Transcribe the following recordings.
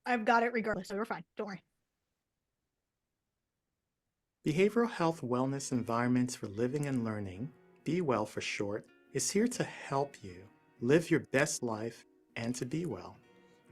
I've got it regardless, so we're fine. Don't worry. Behavioral Health Wellness Environments for Living and Learning, Be Well for short, is here to help you live your best life and to be well.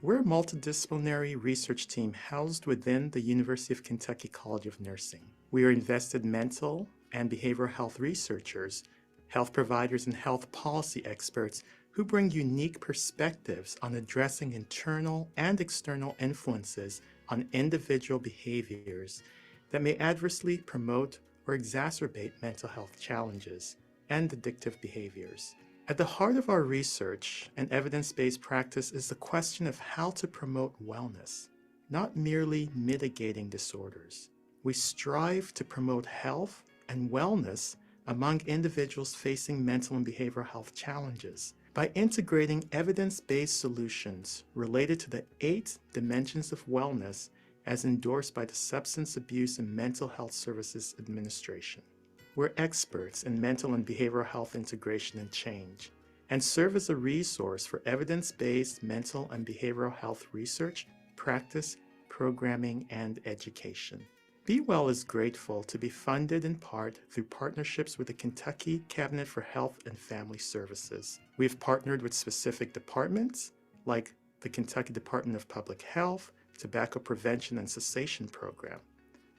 We're a multidisciplinary research team housed within the University of Kentucky College of Nursing. We are invested mental and behavioral health researchers, health providers, and health policy experts who bring unique perspectives on addressing internal and external influences on individual behaviors that may adversely promote or exacerbate mental health challenges and addictive behaviors. At the heart of our research and evidence-based practice is the question of how to promote wellness, not merely mitigating disorders. We strive to promote health and wellness among individuals facing mental and behavioral health challenges by integrating evidence-based solutions related to the 8 dimensions of wellness as endorsed by the Substance Abuse and Mental Health Services Administration. We're experts in mental and behavioral health integration and change, and serve as a resource for evidence-based mental and behavioral health research, practice, programming, and education. Be Well is grateful to be funded in part through partnerships with the Kentucky Cabinet for Health and Family Services. We've partnered with specific departments like the Kentucky Department of Public Health, Tobacco Prevention and Cessation Program,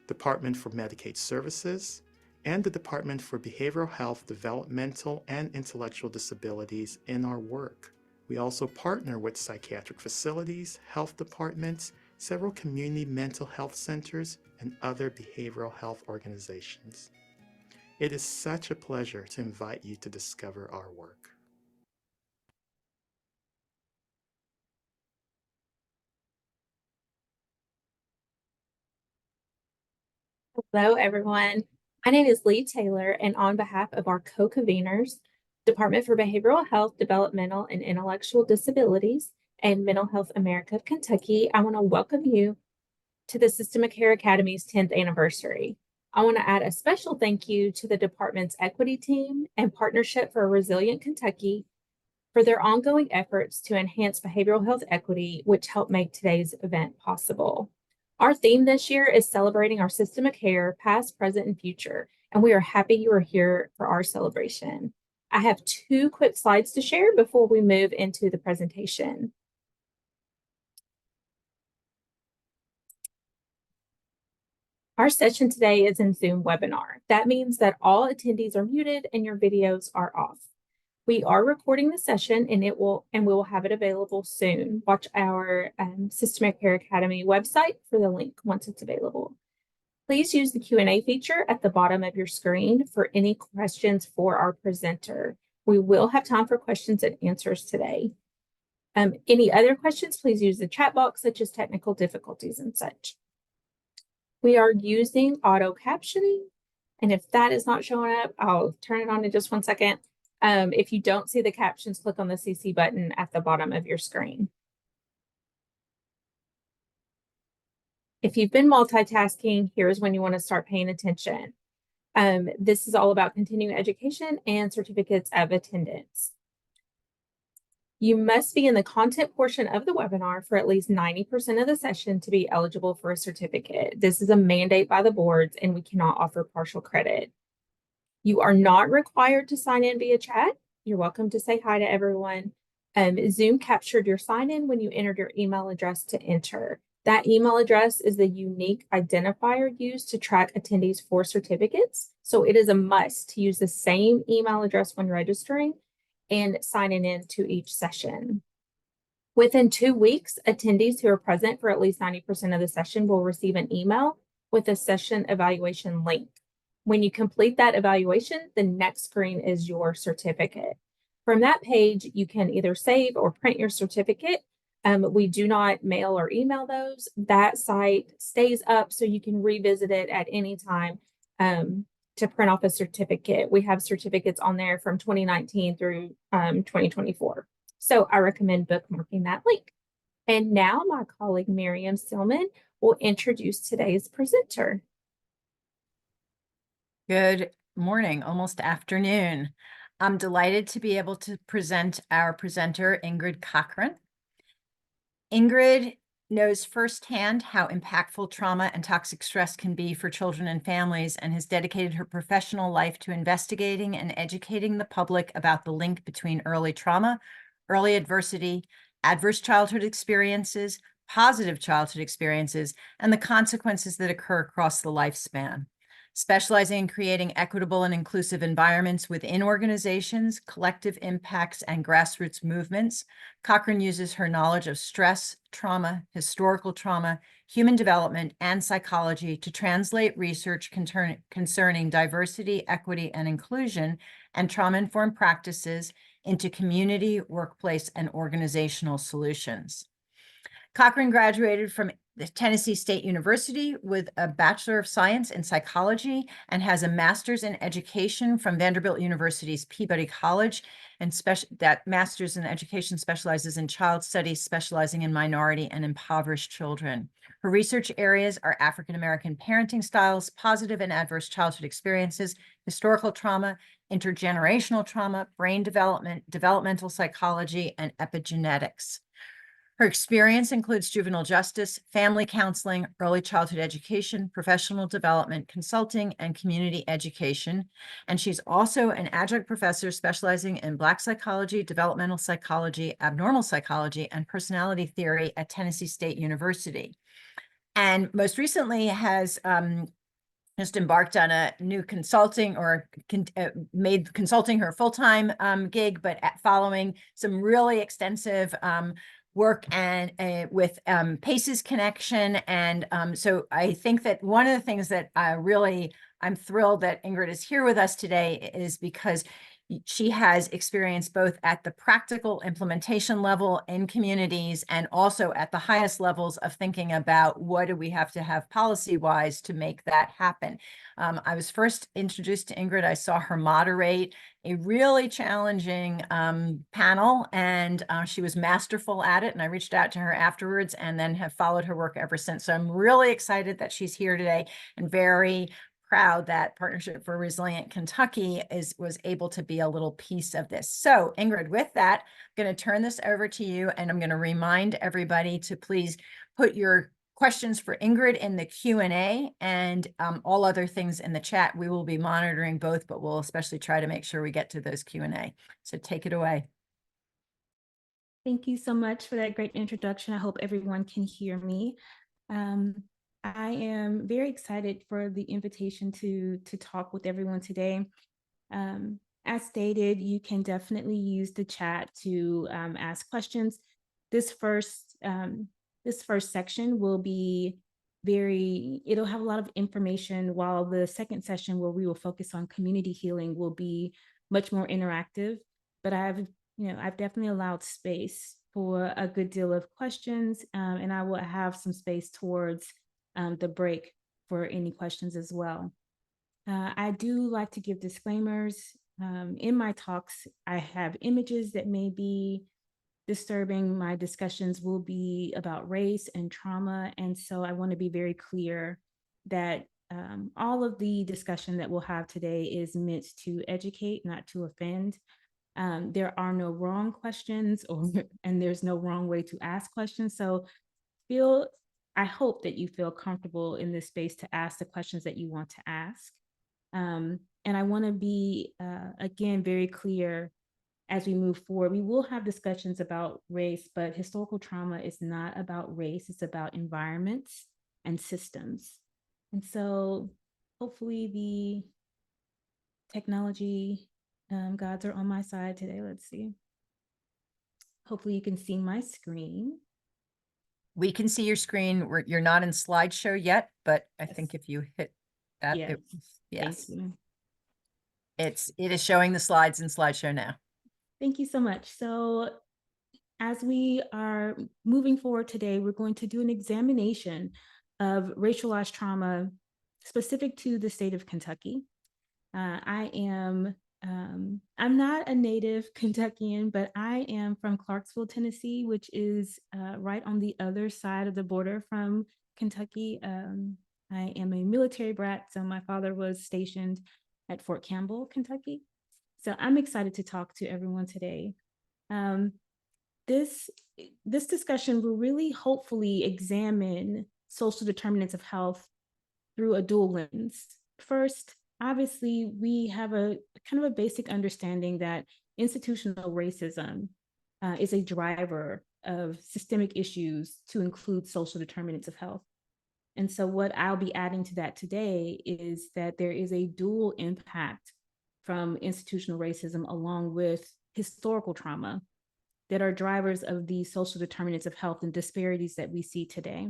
Department for Medicaid Services, and the Department for Behavioral Health, Developmental, and Intellectual Disabilities in our work. We also partner with psychiatric facilities, health departments, several community mental health centers, and other behavioral health organizations. It is such a pleasure to invite you to discover our work. Hello, everyone. My name is Lee Taylor, and on behalf of our co-conveners, Department for Behavioral Health, Developmental, and Intellectual Disabilities, and Mental Health America of Kentucky, I want to welcome you to the System of Care Academy's 10th anniversary. I want to add a special thank you to the department's equity team and Partnership for a Resilient Kentucky for their ongoing efforts to enhance behavioral health equity, which helped make today's event possible. Our theme this year is celebrating our system of care, past, present, and future, and we are happy you are here for our celebration. I have 2 quick slides to share before we move into the presentation. Our session today is in Zoom webinar. That means that all attendees are muted and your videos are off. We are recording the session and we will have it available soon. Watch our System of Care Academy website for the link once it's available. Please use the Q&A feature at the bottom of your screen for any questions for our presenter. We will have time for questions and answers today. Any other questions, please use the chat box, such as technical difficulties and such. We are using auto captioning, and if that is not showing up, I'll turn it on in just one second. If you don't see the captions, click on the CC button at the bottom of your screen. If you've been multitasking, here's when you want to start paying attention. This is all about continuing education and certificates of attendance. You must be in the content portion of the webinar for at least 90% of the session to be eligible for a certificate. This is a mandate by the boards, and we cannot offer partial credit. You are not required to sign in via chat. You're welcome to say hi to everyone. Zoom captured your sign-in when you entered your email address to enter. That email address is the unique identifier used to track attendees for certificates. So it is a must to use the same email address when registering and signing in to each session. Within 2 weeks, attendees who are present for at least 90% of the session will receive an email with a session evaluation link. When you complete that evaluation, the next screen is your certificate. From that page, you can either save or print your certificate. We do not mail or email those. That site stays up so you can revisit it at any time to print off a certificate. We have certificates on there from 2019 through 2024. So I recommend bookmarking that link. And now my colleague Miriam Stillman will introduce today's presenter. Good morning, almost afternoon. I'm delighted to be able to present our presenter, Ingrid Cockhran. Ingrid knows firsthand how impactful trauma and toxic stress can be for children and families, and has dedicated her professional life to investigating and educating the public about the link between early trauma, early adversity, adverse childhood experiences, positive childhood experiences, and the consequences that occur across the lifespan. Specializing in creating equitable and inclusive environments within organizations, collective impacts, and grassroots movements, Cochrane uses her knowledge of stress, trauma, historical trauma, human development, and psychology to translate research concerning diversity, equity, and inclusion and trauma-informed practices into community, workplace, and organizational solutions. Cochrane graduated from the Tennessee State University with a Bachelor of Science in Psychology and has a Master's in Education from Vanderbilt University's Peabody College. And that Master's in Education specializes in child studies, specializing in minority and impoverished children. Her research areas are African American parenting styles, positive and adverse childhood experiences, historical trauma, intergenerational trauma, brain development, developmental psychology, and epigenetics. Her experience includes juvenile justice, family counseling, early childhood education, professional development, consulting, and community education. And she's also an adjunct professor specializing in Black psychology, developmental psychology, abnormal psychology, and personality theory at Tennessee State University. And most recently has just embarked on a new consulting, or made consulting her full-time gig, but following some really extensive work and with PACE's connection. And so I think that one of the things that I'm thrilled that Ingrid is here with us today is because she has experience both at the practical implementation level in communities and also at the highest levels of thinking about what do we have to have policy-wise to make that happen. I was first introduced to Ingrid. I saw her moderate a really challenging panel, and she was masterful at it. And I reached out to her afterwards and then have followed her work ever since. So I'm really excited that she's here today and very proud that Partnership for Resilient Kentucky was able to be a little piece of this. So Ingrid, with that, I'm going to turn this over to you, and I'm going to remind everybody to please put your questions for Ingrid in the Q&A, and all other things in the chat. We will be monitoring both, but we'll especially try to make sure we get to those Q&A. So take it away. Thank you so much for that great introduction. I hope everyone can hear me. I am very excited for the invitation to talk with everyone today. As stated, you can definitely use the chat to ask questions. This first section will be it'll have a lot of information, while the second session, where we will focus on community healing, will be much more interactive. But I've definitely allowed space for a good deal of questions, and I will have some space towards the break for any questions as well. I do like to give disclaimers. In my talks, I have images that may be disturbing. My discussions will be about race and trauma, and so I want to be very clear that all of the discussion that we'll have today is meant to educate, not to offend. There are no wrong questions, and there's no wrong way to ask questions. So I hope that you feel comfortable in this space to ask the questions that you want to ask. And I want to be, again, very clear as we move forward. We will have discussions about race, but historical trauma is not about race. It's about environments and systems. And so hopefully the technology gods are on my side today. Let's see. Hopefully you can see my screen. We can see your screen. You're not in slideshow yet, but I think if you hit that, Yes. yes, Thank you. it is showing the slides in slideshow now. Thank you so much. So as we are moving forward today, we're going to do an examination of racialized trauma specific to the state of Kentucky. I'm not a native Kentuckian, but I am from Clarksville, Tennessee, which is right on the other side of the border from Kentucky. I am a military brat, so my father was stationed at Fort Campbell, Kentucky. So I'm excited to talk to everyone today. This this discussion will really hopefully examine social determinants of health through a dual lens. First, obviously, we have a kind of a basic understanding that institutional racism is a driver of systemic issues to include social determinants of health. And so what I'll be adding to that today is that there is a dual impact from institutional racism along with historical trauma that are drivers of the social determinants of health and disparities that we see today.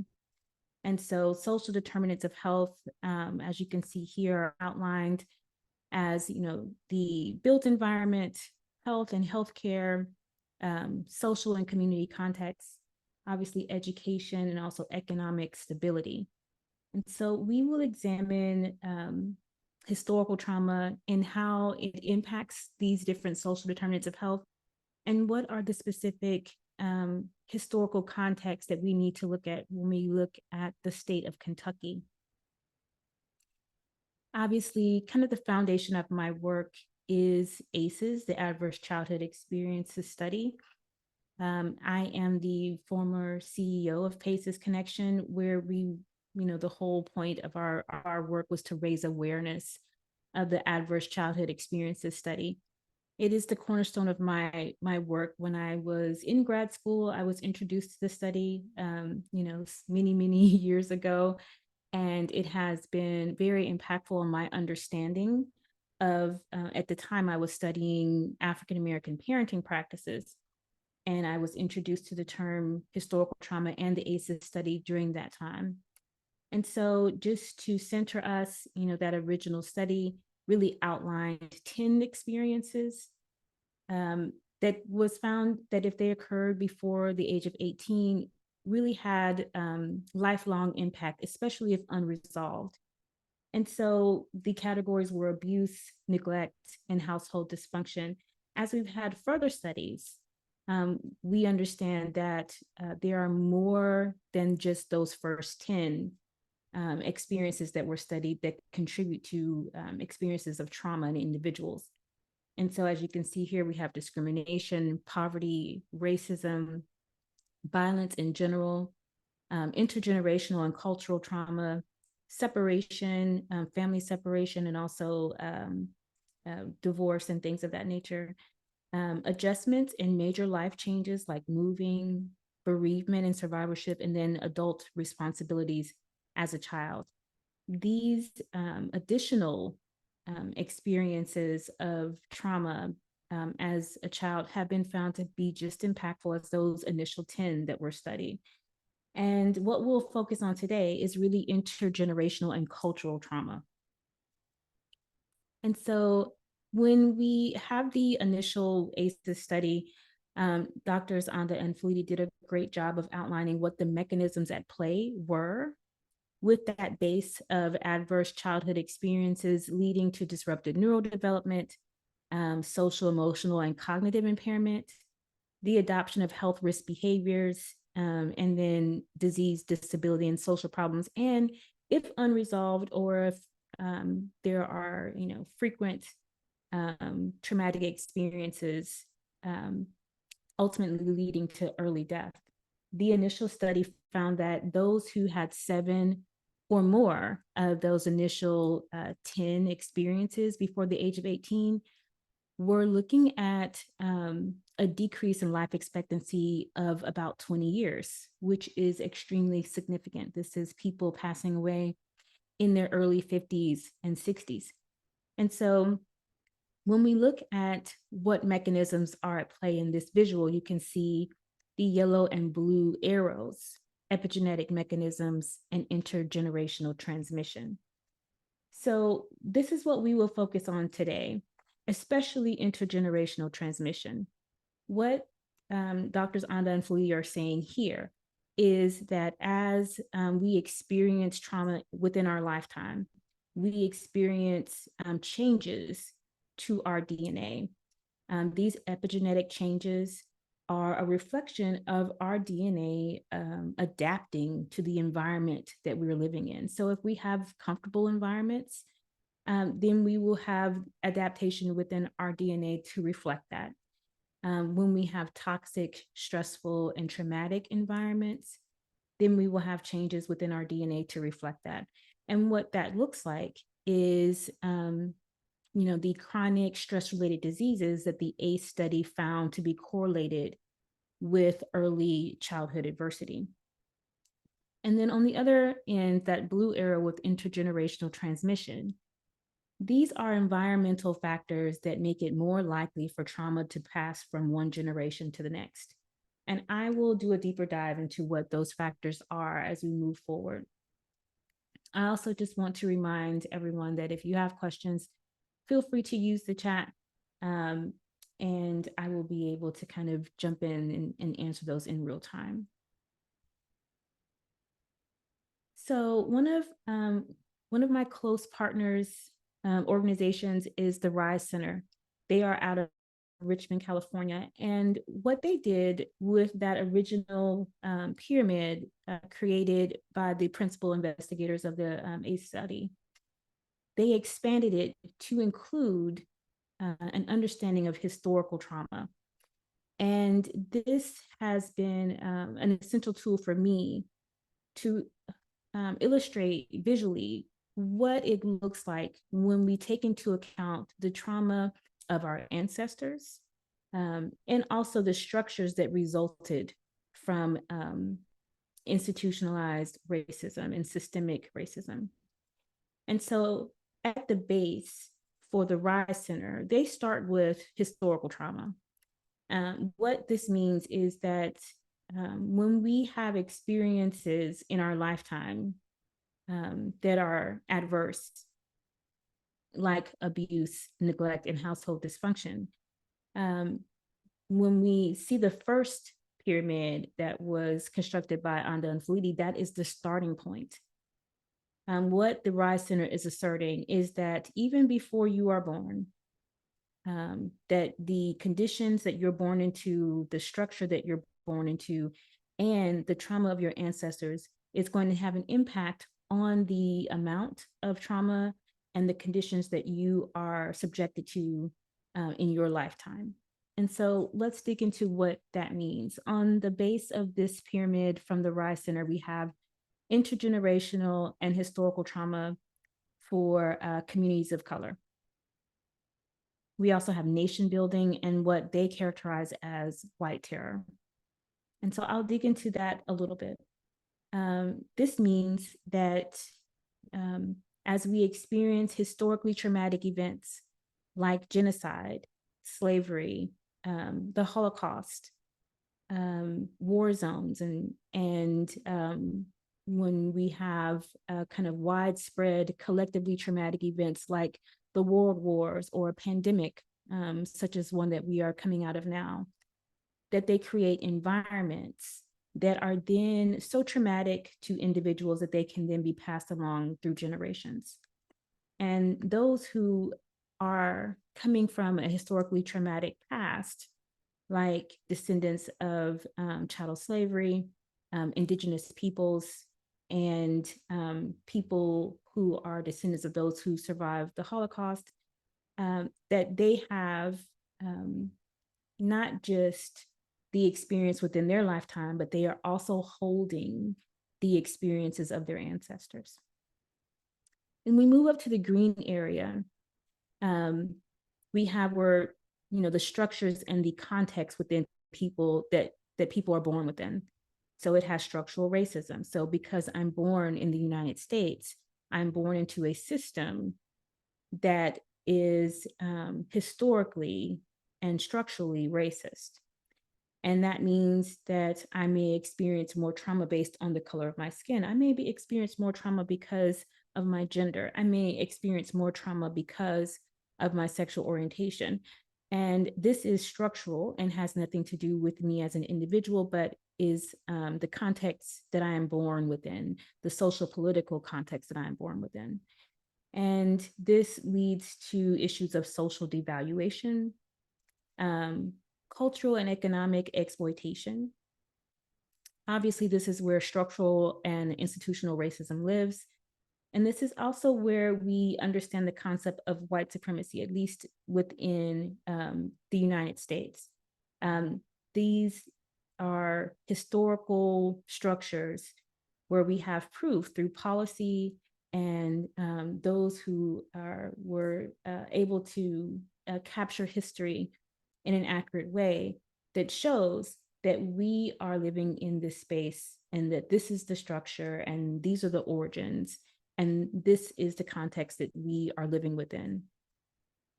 And so social determinants of health, as you can see here, are outlined as, the built environment, health and healthcare, social and community context, obviously education, and also economic stability. And so we will examine historical trauma and how it impacts these different social determinants of health, and what are the specific historical contexts that we need to look at when we look at the state of Kentucky. Obviously, kind of the foundation of my work is ACEs, the Adverse Childhood Experiences Study. I am the former CEO of PACES Connection, where we, the whole point of our work was to raise awareness of the Adverse Childhood Experiences Study. It is the cornerstone of my work. When I was in grad school, I was introduced to the study, many years ago, and it has been very impactful on my understanding of, at the time I was studying African-American parenting practices, and I was introduced to the term historical trauma and the ACEs study during that time. And so just to center us, that original study really outlined 10 experiences that was found that if they occurred before the age of 18, really had lifelong impact, especially if unresolved. And so the categories were abuse, neglect, and household dysfunction. As we've had further studies, we understand that there are more than just those first 10 experiences that were studied that contribute to experiences of trauma in individuals. And so as you can see here, we have discrimination, poverty, racism, violence in general, intergenerational and cultural trauma, separation, family separation, and also divorce and things of that nature. Adjustments and major life changes like moving, bereavement and survivorship, and then adult responsibilities as a child. These additional experiences of trauma as a child have been found to be just impactful as those initial 10 that were studied. And what we'll focus on today is really intergenerational and cultural trauma. And so when we have the initial ACEs study, Doctors Anda and Fleety did a great job of outlining what the mechanisms at play were, with that base of adverse childhood experiences leading to disrupted neurodevelopment, social, emotional, and cognitive impairment, the adoption of health risk behaviors, and then disease, disability, and social problems. And if unresolved, or if there are, frequent traumatic experiences, ultimately leading to early death. The initial study found that those who had 7 or more of those initial 10 experiences before the age of 18 were looking at a decrease in life expectancy of about 20 years, which is extremely significant. This is people passing away in their early 50s and 60s. And so when we look at what mechanisms are at play in this visual, you can see the yellow and blue arrows, epigenetic mechanisms, and intergenerational transmission. So this is what we will focus on today, especially intergenerational transmission. What Doctors Anda and Fleety are saying here is that as we experience trauma within our lifetime, we experience changes to our DNA. These epigenetic changes are a reflection of our DNA adapting to the environment that we're living in. So if we have comfortable environments, then we will have adaptation within our DNA to reflect that. when we have toxic, stressful, and traumatic environments, then we will have changes within our DNA to reflect that. And what that looks like is, the chronic stress-related diseases that the ACE study found to be correlated with early childhood adversity. And then on the other end, that blue arrow with intergenerational transmission, these are environmental factors that make it more likely for trauma to pass from one generation to the next. And I will do a deeper dive into what those factors are as we move forward. I also just want to remind everyone that if you have questions, feel free to use the chat, and I will be able to kind of jump in and answer those in real time. So one of my close partners organizations is the RISE Center. They are out of Richmond, California. And what they did with that original pyramid created by the principal investigators of the ACE study, they expanded it to include an understanding of historical trauma. And this has been an essential tool for me to illustrate visually what it looks like when we take into account the trauma of our ancestors, and also the structures that resulted from institutionalized racism and systemic racism. And so at the base for the RISE Center, they start with historical trauma. What this means is that when we have experiences in our lifetime that are adverse, like abuse, neglect, and household dysfunction, when we see the first pyramid that was constructed by Anda and Fleety, that is the starting point. What the RISE Center is asserting is that even before you are born, that the conditions that you're born into, the structure that you're born into, and the trauma of your ancestors is going to have an impact on the amount of trauma and the conditions that you are subjected to in your lifetime. And so let's dig into what that means. On the base of this pyramid from the RISE Center, we have intergenerational and historical trauma for communities of color. We also have nation building and what they characterize as white terror. And so I'll dig into that a little bit. This means that as we experience historically traumatic events like genocide, slavery, the Holocaust, war zones, and when we have kind of widespread collectively traumatic events like the world wars or a pandemic, such as one that we are coming out of now, that they create environments that are then so traumatic to individuals that they can then be passed along through generations. And those who are coming from a historically traumatic past, like descendants of chattel slavery, indigenous peoples, and people who are descendants of those who survived the Holocaust, that they have not just the experience within their lifetime, but they are also holding the experiences of their ancestors. And we move up to the green area, we have where, the structures and the context within people that people are born within. So it has structural racism. So because I'm born in the United States, I'm born into a system that is historically and structurally racist. And that means that I may experience more trauma based on the color of my skin. I may experience more trauma because of my gender. I may experience more trauma because of my sexual orientation. And this is structural and has nothing to do with me as an individual, but is the context that I am born within, the social political context that I am born within. And this leads to issues of social devaluation, cultural and economic exploitation. Obviously, this is where structural and institutional racism lives. And this is also where we understand the concept of white supremacy, at least within the United States. These are historical structures where we have proof through policy and those who were able to capture history in an accurate way that shows that we are living in this space and that this is the structure and these are the origins and this is the context that we are living within.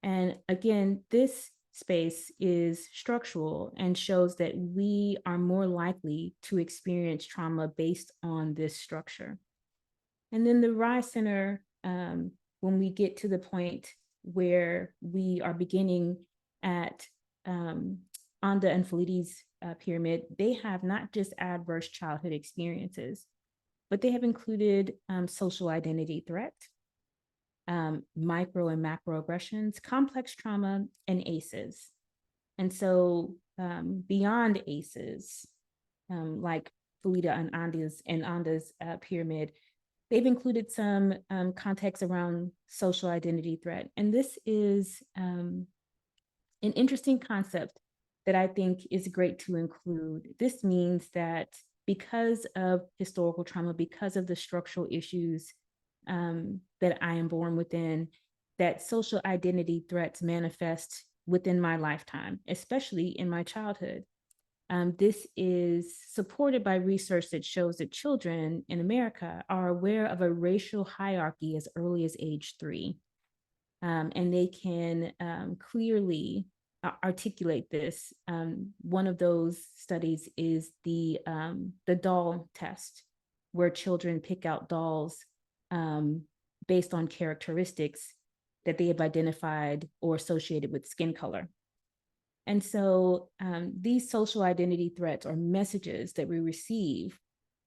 And again, this space is structural and shows that we are more likely to experience trauma based on this structure. And then the Rise Center, when we get to the point where we are beginning at Anda and Feliti's pyramid, they have not just adverse childhood experiences, but they have included social identity threat, micro and macroaggressions, complex trauma, and ACEs. And so beyond ACEs, like Felita and Anda's pyramid, they've included some context around social identity threat. And this is an interesting concept that I think is great to include. This means that because of historical trauma, because of the structural issues that I am born within, that social identity threats manifest within my lifetime, especially in my childhood. This is supported by research that shows that children in America are aware of a racial hierarchy as early as age 3. And they can clearly articulate this. One of those studies is the doll test, where children pick out dolls based on characteristics that they have identified or associated with skin color. And so these social identity threats are messages that we receive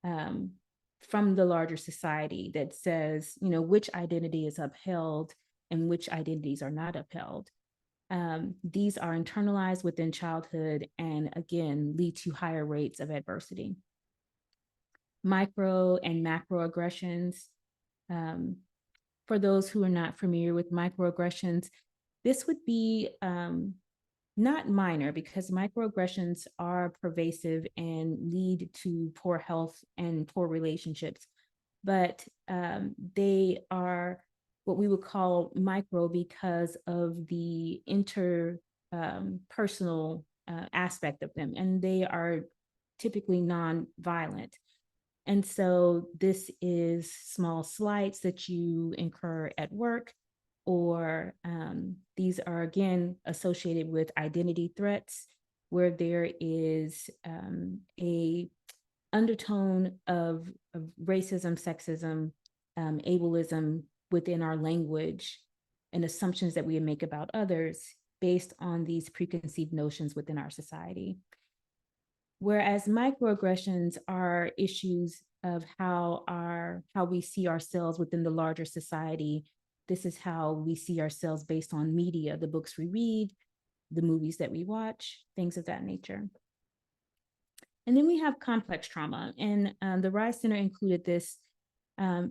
from the larger society that says, you know, which identity is upheld and which identities are not upheld. These are internalized within childhood and again, lead to higher rates of adversity. Micro and macroaggressions. For those who are not familiar with microaggressions, this would be not minor, because microaggressions are pervasive and lead to poor health and poor relationships, but they are what we would call micro because of the interpersonal aspect of them, and they are typically non-violent. And so this is small slights that you incur at work, or these are again associated with identity threats, where there is a undertone of racism, sexism, ableism within our language and assumptions that we make about others based on these preconceived notions within our society. Whereas microaggressions are issues of how we see ourselves within the larger society. This is how we see ourselves based on media, the books we read, the movies that we watch, things of that nature. And then we have complex trauma, and the Rise Center included this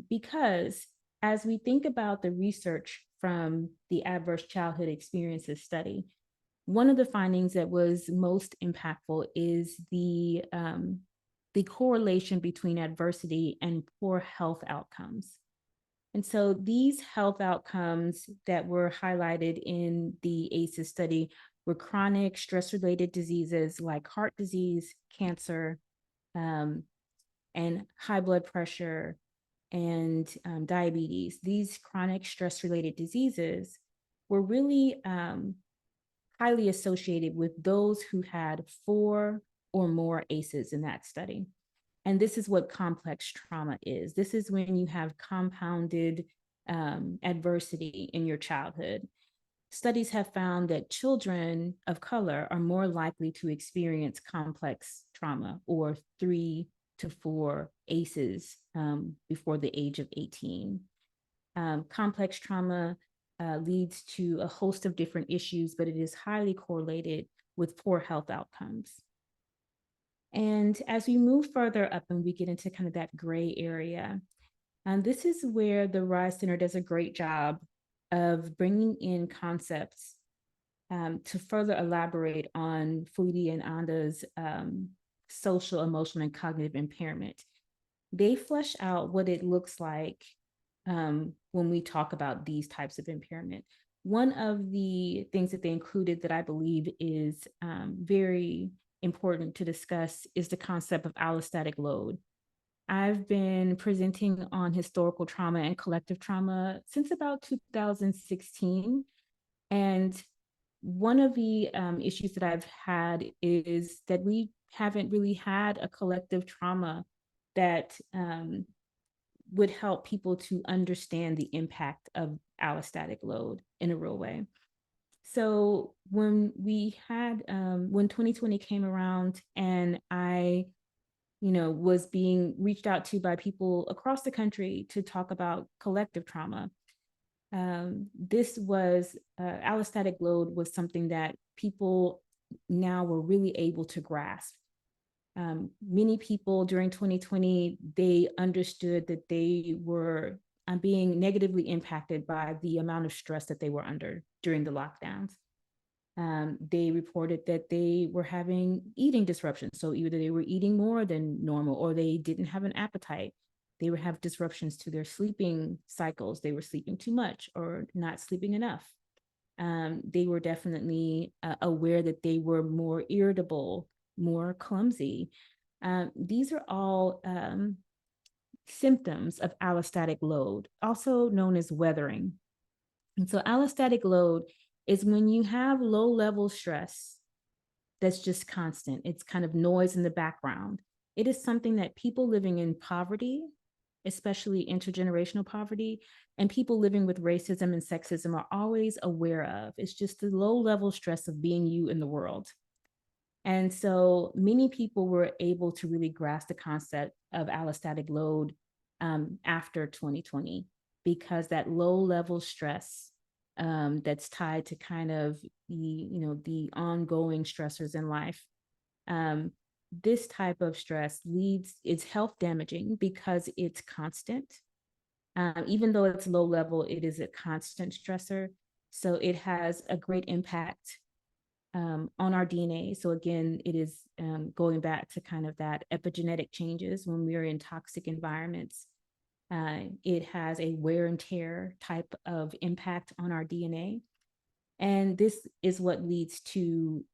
because as we think about the research from the Adverse Childhood Experiences study, one of the findings that was most impactful is the correlation between adversity and poor health outcomes. And so these health outcomes that were highlighted in the ACEs study were chronic stress-related diseases like heart disease, cancer, and high blood pressure, and diabetes. These chronic stress-related diseases were really highly associated with those who had 4 or more ACEs in that study. And this is what complex trauma is. This is when you have compounded adversity in your childhood. Studies have found that children of color are more likely to experience complex trauma, or 3 to 4 ACEs before the age of 18. Complex trauma leads to a host of different issues, but it is highly correlated with poor health outcomes. And as we move further up and we get into kind of that gray area, this is where the Rise Center does a great job of bringing in concepts to further elaborate on Fleety and Anda's social, emotional, and cognitive impairment. They flesh out what it looks like when we talk about these types of impairment. One of the things that they included that I believe is very important to discuss is the concept of allostatic load. I've been presenting on historical trauma and collective trauma since about 2016. And one of the issues that I've had is that we haven't really had a collective trauma that would help people to understand the impact of allostatic load in a real way. So when we had, when 2020 came around and I, was being reached out to by people across the country to talk about collective trauma, this was, allostatic load was something that people now were really able to grasp. Many people during 2020, they understood that they were being negatively impacted by the amount of stress that they were under during the lockdowns. They reported that they were having eating disruptions. So either they were eating more than normal or they didn't have an appetite. They would have disruptions to their sleeping cycles. They were sleeping too much or not sleeping enough. They were definitely aware that they were more irritable, more clumsy. These are all symptoms of allostatic load, also known as weathering. And so allostatic load is when you have low level stress that's just constant. It's kind of noise in the background. It is something that people living in poverty, especially intergenerational poverty, and people living with racism and sexism are always aware of. It's just the low level stress of being you in the world. And so many people were able to really grasp the concept of allostatic load after 2020, because that low level stress that's tied to kind of the ongoing stressors in life. This type of stress it's health damaging because it's constant. Even though it's low level, it is a constant stressor. So it has a great impact on our DNA. So again, it is going back to kind of that epigenetic changes when we're in toxic environments. It has a wear and tear type of impact on our DNA. And this is what leads to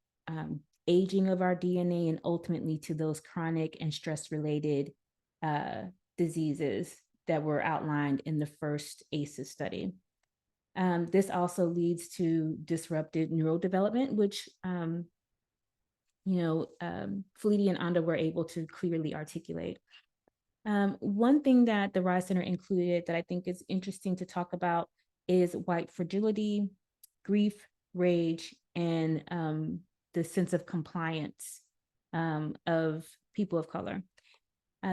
aging of our DNA and ultimately to those chronic and stress-related diseases that were outlined in the first ACEs study. This also leads to disrupted neurodevelopment, which Fleety and Anda were able to clearly articulate. One thing that the Rise Center included that I think is interesting to talk about is white fragility, grief, rage, and the sense of compliance of people of color.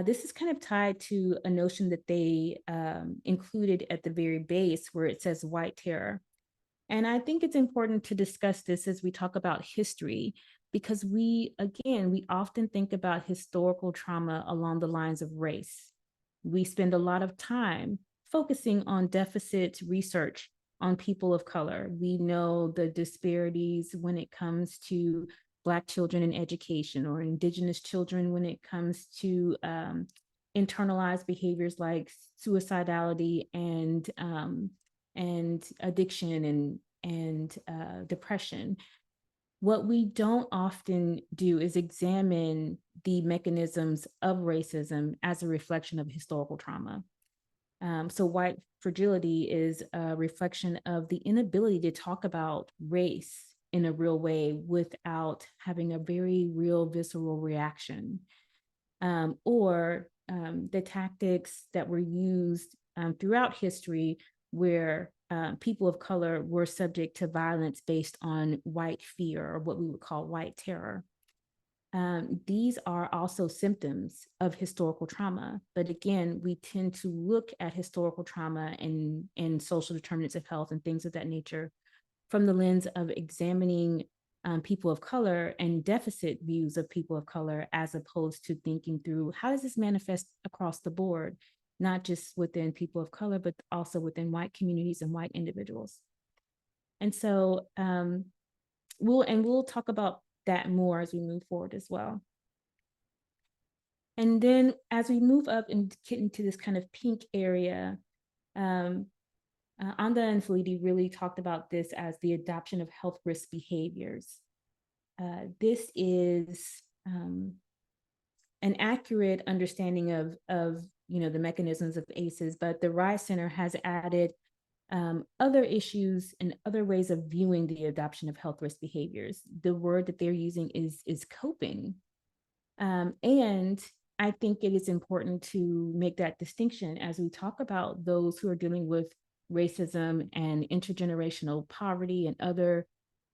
This is kind of tied to a notion that they included at the very base where it says white terror. And I think it's important to discuss this as we talk about history, because we often think about historical trauma along the lines of race. We spend a lot of time focusing on deficit research on people of color. We know the disparities when it comes to Black children in education, or Indigenous children when it comes to internalized behaviors like suicidality and addiction and depression. What we don't often do is examine the mechanisms of racism as a reflection of historical trauma. So white fragility is a reflection of the inability to talk about race in a real way without having a very real visceral reaction, or the tactics that were used throughout history where people of color were subject to violence based on white fear, or what we would call white terror. These are also symptoms of historical trauma. But again, we tend to look at historical trauma and social determinants of health and things of that nature from the lens of examining people of color and deficit views of people of color, as opposed to thinking through how does this manifest across the board, not just within people of color, but also within white communities and white individuals. And so we'll talk about that more as we move forward as well. And then as we move up and get into this kind of pink area, Anda and Felidi really talked about this as the adoption of health risk behaviors. This is an accurate understanding of the mechanisms of ACEs, but the RISE Center has added other issues and other ways of viewing the adoption of health risk behaviors. The word that they're using is coping. And I think it is important to make that distinction as we talk about those who are dealing with racism and intergenerational poverty and other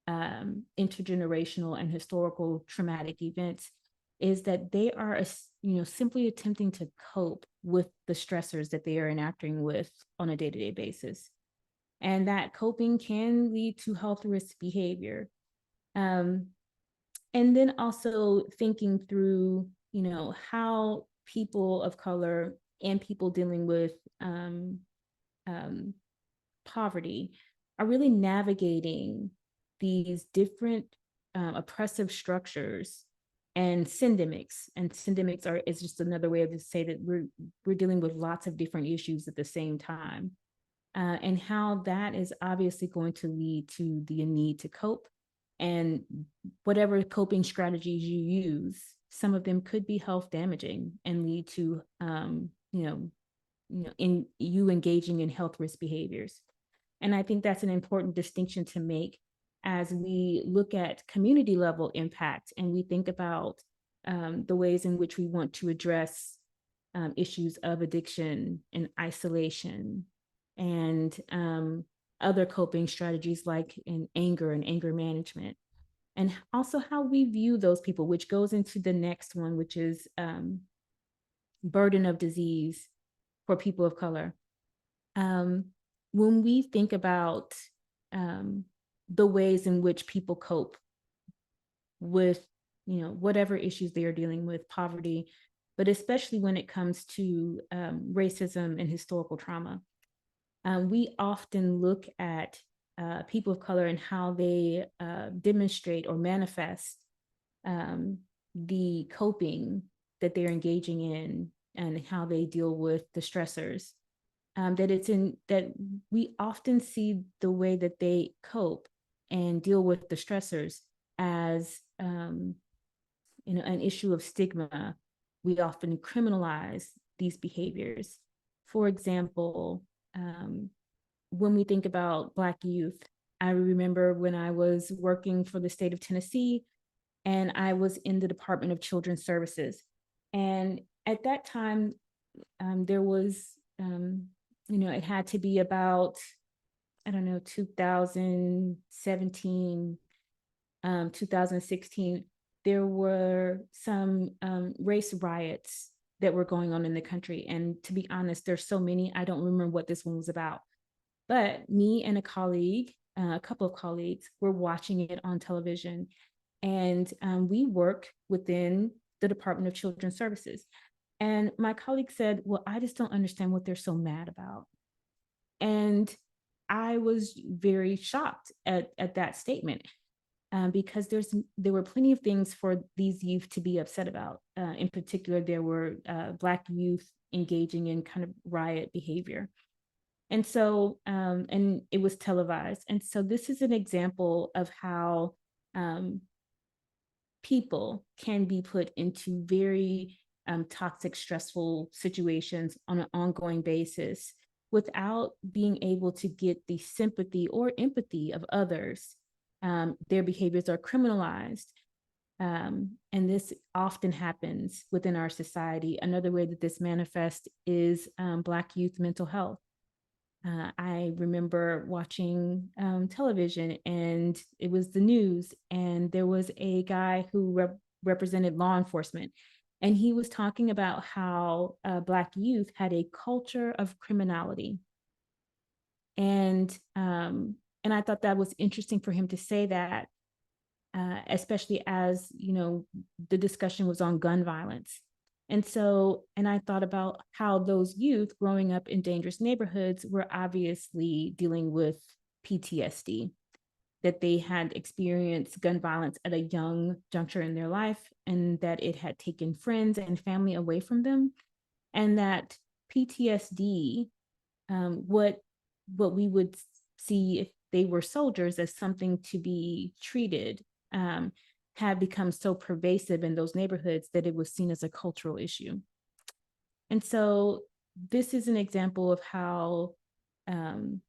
intergenerational and historical traumatic events, is that they are simply attempting to cope with the stressors that they are interacting with on a day-to-day basis. And that coping can lead to health risk behavior. And then also thinking through, how people of color and people dealing with poverty are really navigating these different oppressive structures and syndemics. And syndemics is just another way to say that we're dealing with lots of different issues at the same time. And how that is obviously going to lead to the need to cope. And whatever coping strategies you use, some of them could be health damaging and lead to, in you engaging in health risk behaviors. And I think that's an important distinction to make as we look at community level impact and we think about the ways in which we want to address issues of addiction and isolation and other coping strategies like in anger and anger management, and also how we view those people, which goes into the next one, which is burden of disease for people of color. When we think about the ways in which people cope with, whatever issues they are dealing with, poverty, but especially when it comes to racism and historical trauma, we often look at people of color and how they demonstrate or manifest the coping that they're engaging in and how they deal with the stressors. That we often see the way that they cope and deal with the stressors as an issue of stigma. We often criminalize these behaviors. For example, when we think about Black youth, I remember when I was working for the state of Tennessee and I was in the Department of Children's Services. And at that time, there was, it had to be about, 2017, 2016, there were some race riots that were going on in the country. And to be honest, there's so many, I don't remember what this one was about. But me and a colleague, a couple of colleagues, were watching it on television. And we work within the Department of Children's Services. And my colleague said, well, I just don't understand what they're so mad about. And I was very shocked at that statement. Because there were plenty of things for these youth to be upset about. In particular, there were Black youth engaging in kind of riot behavior. And so, and it was televised. And so this is an example of how people can be put into very toxic, stressful situations on an ongoing basis without being able to get the sympathy or empathy of others. Their behaviors are criminalized. And this often happens within our society. Another way that this manifests is Black youth mental health. I remember watching television and it was the news, and there was a guy who represented law enforcement. And he was talking about how Black youth had a culture of criminality. And I thought that was interesting for him to say that, especially as, the discussion was on gun violence. And I thought about how those youth growing up in dangerous neighborhoods were obviously dealing with PTSD. that they had experienced gun violence at a young juncture in their life, and that it had taken friends and family away from them, and that PTSD, what we would see if they were soldiers as something to be treated, had become so pervasive in those neighborhoods that it was seen as a cultural issue. And so this is an example of how the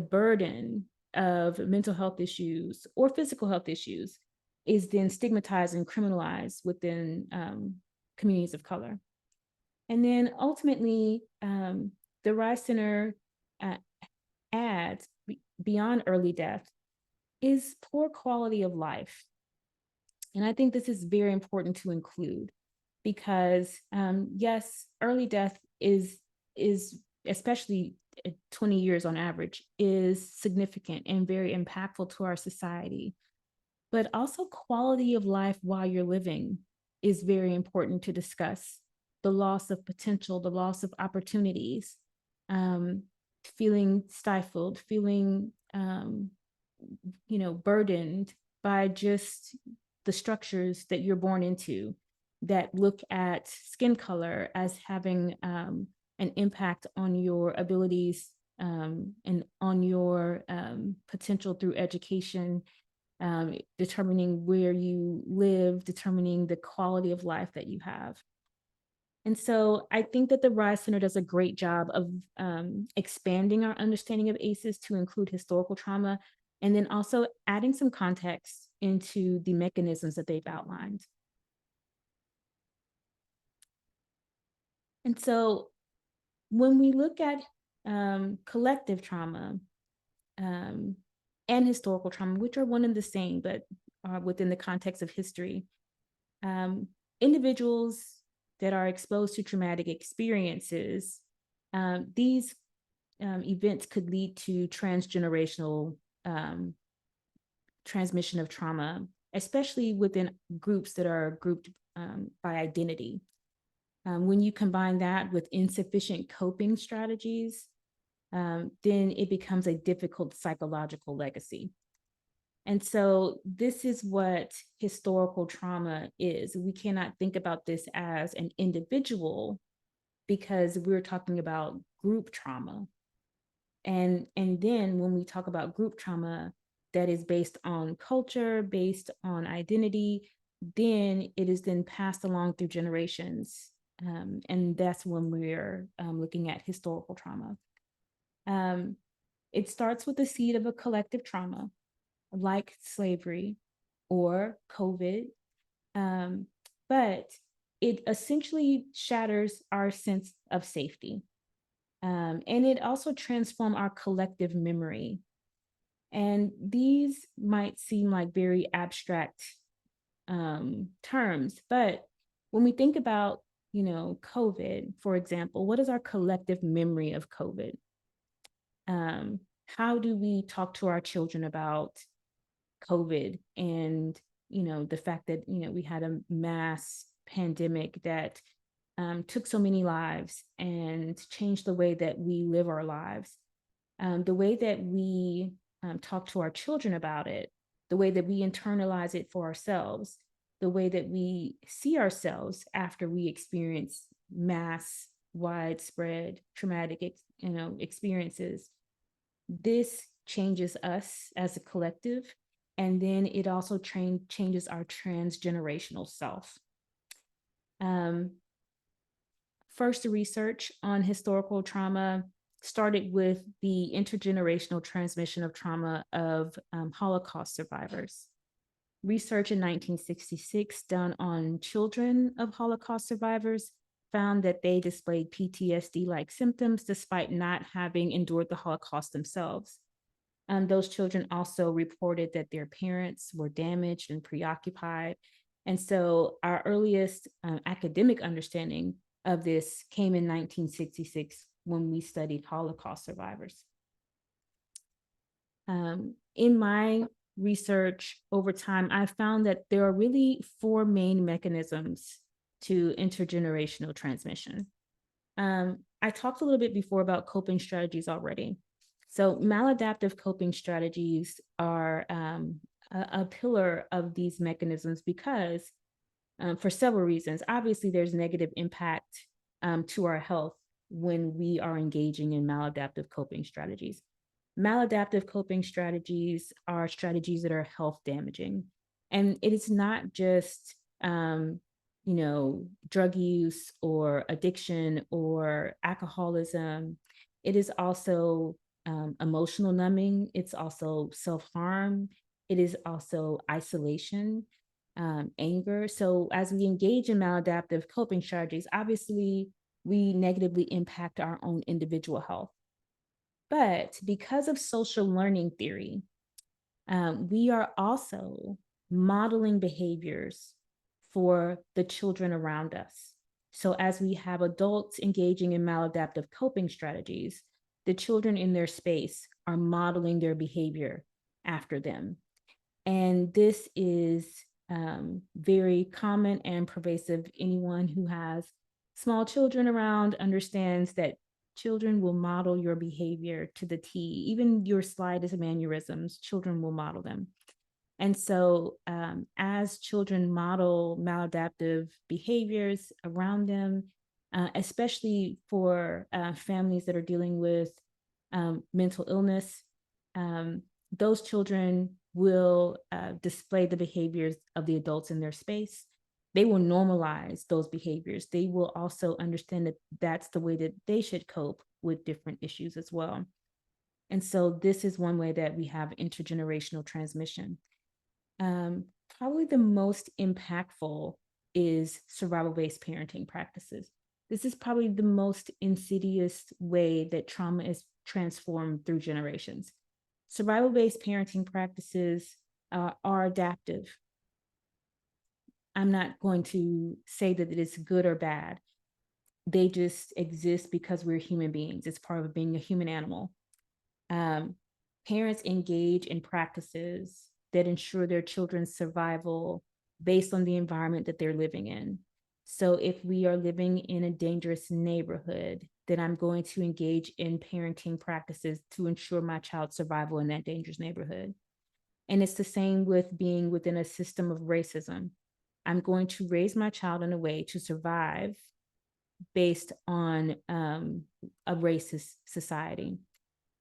burden of mental health issues or physical health issues is then stigmatized and criminalized within communities of color. And then ultimately, the Rise Center adds, beyond early death, is poor quality of life. And I think this is very important to include because, yes, early death is especially at 20 years on average, is significant and very impactful to our society. But also quality of life while you're living is very important to discuss. The loss of potential, the loss of opportunities, feeling stifled, feeling burdened by just the structures that you're born into that look at skin color as having an impact on your abilities and on your potential through education, determining where you live, determining the quality of life that you have. And so I think that the Rise Center does a great job of expanding our understanding of ACEs to include historical trauma, and then also adding some context into the mechanisms that they've outlined. And so when we look at collective trauma and historical trauma, which are one and the same, but are within the context of history, individuals that are exposed to traumatic experiences, these events could lead to transgenerational transmission of trauma, especially within groups that are grouped by identity. When you combine that with insufficient coping strategies, then it becomes a difficult psychological legacy. And so this is what historical trauma is. We cannot think about this as an individual because we're talking about group trauma. And then when we talk about group trauma that is based on culture, based on identity, then it is then passed along through generations. And that's when we're looking at historical trauma. It starts with the seed of a collective trauma, like slavery or COVID, but it essentially shatters our sense of safety. And it also transforms our collective memory. And these might seem like very abstract terms, but when we think about, COVID, for example, what is our collective memory of COVID? How do we talk to our children about COVID and, the fact that, we had a mass pandemic that took so many lives and changed the way that we live our lives, the way that we talk to our children about it, the way that we internalize it for ourselves, the way that we see ourselves after we experience mass, widespread traumatic, experiences. This changes us as a collective, and then it also changes our transgenerational self. First, the research on historical trauma started with the intergenerational transmission of trauma of Holocaust survivors. Research in 1966 done on children of Holocaust survivors found that they displayed PTSD-like symptoms despite not having endured the Holocaust themselves. Those children also reported that their parents were damaged and preoccupied. And so our earliest academic understanding of this came in 1966 when we studied Holocaust survivors. In my research over time, I found that there are really 4 main mechanisms to intergenerational transmission. I talked a little bit before about coping strategies already. So maladaptive coping strategies are a pillar of these mechanisms because for several reasons. Obviously, there's negative impact to our health when we are engaging in maladaptive coping strategies. Maladaptive coping strategies are strategies that are health damaging. And it is not just, drug use or addiction or alcoholism. It is also emotional numbing. It's also self-harm. It is also isolation, anger. So as we engage in maladaptive coping strategies, obviously we negatively impact our own individual health. But because of social learning theory, we are also modeling behaviors for the children around us. So as we have adults engaging in maladaptive coping strategies, the children in their space are modeling their behavior after them. And this is very common and pervasive. Anyone who has small children around understands that children will model your behavior to the T. Even your slightest mannerisms, children will model them. And so as children model maladaptive behaviors around them, especially for families that are dealing with mental illness, those children will display the behaviors of the adults in their space. They will normalize those behaviors. They will also understand that that's the way that they should cope with different issues as well. And so this is one way that we have intergenerational transmission. Probably the most impactful is survival-based parenting practices. This is probably the most insidious way that trauma is transformed through generations. Survival-based parenting practices are adaptive. I'm not going to say that it is good or bad. They just exist because we're human beings. It's part of being a human animal. Parents engage in practices that ensure their children's survival based on the environment that they're living in. So if we are living in a dangerous neighborhood, then I'm going to engage in parenting practices to ensure my child's survival in that dangerous neighborhood. And it's the same with being within a system of racism. I'm going to raise my child in a way to survive based on a racist society.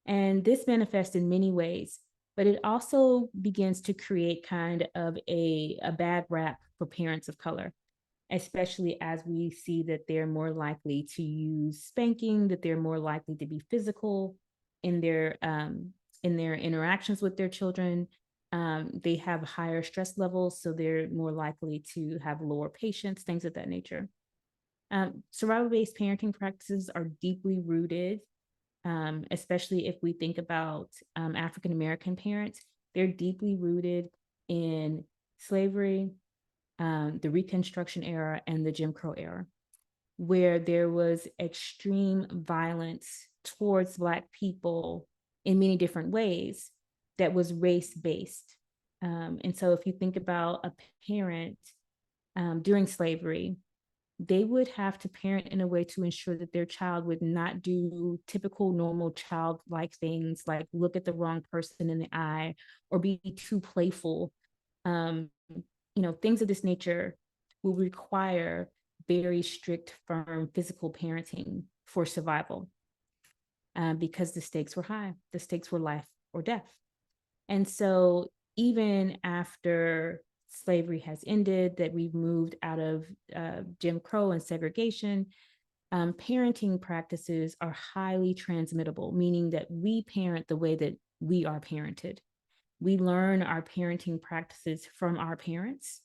And this manifests in many ways, but it also begins to create kind of a bad rap for parents of color, especially as we see that they're more likely to use spanking, that they're more likely to be physical in their interactions with their children. They have higher stress levels, so they're more likely to have lower patience, things of that nature. Survival-based parenting practices are deeply rooted, especially if we think about African-American parents. They're deeply rooted in slavery, the Reconstruction era, and the Jim Crow era, where there was extreme violence towards Black people in many different ways that was race-based. And so if you think about a parent during slavery, they would have to parent in a way to ensure that their child would not do typical normal childlike things like look at the wrong person in the eye or be too playful. Things of this nature will require very strict, firm physical parenting for survival because the stakes were high. The stakes were life or death. And so even after slavery has ended, that we've moved out of Jim Crow and segregation, parenting practices are highly transmittable, meaning that we parent the way that we are parented. We learn our parenting practices from our parents,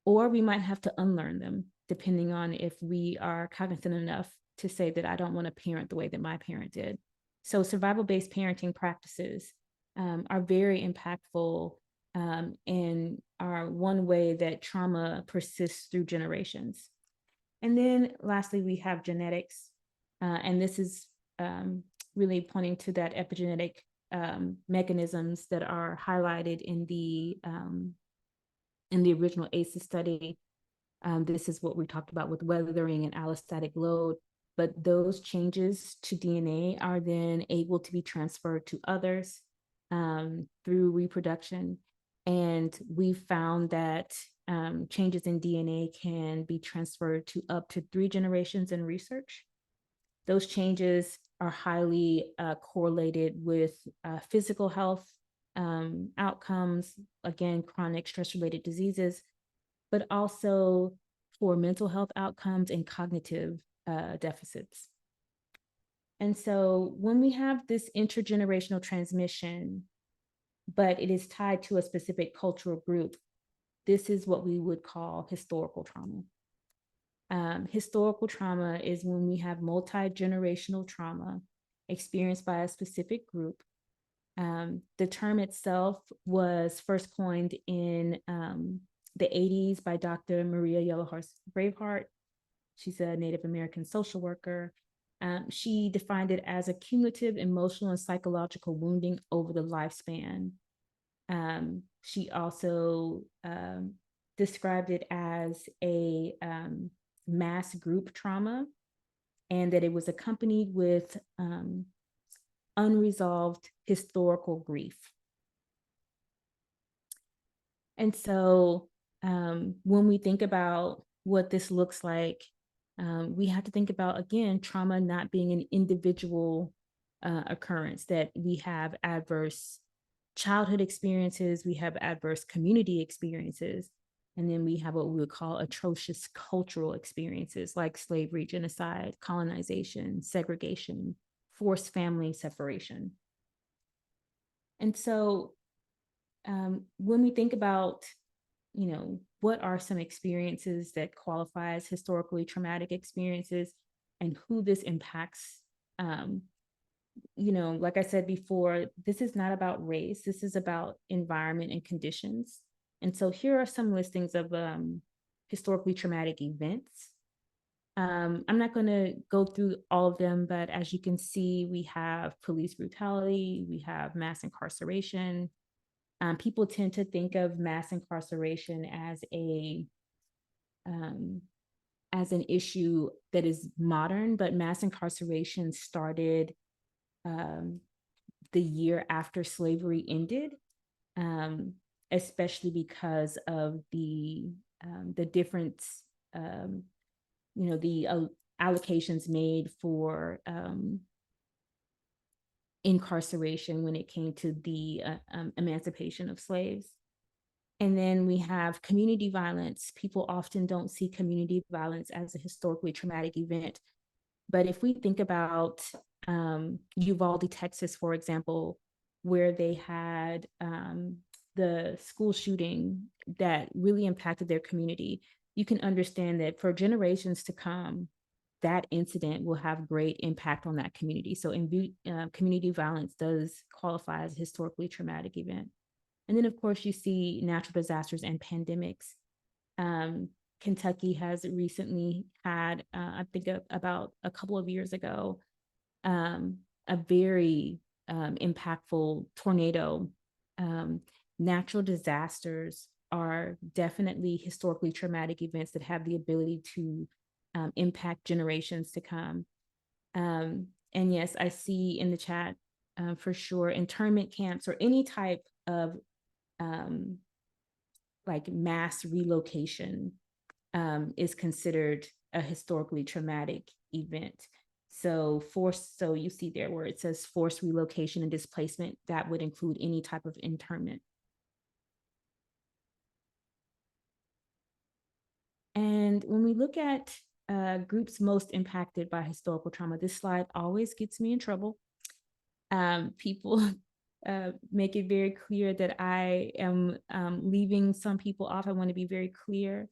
or we might have to unlearn them, depending on if we are cognizant enough to say that I don't want to parent the way that my parent did. So survival-based parenting practices are very impactful and are one way that trauma persists through generations. And then lastly, we have genetics. And this is really pointing to that epigenetic mechanisms that are highlighted in the original ACEs study. This is what we talked about with weathering and allostatic load. but those changes to DNA are then able to be transferred to others through reproduction. And we found that changes in DNA can be transferred to up to 3 generations in research. Those changes are highly correlated with physical health outcomes, again, chronic stress-related diseases, but also for mental health outcomes and cognitive deficits. And so when we have this intergenerational transmission, but it is tied to a specific cultural group, this is what we would call historical trauma. Historical trauma is when we have multi-generational trauma experienced by a specific group. The term itself was first coined in the 80s by Dr. Maria Yellowhorse Braveheart. She's a Native American social worker. She defined it as a cumulative emotional and psychological wounding over the lifespan. She also described it as a mass group trauma, and that it was accompanied with unresolved historical grief. And so when we think about what this looks like, we have to think about, again, trauma not being an individual occurrence, that we have adverse childhood experiences, we have adverse community experiences, and then we have what we would call atrocious cultural experiences like slavery, genocide, colonization, segregation, forced family separation. And so when we think about, what are some experiences that qualify as historically traumatic experiences and who this impacts, like I said before, this is not about race, this is about environment and conditions. And so here are some listings of historically traumatic events. I'm not going to go through all of them, but as you can see, we have police brutality, we have mass incarceration. People tend to think of mass incarceration as an issue that is modern, but mass incarceration started the year after slavery ended, especially because of the difference, the allocations made for incarceration when it came to the emancipation of slaves. And then we have community violence. People often don't see community violence as a historically traumatic event. But if we think about Uvalde, Texas, for example, where they had the school shooting that really impacted their community, you can understand that for generations to come, that incident will have great impact on that community. So community violence does qualify as a historically traumatic event. And then, of course, you see natural disasters and pandemics. Kentucky has recently had, I think about a couple of years ago, a very impactful tornado. Natural disasters are definitely historically traumatic events that have the ability to impact generations to come. And yes, I see in the chat for sure, internment camps or any type of like mass relocation is considered a historically traumatic event. So you see there where it says forced relocation and displacement, that would include any type of internment. And when we look at groups most impacted by historical trauma, this slide always gets me in trouble. People make it very clear that I am leaving some people off. I want to be very clear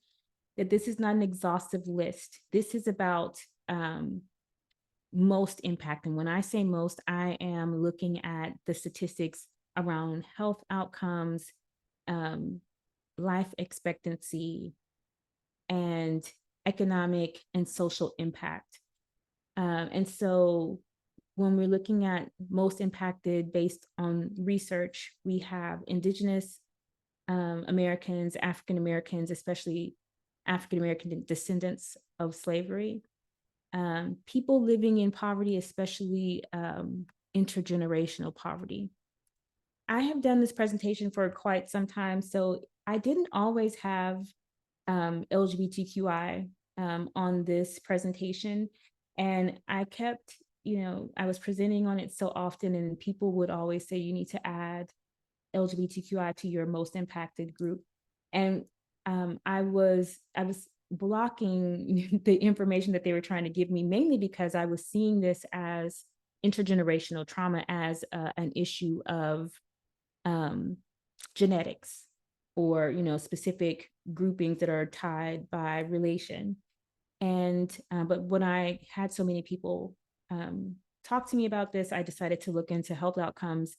that this is not an exhaustive list. This is about most impact. And when I say most, I am looking at the statistics around health outcomes, life expectancy, and economic and social impact. And so when we're looking at most impacted based on research, we have Indigenous Americans, African Americans, especially African American descendants of slavery. people living in poverty, especially intergenerational poverty. I have done this presentation for quite some time, so I didn't always have LGBTQI on this presentation. And I kept, I was presenting on it so often, and people would always say, you need to add LGBTQI to your most impacted group. And I was blocking the information that they were trying to give me, mainly because I was seeing this as intergenerational trauma as an issue of genetics, or specific groupings that are tied by relation. And but when I had so many people talk to me about this, I decided to look into health outcomes,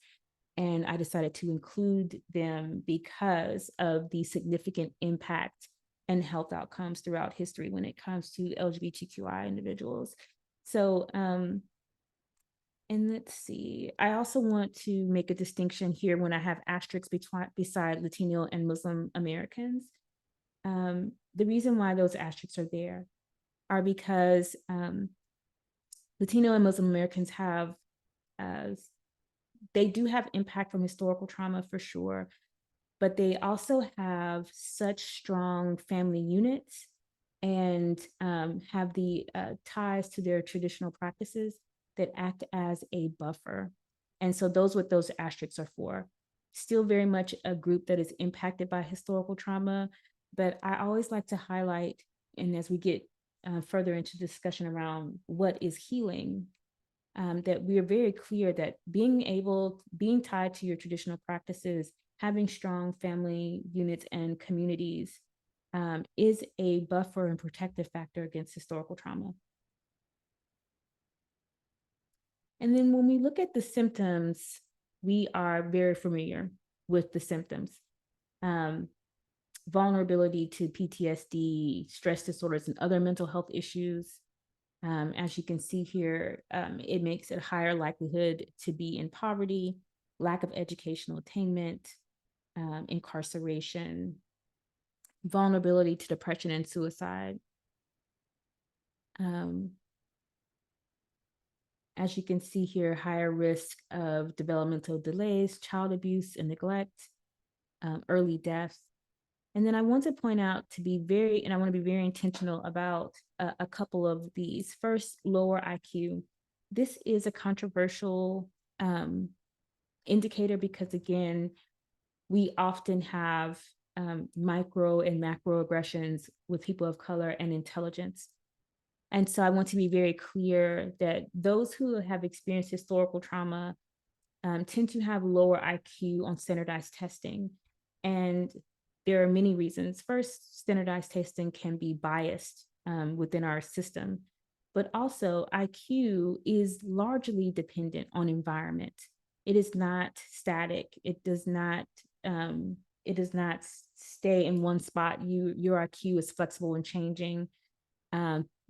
and I decided to include them because of the significant impact and health outcomes throughout history when it comes to LGBTQI individuals. So and let's see, I also want to make a distinction here when I have asterisks beside Latino and Muslim Americans. The reason why those asterisks are there are because Latino and Muslim Americans have, they do have impact from historical trauma for sure, but they also have such strong family units and have the ties to their traditional practices that act as a buffer. And so those what those asterisks are for. Still very much a group that is impacted by historical trauma, but I always like to highlight, and as we get further into discussion around what is healing, that we are very clear that being tied to your traditional practices, having strong family units and communities is a buffer and protective factor against historical trauma. And then when we look at the symptoms, we are very familiar with the symptoms. Vulnerability to PTSD, stress disorders, and other mental health issues. As you can see here, it makes it a higher likelihood to be in poverty, lack of educational attainment, incarceration, vulnerability to depression and suicide. As you can see here, higher risk of developmental delays, child abuse and neglect, early death. And then I want to point out I want to be very intentional about a couple of these. First, lower IQ. This is a controversial indicator because, again, we often have micro and macro aggressions with people of color and intelligence. And so I want to be very clear that those who have experienced historical trauma tend to have lower IQ on standardized testing. And there are many reasons. First, standardized testing can be biased within our system, but also IQ is largely dependent on environment. It is not static. It does not stay in one spot. Your IQ is flexible and changing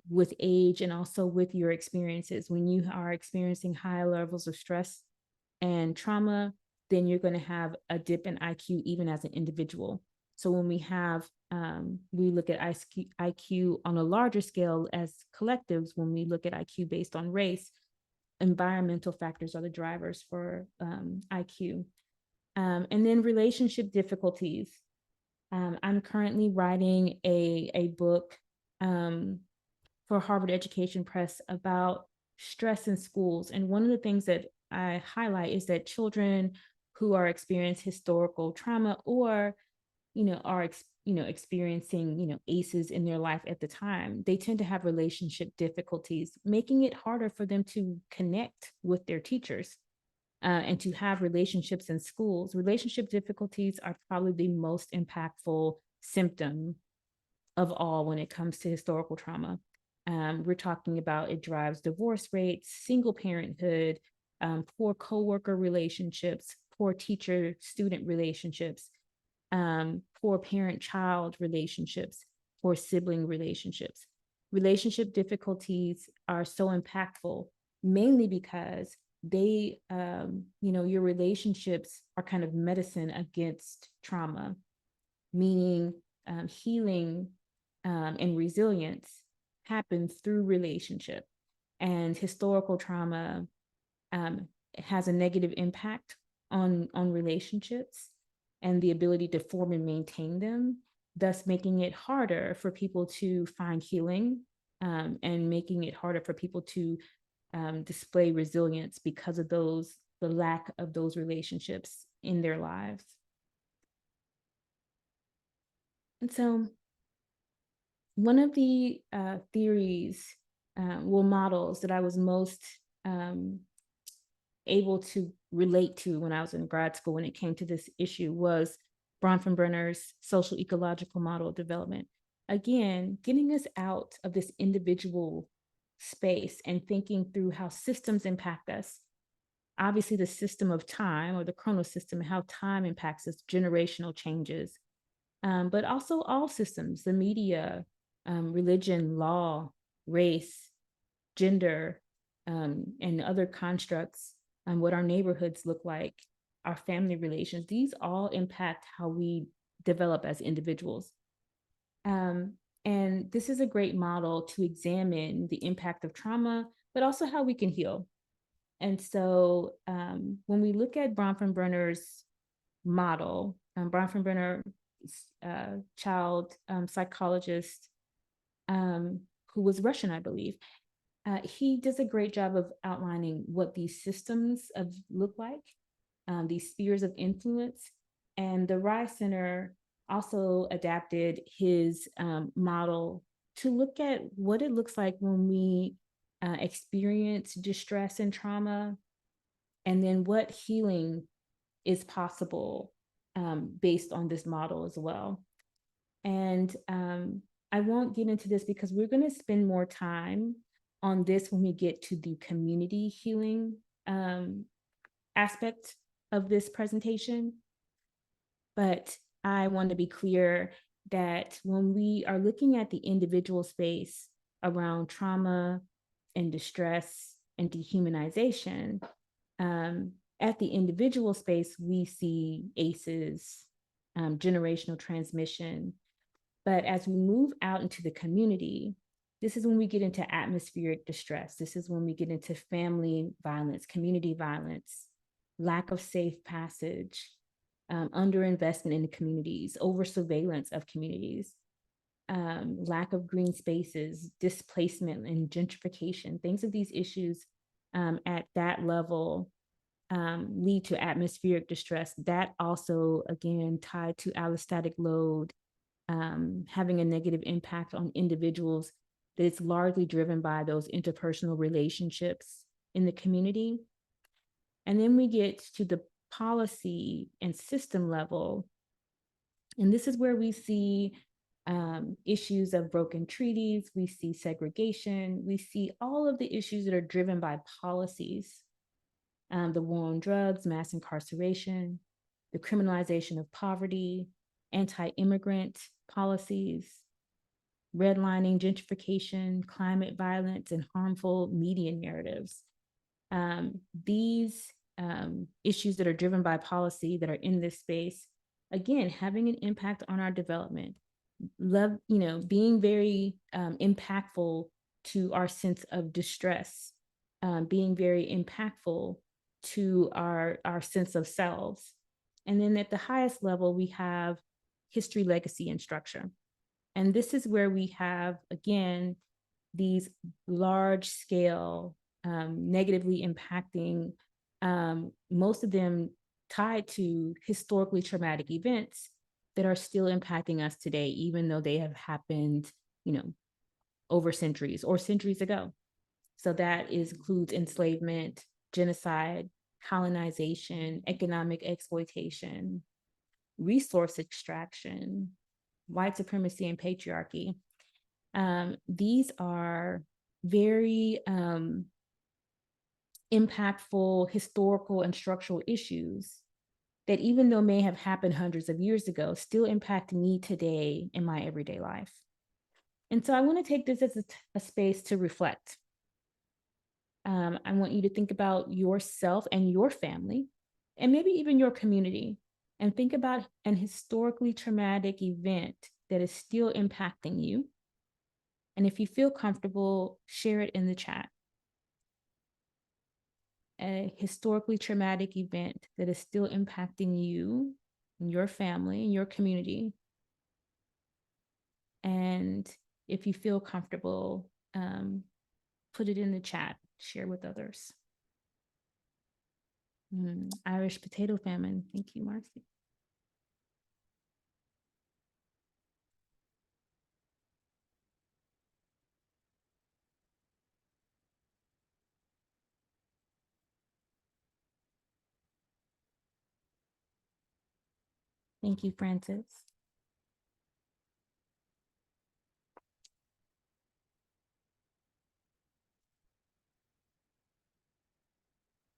with age and also with your experiences. When you are experiencing high levels of stress and trauma, then you're going to have a dip in IQ even as an individual. So when we look at IQ on a larger scale as collectives, when we look at IQ based on race, environmental factors are the drivers for IQ. And then relationship difficulties. I'm currently writing a book for Harvard Education Press about stress in schools. And one of the things that I highlight is that children who are experiencing historical trauma or are experiencing ACEs in their life at the time, they tend to have relationship difficulties, making it harder for them to connect with their teachers and to have relationships in schools. Relationship difficulties are probably the most impactful symptom of all when it comes to historical trauma. We're talking about it drives divorce rates, single parenthood, poor coworker relationships, poor teacher-student relationships, poor parent-child relationships, poor sibling relationships. Relationship difficulties are so impactful, mainly because they, your relationships are kind of medicine against trauma, meaning healing and resilience happen through relationship, and historical trauma has a negative impact on relationships and the ability to form and maintain them, thus making it harder for people to find healing, and making it harder for people to display resilience because of the lack of those relationships in their lives. And so one of the theories, models that I was most able to relate to when I was in grad school when it came to this issue was Bronfenbrenner's social ecological model of development. Again, getting us out of this individual space and thinking through how systems impact us. Obviously, the system of time, or the chronos system, how time impacts us, generational changes, but also all systems, the media, religion, law, race, gender, and other constructs, what our neighborhoods look like, our family relations. These all impact how we develop as individuals. And this is a great model to examine the impact of trauma, but also how we can heal. And so when we look at Bronfenbrenner's model, Bronfenbrenner, child psychologist, who was Russian, I believe, he does a great job of outlining what these systems look like, these spheres of influence. And the Rye Center also adapted his model to look at what it looks like when we experience distress and trauma, and then what healing is possible based on this model as well. And I won't get into this because we're going to spend more time on this when we get to the community healing aspect of this presentation. But I want to be clear that when we are looking at the individual space around trauma and distress and dehumanization, at the individual space, we see ACEs, generational transmission. But as we move out into the community, this is when we get into atmospheric distress. This is when we get into family violence, community violence, lack of safe passage, underinvestment in the communities, over surveillance of communities, lack of green spaces, displacement and gentrification. Things of these issues at that level lead to atmospheric distress. That also, again, tied to allostatic load, having a negative impact on individuals, that it's largely driven by those interpersonal relationships in the community. And then we get to the policy and system level. And this is where we see issues of broken treaties, we see segregation, we see all of the issues that are driven by policies. The war on drugs, mass incarceration, the criminalization of poverty, anti-immigrant policies, redlining, gentrification, climate violence, and harmful media narratives. These issues that are driven by policy that are in this space, again, having an impact on our development, being very impactful to our sense of distress, being very impactful to our sense of selves. And then at the highest level, we have history, legacy, and structure. And this is where we have, again, these large scale, negatively impacting, most of them tied to historically traumatic events that are still impacting us today, even though they have happened, over centuries or centuries ago. So that includes enslavement, genocide, colonization, economic exploitation, resource extraction, white supremacy, and patriarchy. These are very impactful historical and structural issues that, even though may have happened hundreds of years ago, still impact me today in my everyday life. And so I want to take this as a space to reflect. I want you to think about yourself and your family, and maybe even your community, and think about an historically traumatic event that is still impacting you. And if you feel comfortable, share it in the chat. A historically traumatic event that is still impacting you, and your family, and your community. And if you feel comfortable, put it in the chat, share with others. Irish potato famine. Thank you, Marcy. Thank you, Francis.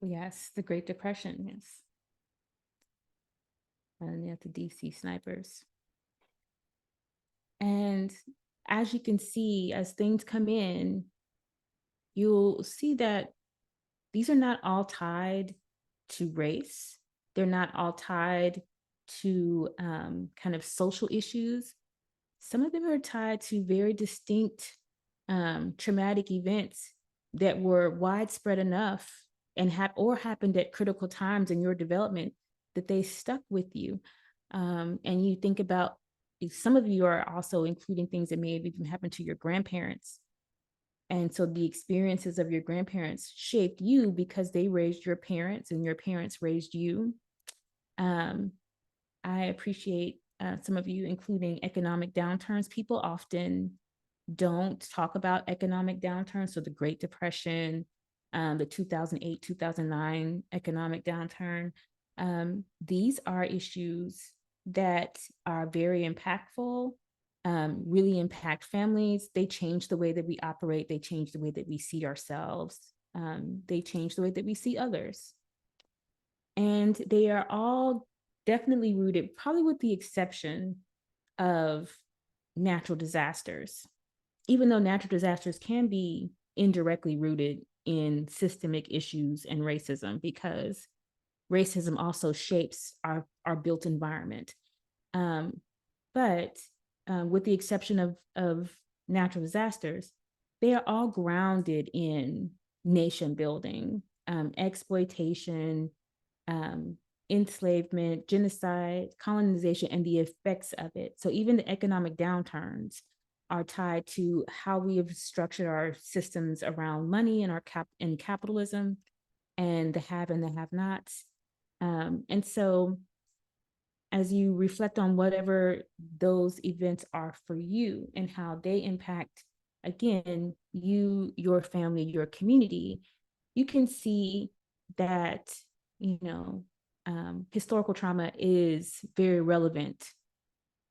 Yes, the Great Depression, yes. And yeah, the DC snipers. And as you can see, as things come in, you'll see that these are not all tied to race. They're not all tied to kind of social issues. Some of them are tied to very distinct traumatic events that were widespread enough and happened at critical times in your development that they stuck with you. And you think about, some of you are also including things that may have even happened to your grandparents. And so the experiences of your grandparents shaped you because they raised your parents and your parents raised you. I appreciate some of you including economic downturns. People often don't talk about economic downturns. So the Great Depression, the 2008, 2009 economic downturn. These are issues that are very impactful, really impact families. They change the way that we operate. They change the way that we see ourselves. They change the way that we see others. And they are all definitely rooted, probably with the exception of natural disasters. Even though natural disasters can be indirectly rooted in systemic issues and racism, because racism also shapes our built environment. But with the exception of natural disasters, they are all grounded in nation building, exploitation, enslavement, genocide, colonization, and the effects of it. So even the economic downturns are tied to how we have structured our systems around money and and capitalism, and the have and the have-nots. And so as you reflect on whatever those events are for you and how they impact, again, you, your family, your community, you can see that, historical trauma is very relevant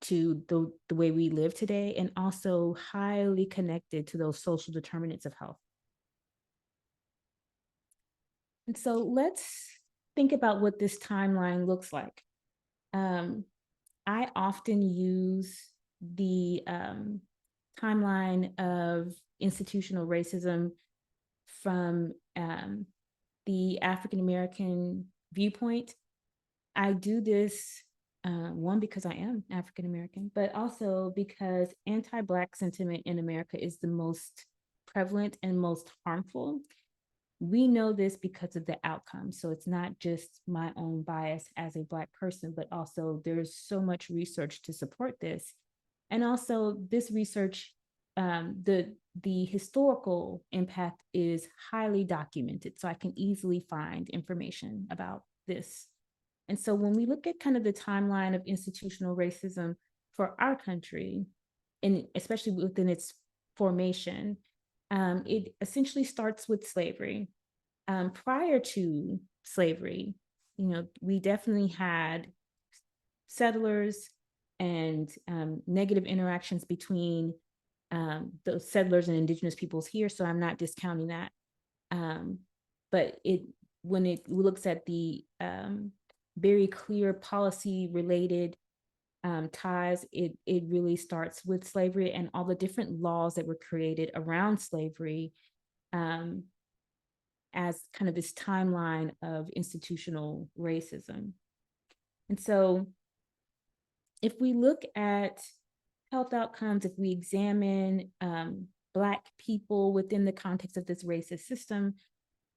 to the way we live today, and also highly connected to those social determinants of health. And so let's think about what this timeline looks like. I often use the timeline of institutional racism from the African-American viewpoint. I do this, one, because I am African-American, but also because anti-Black sentiment in America is the most prevalent and most harmful. We know this because of the outcome. So it's not just my own bias as a Black person, but also there's so much research to support this. And also this research, the historical impact is highly documented. So I can easily find information about this. And so when we look at kind of the timeline of institutional racism for our country, and especially within its formation, it essentially starts with slavery. Prior to slavery, we definitely had settlers and negative interactions between those settlers and indigenous peoples here. So I'm not discounting that. But when it looks at the very clear policy related ties, it really starts with slavery and all the different laws that were created around slavery, as kind of this timeline of institutional racism. And so if we look at health outcomes, if we examine Black people within the context of this racist system,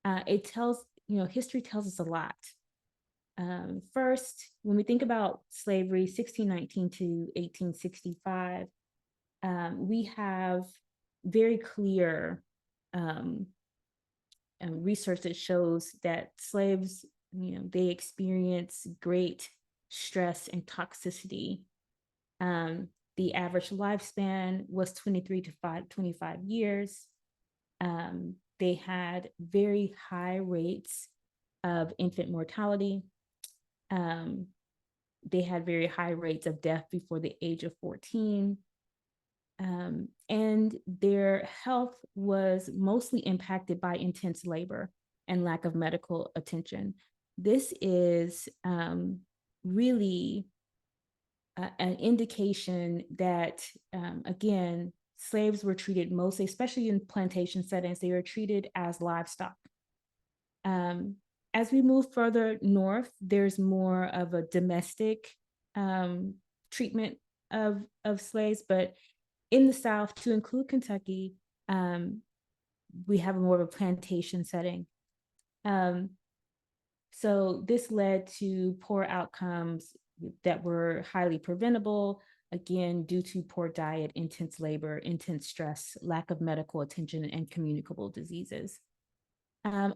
it tells, history tells us a lot. First, when we think about slavery, 1619 to 1865, we have very clear research that shows that slaves, they experience great stress and toxicity. The average lifespan was 23 to 25 years. They had very high rates of infant mortality. They had very high rates of death before the age of 14. And their health was mostly impacted by intense labor and lack of medical attention. This is really an indication that, again, slaves were treated mostly, especially in plantation settings, they were treated as livestock. As we move further north, there's more of a domestic treatment of slaves, but in the South, to include Kentucky, we have more of a plantation setting. So this led to poor outcomes that were highly preventable, again, due to poor diet, intense labor, intense stress, lack of medical attention, and communicable diseases. Okay.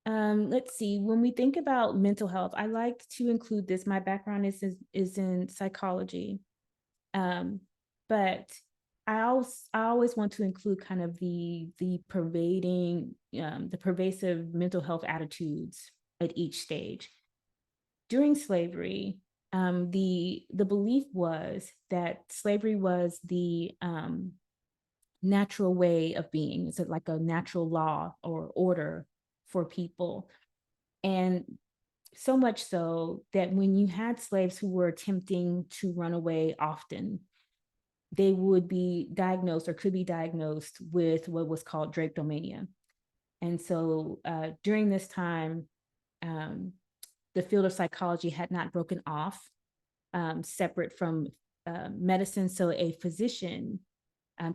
Let's see, when we think about mental health, I like to include this. My background is in psychology. But I always want to include kind of the pervading, the pervasive mental health attitudes at each stage. During slavery, the belief was that slavery was the natural way of being. It's like a natural law or order for people. And so much so that when you had slaves who were attempting to run away often, they would be diagnosed or could be diagnosed with what was called drapetomania. And so during this time, the field of psychology had not broken off separate from medicine. So a physician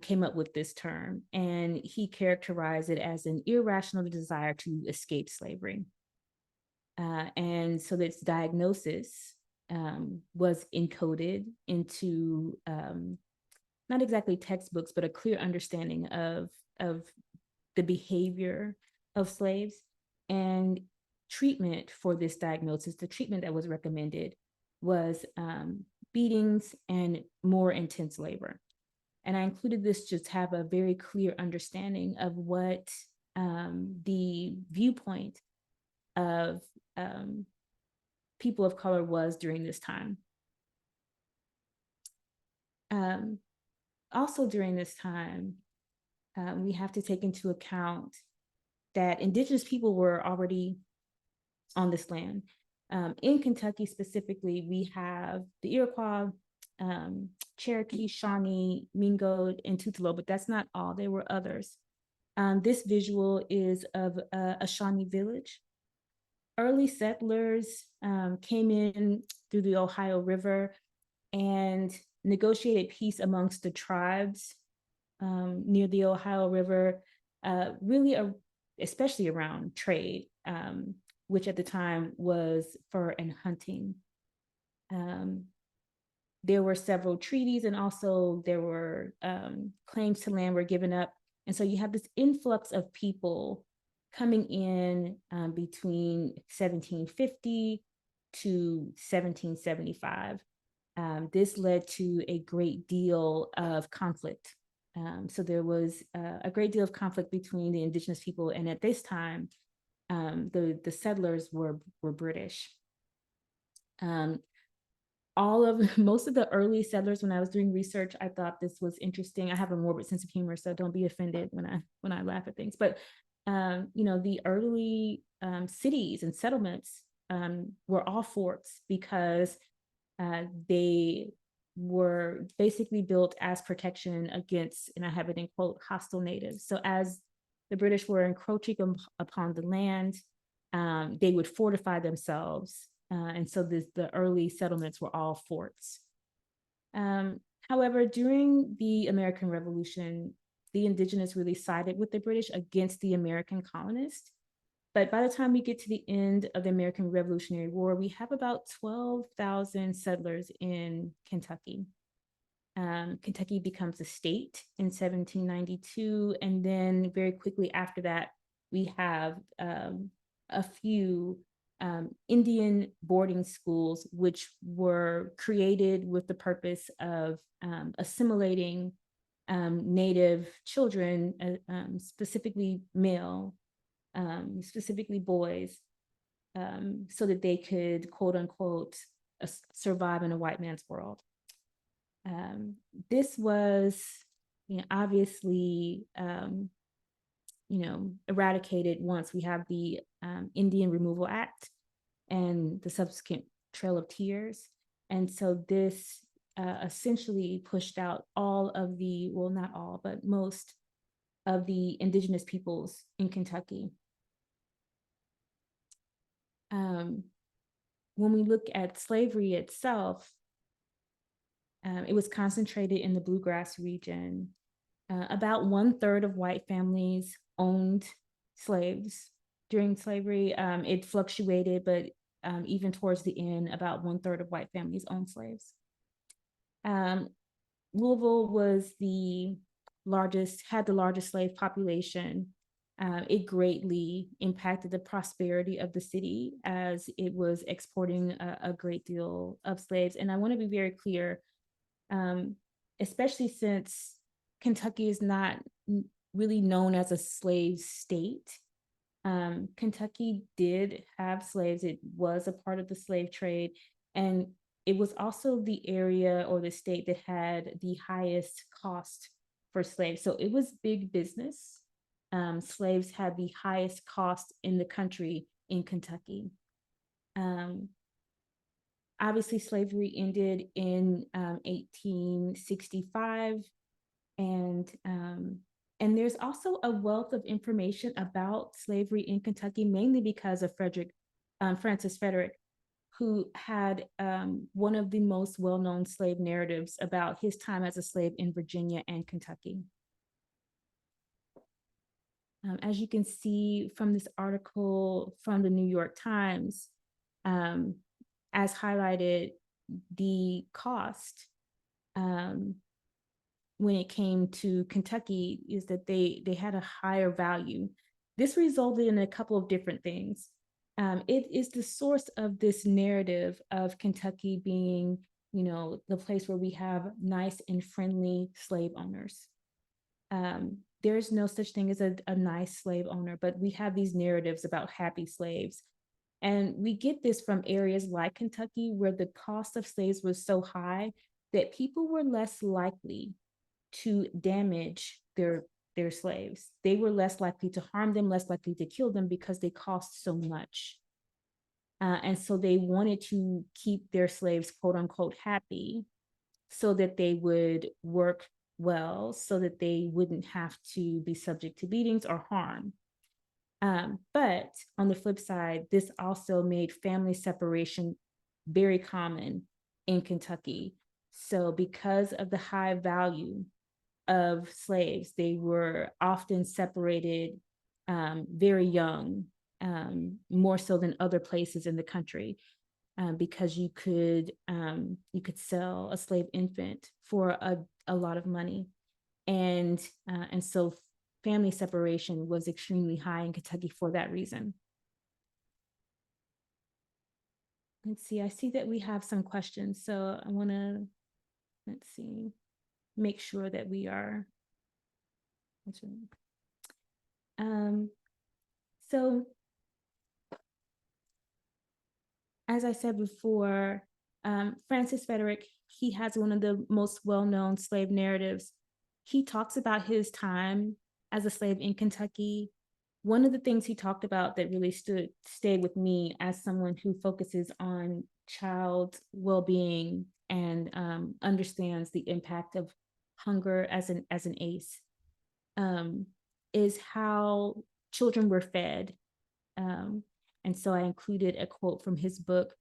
came up with this term, and he characterized it as an irrational desire to escape slavery. And so this diagnosis was encoded into not exactly textbooks, but a clear understanding of the behavior of slaves. And treatment for this diagnosis, the treatment that was recommended was beatings and more intense labor. And I included this just to have a very clear understanding of what the viewpoint of people of color was during this time. Also during this time, we have to take into account that Indigenous people were already on this land. In Kentucky specifically, we have the Iroquois, Cherokee, Shawnee, Mingo, and Tutelo, but that's not all, there were others. This visual is of a Shawnee village. Early settlers came in through the Ohio River and negotiated peace amongst the tribes near the Ohio River, really especially around trade, which at the time was fur and hunting. There were several treaties, and also there were claims to land were given up. And so you have this influx of people coming in between 1750 to 1775. This led to a great deal of conflict. So there was a great deal of conflict between the Indigenous people, and at this time, the settlers were British. Most of the early settlers, when I was doing research, I thought this was interesting. I have a morbid sense of humor, so don't be offended when I laugh at things. But the early cities and settlements were all forts because they were basically built as protection against, and I have it in quote, hostile natives. So as the British were encroaching upon the land, they would fortify themselves. And so the early settlements were all forts. However, during the American Revolution, the indigenous really sided with the British against the American colonists. But by the time we get to the end of the American Revolutionary War, we have about 12,000 settlers in Kentucky. Kentucky becomes a state in 1792, and then very quickly after that, we have a few Indian boarding schools, which were created with the purpose of assimilating Native children, specifically male, specifically boys, so that they could, quote unquote, survive in a white man's world. This was, obviously, eradicated once we have the Indian Removal Act and the subsequent Trail of Tears. And so this essentially pushed out all of the, well, not all, but most of the indigenous peoples in Kentucky. When we look at slavery itself, it was concentrated in the bluegrass region. About 1/3 of white families owned slaves during slavery. It fluctuated, but even towards the end, about 1/3 of white families owned slaves. Louisville was had the largest slave population. It greatly impacted the prosperity of the city as it was exporting a great deal of slaves. And I want to be very clear, especially since Kentucky is not really known as a slave state. Kentucky did have slaves. It was a part of the slave trade. And it was also the area or the state that had the highest cost for slaves. So it was big business. Slaves had the highest cost in the country in Kentucky. Obviously, slavery ended in 1865, and there's also a wealth of information about slavery in Kentucky, mainly because of Francis Frederick, who had one of the most well-known slave narratives about his time as a slave in Virginia and Kentucky. As you can see from this article from the New York Times, as highlighted, the cost when it came to Kentucky is that they had a higher value. This resulted in a couple of different things. It is the source of this narrative of Kentucky being, the place where we have nice and friendly slave owners. There's no such thing as a nice slave owner, but we have these narratives about happy slaves. And we get this from areas like Kentucky, where the cost of slaves was so high that people were less likely to damage their slaves. They were less likely to harm them, less likely to kill them because they cost so much. And so they wanted to keep their slaves, quote unquote, happy so that they would work well, so that they wouldn't have to be subject to beatings or harm. But on the flip side, this also made family separation very common in Kentucky. So because of the high value of slaves, they were often separated very young, more so than other places in the country, because you could sell a slave infant for a lot of money. And so family separation was extremely high in Kentucky for that reason. Let's see, I see that we have some questions. So I want to, make sure that we are. So as I said before, Francis Frederick, he has one of the most well-known slave narratives. He talks about his time as a slave in Kentucky. One of the things he talked about that really stayed with me as someone who focuses on child well-being and understands the impact of hunger as an ACE, is how children were fed. And so I included a quote from his book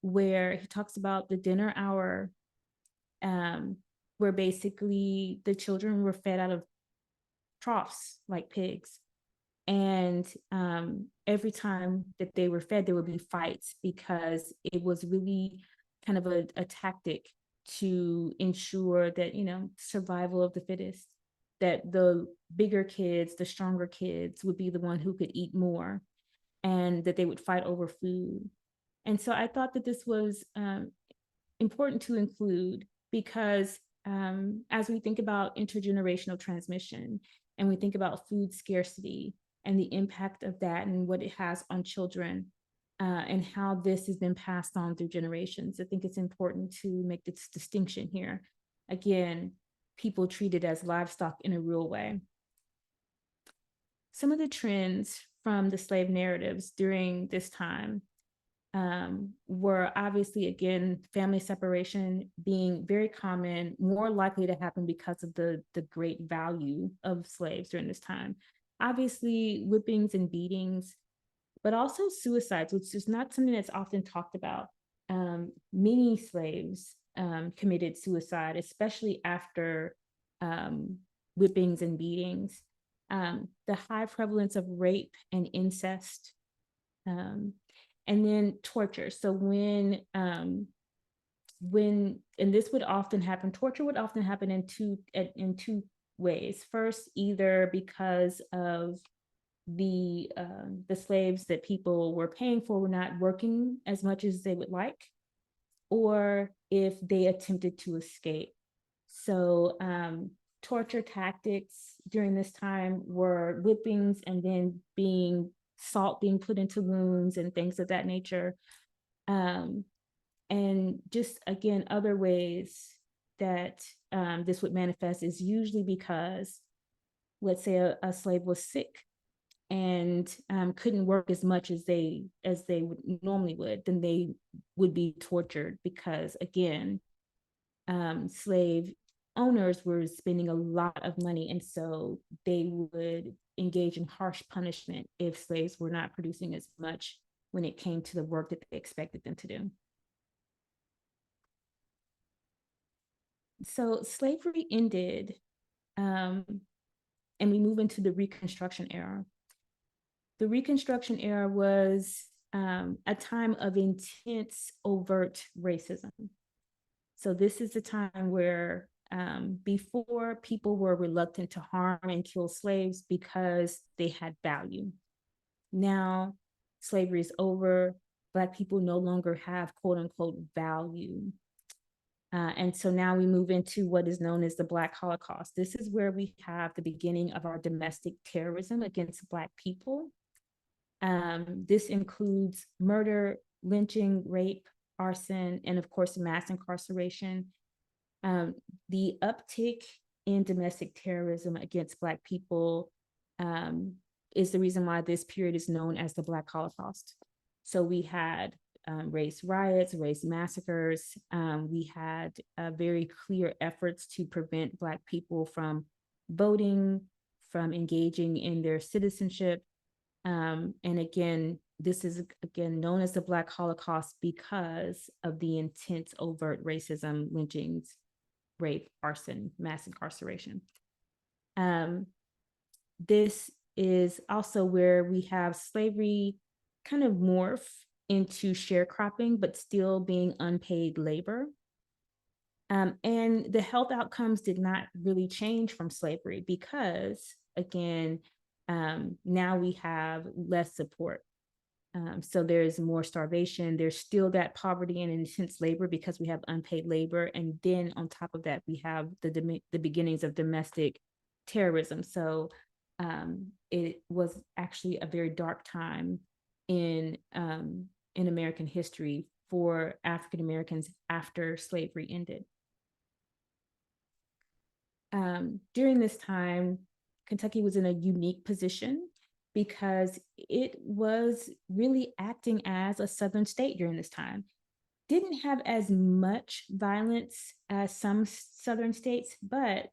where he talks about the dinner hour where basically the children were fed out of troughs like pigs. And every time that they were fed, there would be fights because it was really kind of a tactic to ensure that, you know, survival of the fittest, that the bigger kids, the stronger kids would be the one who could eat more, and that they would fight over food. And so I thought that this was important to include because as we think about intergenerational transmission and we think about food scarcity and the impact of that and what it has on children and how this has been passed on through generations, I think it's important to make this distinction here. Again, people treated as livestock in a real way. Some of the trends from the slave narratives during this time were obviously, again, family separation being very common, more likely to happen because of the great value of slaves during this time. Obviously, whippings and beatings, but also suicides, which is not something that's often talked about. Many slaves committed suicide, especially after whippings and beatings. The high prevalence of rape and incest, and then torture. So when and this would often happen, torture would often happen in two ways. First, either because of the slaves that people were paying for were not working as much as they would like, or if they attempted to escape. So torture tactics during this time were whippings and then salt being put into wounds and things of that nature. And just, again, other ways that this would manifest is usually because, let's say a slave was sick and couldn't work as much as they would normally would, then they would be tortured because, again, slave owners were spending a lot of money, and so they would engage in harsh punishment if slaves were not producing as much when it came to the work that they expected them to do. So slavery ended, and we move into the Reconstruction era. The Reconstruction era was a time of intense, overt racism. So this is the time where before, people were reluctant to harm and kill slaves because they had value. Now slavery is over. Black people no longer have quote unquote value. And so now we move into what is known as the Black Holocaust. This is where we have the beginning of our domestic terrorism against Black people. This includes murder, lynching, rape, arson, and of course, mass incarceration. The uptick in domestic terrorism against Black people is the reason why this period is known as the Black Holocaust. So we had race riots, race massacres. We had very clear efforts to prevent Black people from voting, from engaging in their citizenship. And again, this is again known as the Black Holocaust because of the intense, overt racism, lynchings, rape, arson, mass incarceration. This is also where we have slavery kind of morph into sharecropping, but still being unpaid labor. And the health outcomes did not really change from slavery because, again, now we have less support. So there's more starvation. There's still that poverty and intense labor because we have unpaid labor. And then on top of that, we have the beginnings of domestic terrorism. So it was actually a very dark time in American history for African Americans after slavery ended. During this time, Kentucky was in a unique position because it was really acting as a Southern state during this time. Didn't have as much violence as some Southern states, but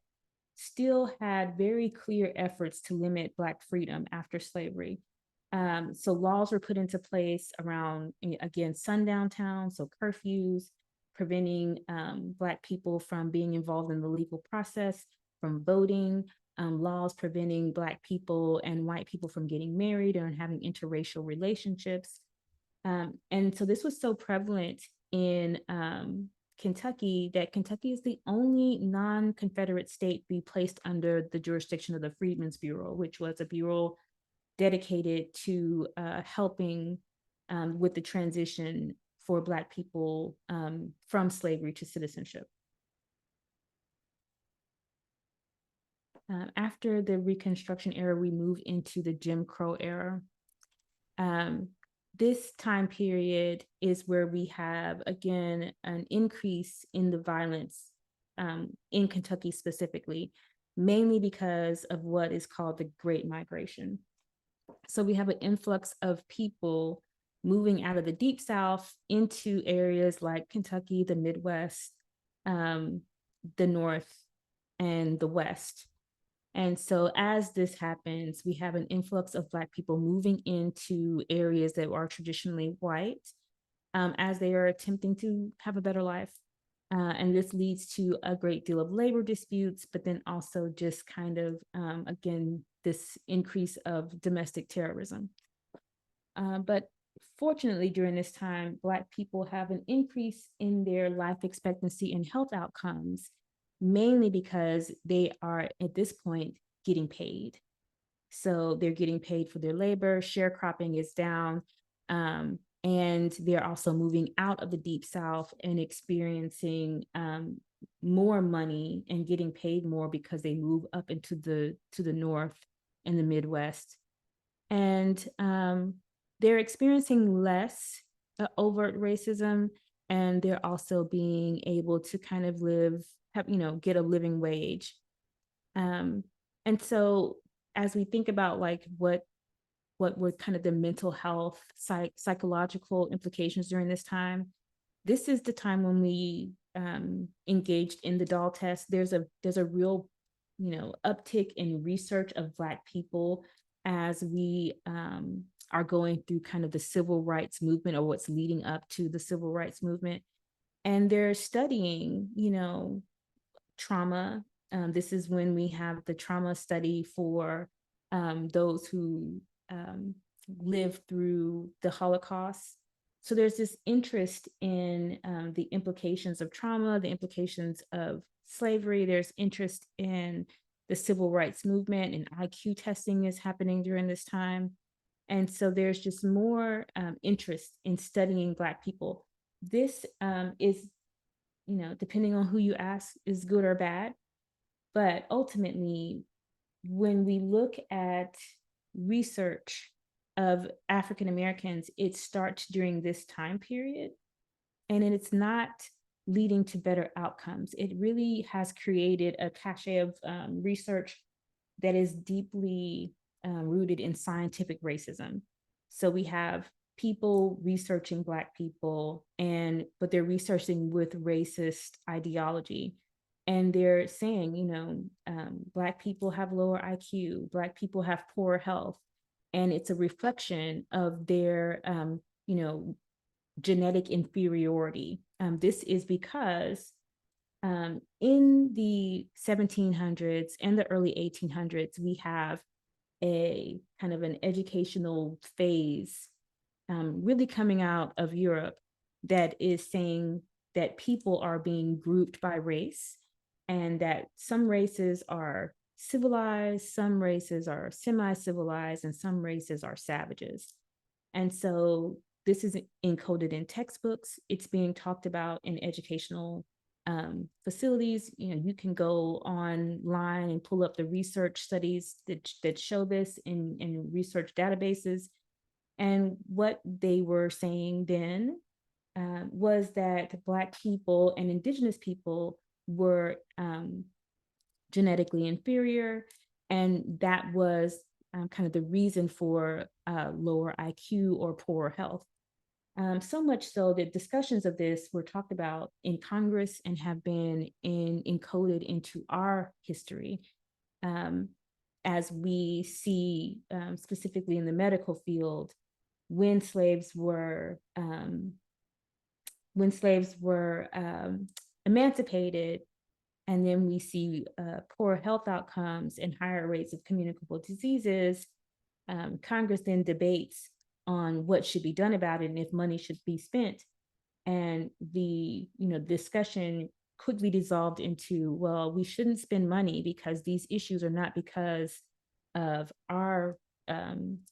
still had very clear efforts to limit Black freedom after slavery. So laws were put into place around, again, sundown towns, so curfews, preventing Black people from being involved in the legal process, from voting, laws preventing Black people and white people from getting married or having interracial relationships. And so this was so prevalent in Kentucky that Kentucky is the only non-Confederate state to be placed under the jurisdiction of the Freedmen's Bureau, which was a bureau dedicated to helping with the transition for Black people from slavery to citizenship. After the Reconstruction era, we move into the Jim Crow era. This time period is where we have, again, an increase in the violence in Kentucky specifically, mainly because of what is called the Great Migration. So we have an influx of people moving out of the Deep South into areas like Kentucky, the Midwest, the North, and the West. And so as this happens, we have an influx of Black people moving into areas that are traditionally white as they are attempting to have a better life. And this leads to a great deal of labor disputes, but then also just kind of, again, this increase of domestic terrorism. But fortunately, during this time, Black people have an increase in their life expectancy and health outcomes, mainly because they are at this point getting paid. So they're getting paid for their labor, sharecropping is down, and they're also moving out of the Deep South and experiencing more money and getting paid more because they move up into the North and the Midwest. And they're experiencing less overt racism, and they're also being able to kind of get a living wage. And so as we think about like what were kind of the mental health, psychological implications during this time, this is the time when we engaged in the doll test. There's a real, uptick in research of Black people as we are going through kind of the civil rights movement, or what's leading up to the civil rights movement. And they're studying, trauma. This is when we have the trauma study for those who lived through the Holocaust. So there's this interest in the implications of trauma, the implications of slavery. There's interest in the civil rights movement, and IQ testing is happening during this time. And so there's just more interest in studying Black people. This is, depending on who you ask, is good or bad. But ultimately, when we look at research of African Americans, it starts during this time period, and it's not leading to better outcomes. It really has created a cachet of research that is deeply rooted in scientific racism. So we have people researching Black people, but they're researching with racist ideology. And they're saying, Black people have lower IQ, Black people have poor health, and it's a reflection of their, genetic inferiority. This is because in the 1700s and the early 1800s, we have a kind of an educational phase really coming out of Europe that is saying that people are being grouped by race, and that some races are civilized, some races are semi-civilized, and some races are savages. And so this is encoded in textbooks. It's being talked about in educational facilities. You can go online and pull up the research studies that show this in research databases. And what they were saying then was that Black people and Indigenous people were genetically inferior, and that was kind of the reason for lower IQ or poor health. So much so that discussions of this were talked about in Congress and have been encoded into our history, as we see specifically in the medical field, when slaves were when slaves were emancipated, and then we see poor health outcomes and higher rates of communicable diseases, Congress then debates on what should be done about it and if money should be spent. And the discussion quickly dissolved into, well, we shouldn't spend money because these issues are not because of our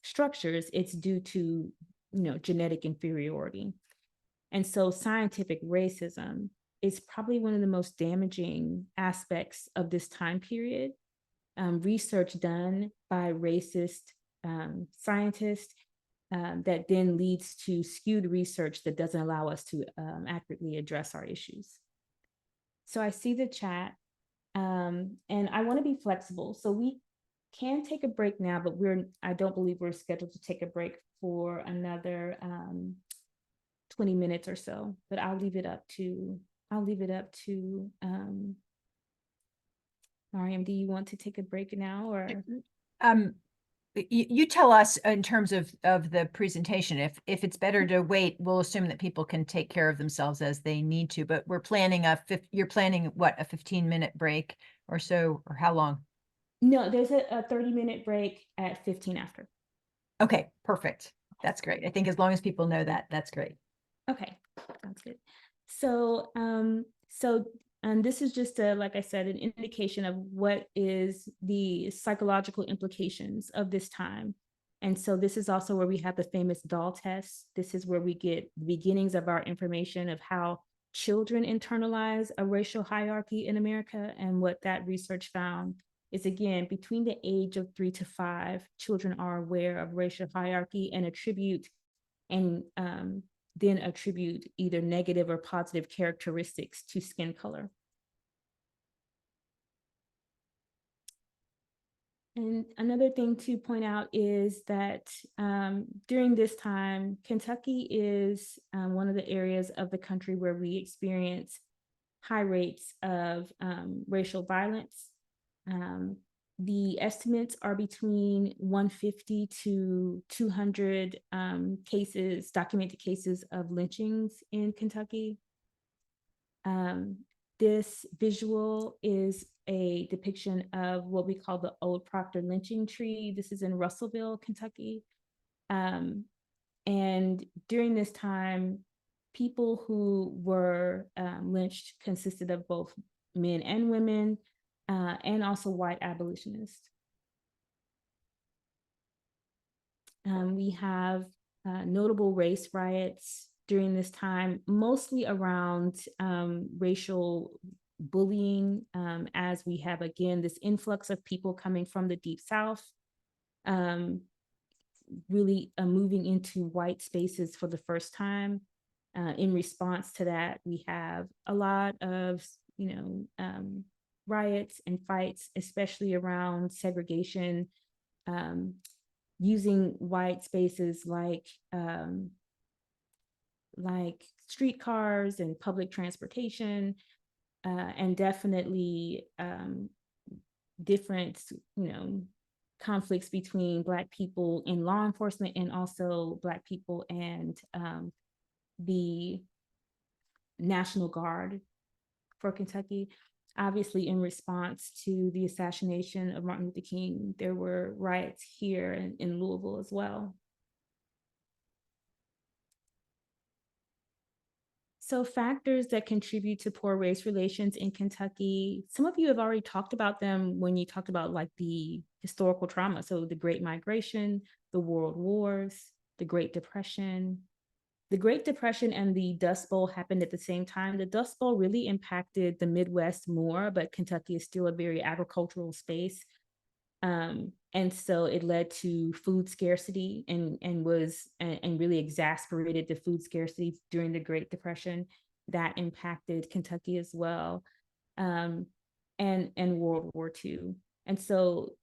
structures, it's due to genetic inferiority. And so scientific racism is probably one of the most damaging aspects of this time period. Research done by racist scientists that then leads to skewed research that doesn't allow us to accurately address our issues. So I see the chat, and I want to be flexible. So we can take a break now, but I don't believe we're scheduled to take a break for another 20 minutes or so, but I'll leave it up to Mariam, do you want to take a break now, or? You tell us in terms of the presentation. If it's better to wait, we'll assume that people can take care of themselves as they need to, but we're planning you're planning what, a 15-minute break or so, or how long? No, there's a 30-minute break at 15 after. Okay, perfect. That's great. I think as long as people know that, that's great. Okay, sounds good. So, this is just like I said, an indication of what is the psychological implications of this time. And so this is also where we have the famous doll test. This is where we get the beginnings of our information of how children internalize a racial hierarchy in America. And what that research found is, again, between the age of 3 to 5, children are aware of racial hierarchy and then attribute either negative or positive characteristics to skin color. And another thing to point out is that during this time, Kentucky is one of the areas of the country where we experience high rates of racial violence. The estimates are between 150 to 200 documented cases of lynchings in Kentucky. This visual is a depiction of what we call the Old Proctor lynching tree. This is in Russellville, Kentucky. And during this time, people who were lynched consisted of both men and women, and also white abolitionists. We have notable race riots during this time, mostly around racial bullying, as we have, again, this influx of people coming from the Deep South, really moving into white spaces for the first time. In response to that, we have a lot of, riots and fights, especially around segregation, using white spaces like streetcars and public transportation, and definitely different, conflicts between Black people in law enforcement and also Black people and the National Guard for Kentucky. Obviously, in response to the assassination of Martin Luther King, there were riots here in Louisville as well. So factors that contribute to poor race relations in Kentucky, some of you have already talked about them when you talked about like the historical trauma. So the Great Migration, the World Wars, the Great Depression. The Great Depression and the Dust Bowl happened at the same time. The Dust Bowl really impacted the Midwest more, but Kentucky is still a very agricultural space. And so it led to food scarcity and really exacerbated the food scarcity during the Great Depression. That impacted Kentucky as well, and World War II. And so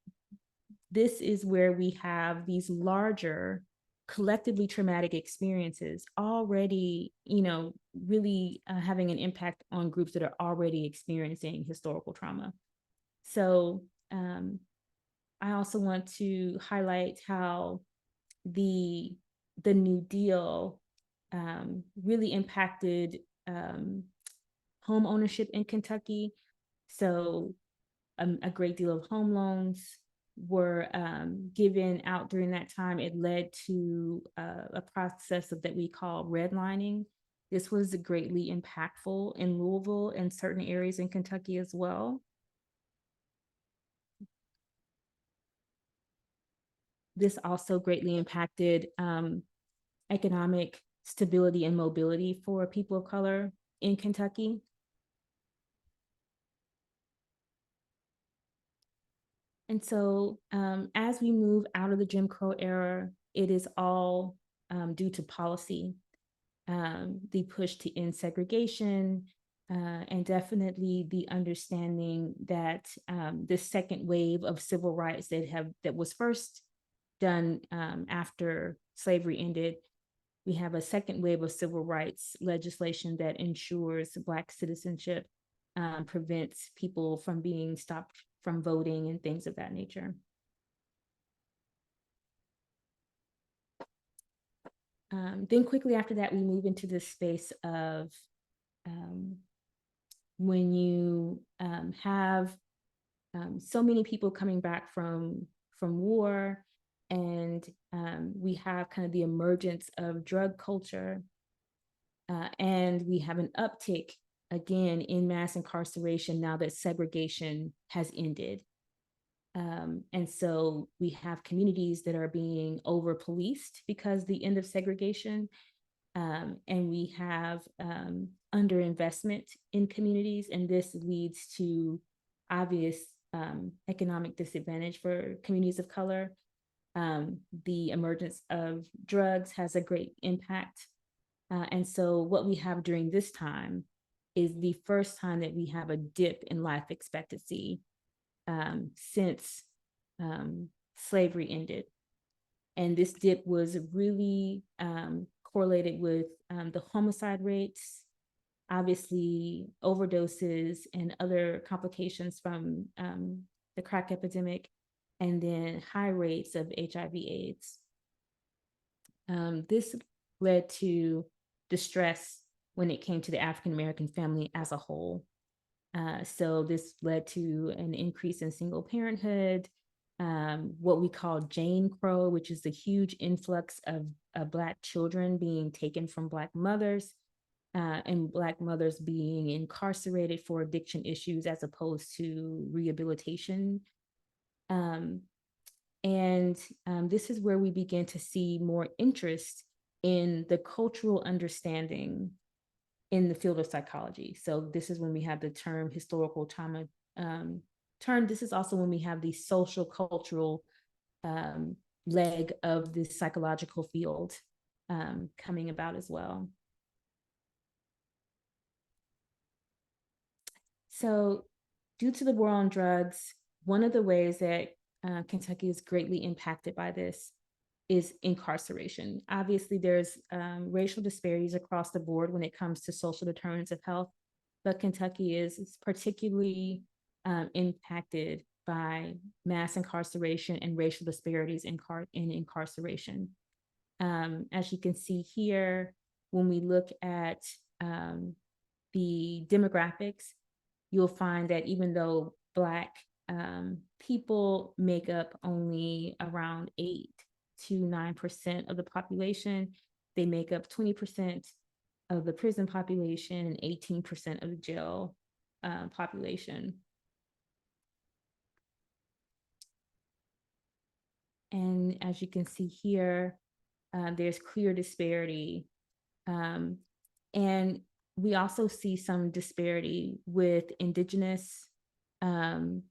this is where we have these larger collectively traumatic experiences already, really having an impact on groups that are already experiencing historical trauma. So I also want to highlight how the New Deal really impacted home ownership in Kentucky. So a great deal of home loans were given out during that time. It led to a process that we call redlining. This was greatly impactful in Louisville and certain areas in Kentucky as well. This also greatly impacted economic stability and mobility for people of color in Kentucky. And so as we move out of the Jim Crow era, it is all due to policy, the push to end segregation, and definitely the understanding that the second wave of civil rights that was first done after slavery ended, we have a second wave of civil rights legislation that ensures Black citizenship, prevents people from being stopped from voting and things of that nature. Then quickly after that, we move into the space of when you have so many people coming back from war, and we have kind of the emergence of drug culture, and we have an uptick again in mass incarceration now that segregation has ended. And so we have communities that are being over policed because the end of segregation, and we have underinvestment in communities, and this leads to obvious economic disadvantage for communities of color. The emergence of drugs has a great impact. And so what we have during this time is the first time that we have a dip in life expectancy since slavery ended. And this dip was really correlated with the homicide rates, obviously overdoses and other complications from the crack epidemic, and then high rates of HIV/AIDS. This led to distress when it came to the African American family as a whole. So this led to an increase in single parenthood, what we call Jane Crow, which is the huge influx of Black children being taken from Black mothers, and Black mothers being incarcerated for addiction issues as opposed to rehabilitation. This is where we begin to see more interest in the cultural understanding in the field of psychology. So this is when we have the term historical trauma term. This is also when we have the social cultural leg of the psychological field coming about as well. So due to the war on drugs, one of the ways that Kentucky is greatly impacted by this is incarceration. Obviously, there's racial disparities across the board when it comes to social determinants of health, but Kentucky is particularly impacted by mass incarceration and racial disparities in incarceration. As you can see here, when we look at the demographics, you'll find that even though Black people make up only around 8 to 9% of the population, they make up 20% of the prison population and 18% of the jail population. And as you can see here, there's clear disparity. And we also see some disparity with Indigenous and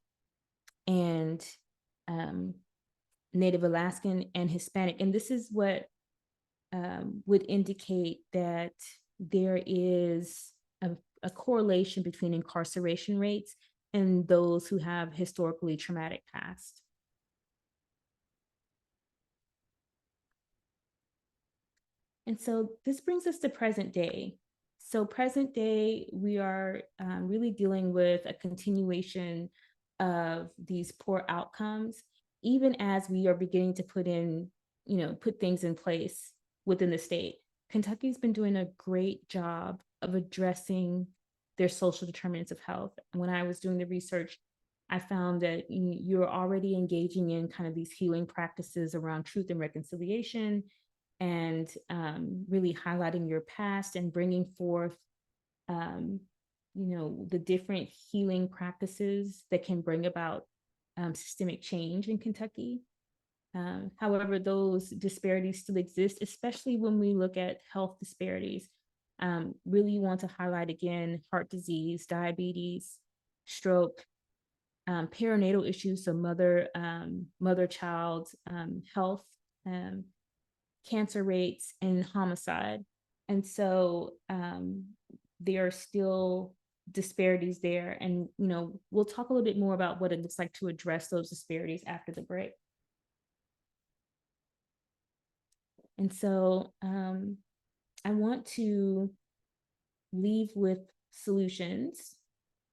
Native Alaskan and Hispanic. And this is what would indicate that there is a correlation between incarceration rates and those who have historically traumatic past. And so this brings us to present day. So present day, we are really dealing with a continuation of these poor outcomes, even as we are beginning to put things in place within the state. Kentucky's been doing a great job of addressing their social determinants of health. When I was doing the research, I found that you're already engaging in kind of these healing practices around truth and reconciliation, and really highlighting your past and bringing forth, the different healing practices that can bring about systemic change in Kentucky. However, those disparities still exist, especially when we look at health disparities. Really want to highlight again, heart disease, diabetes, stroke, perinatal issues, so mother-child health, cancer rates, and homicide. And so there are still disparities there. And, we'll talk a little bit more about what it looks like to address those disparities after the break. And so I want to leave with solutions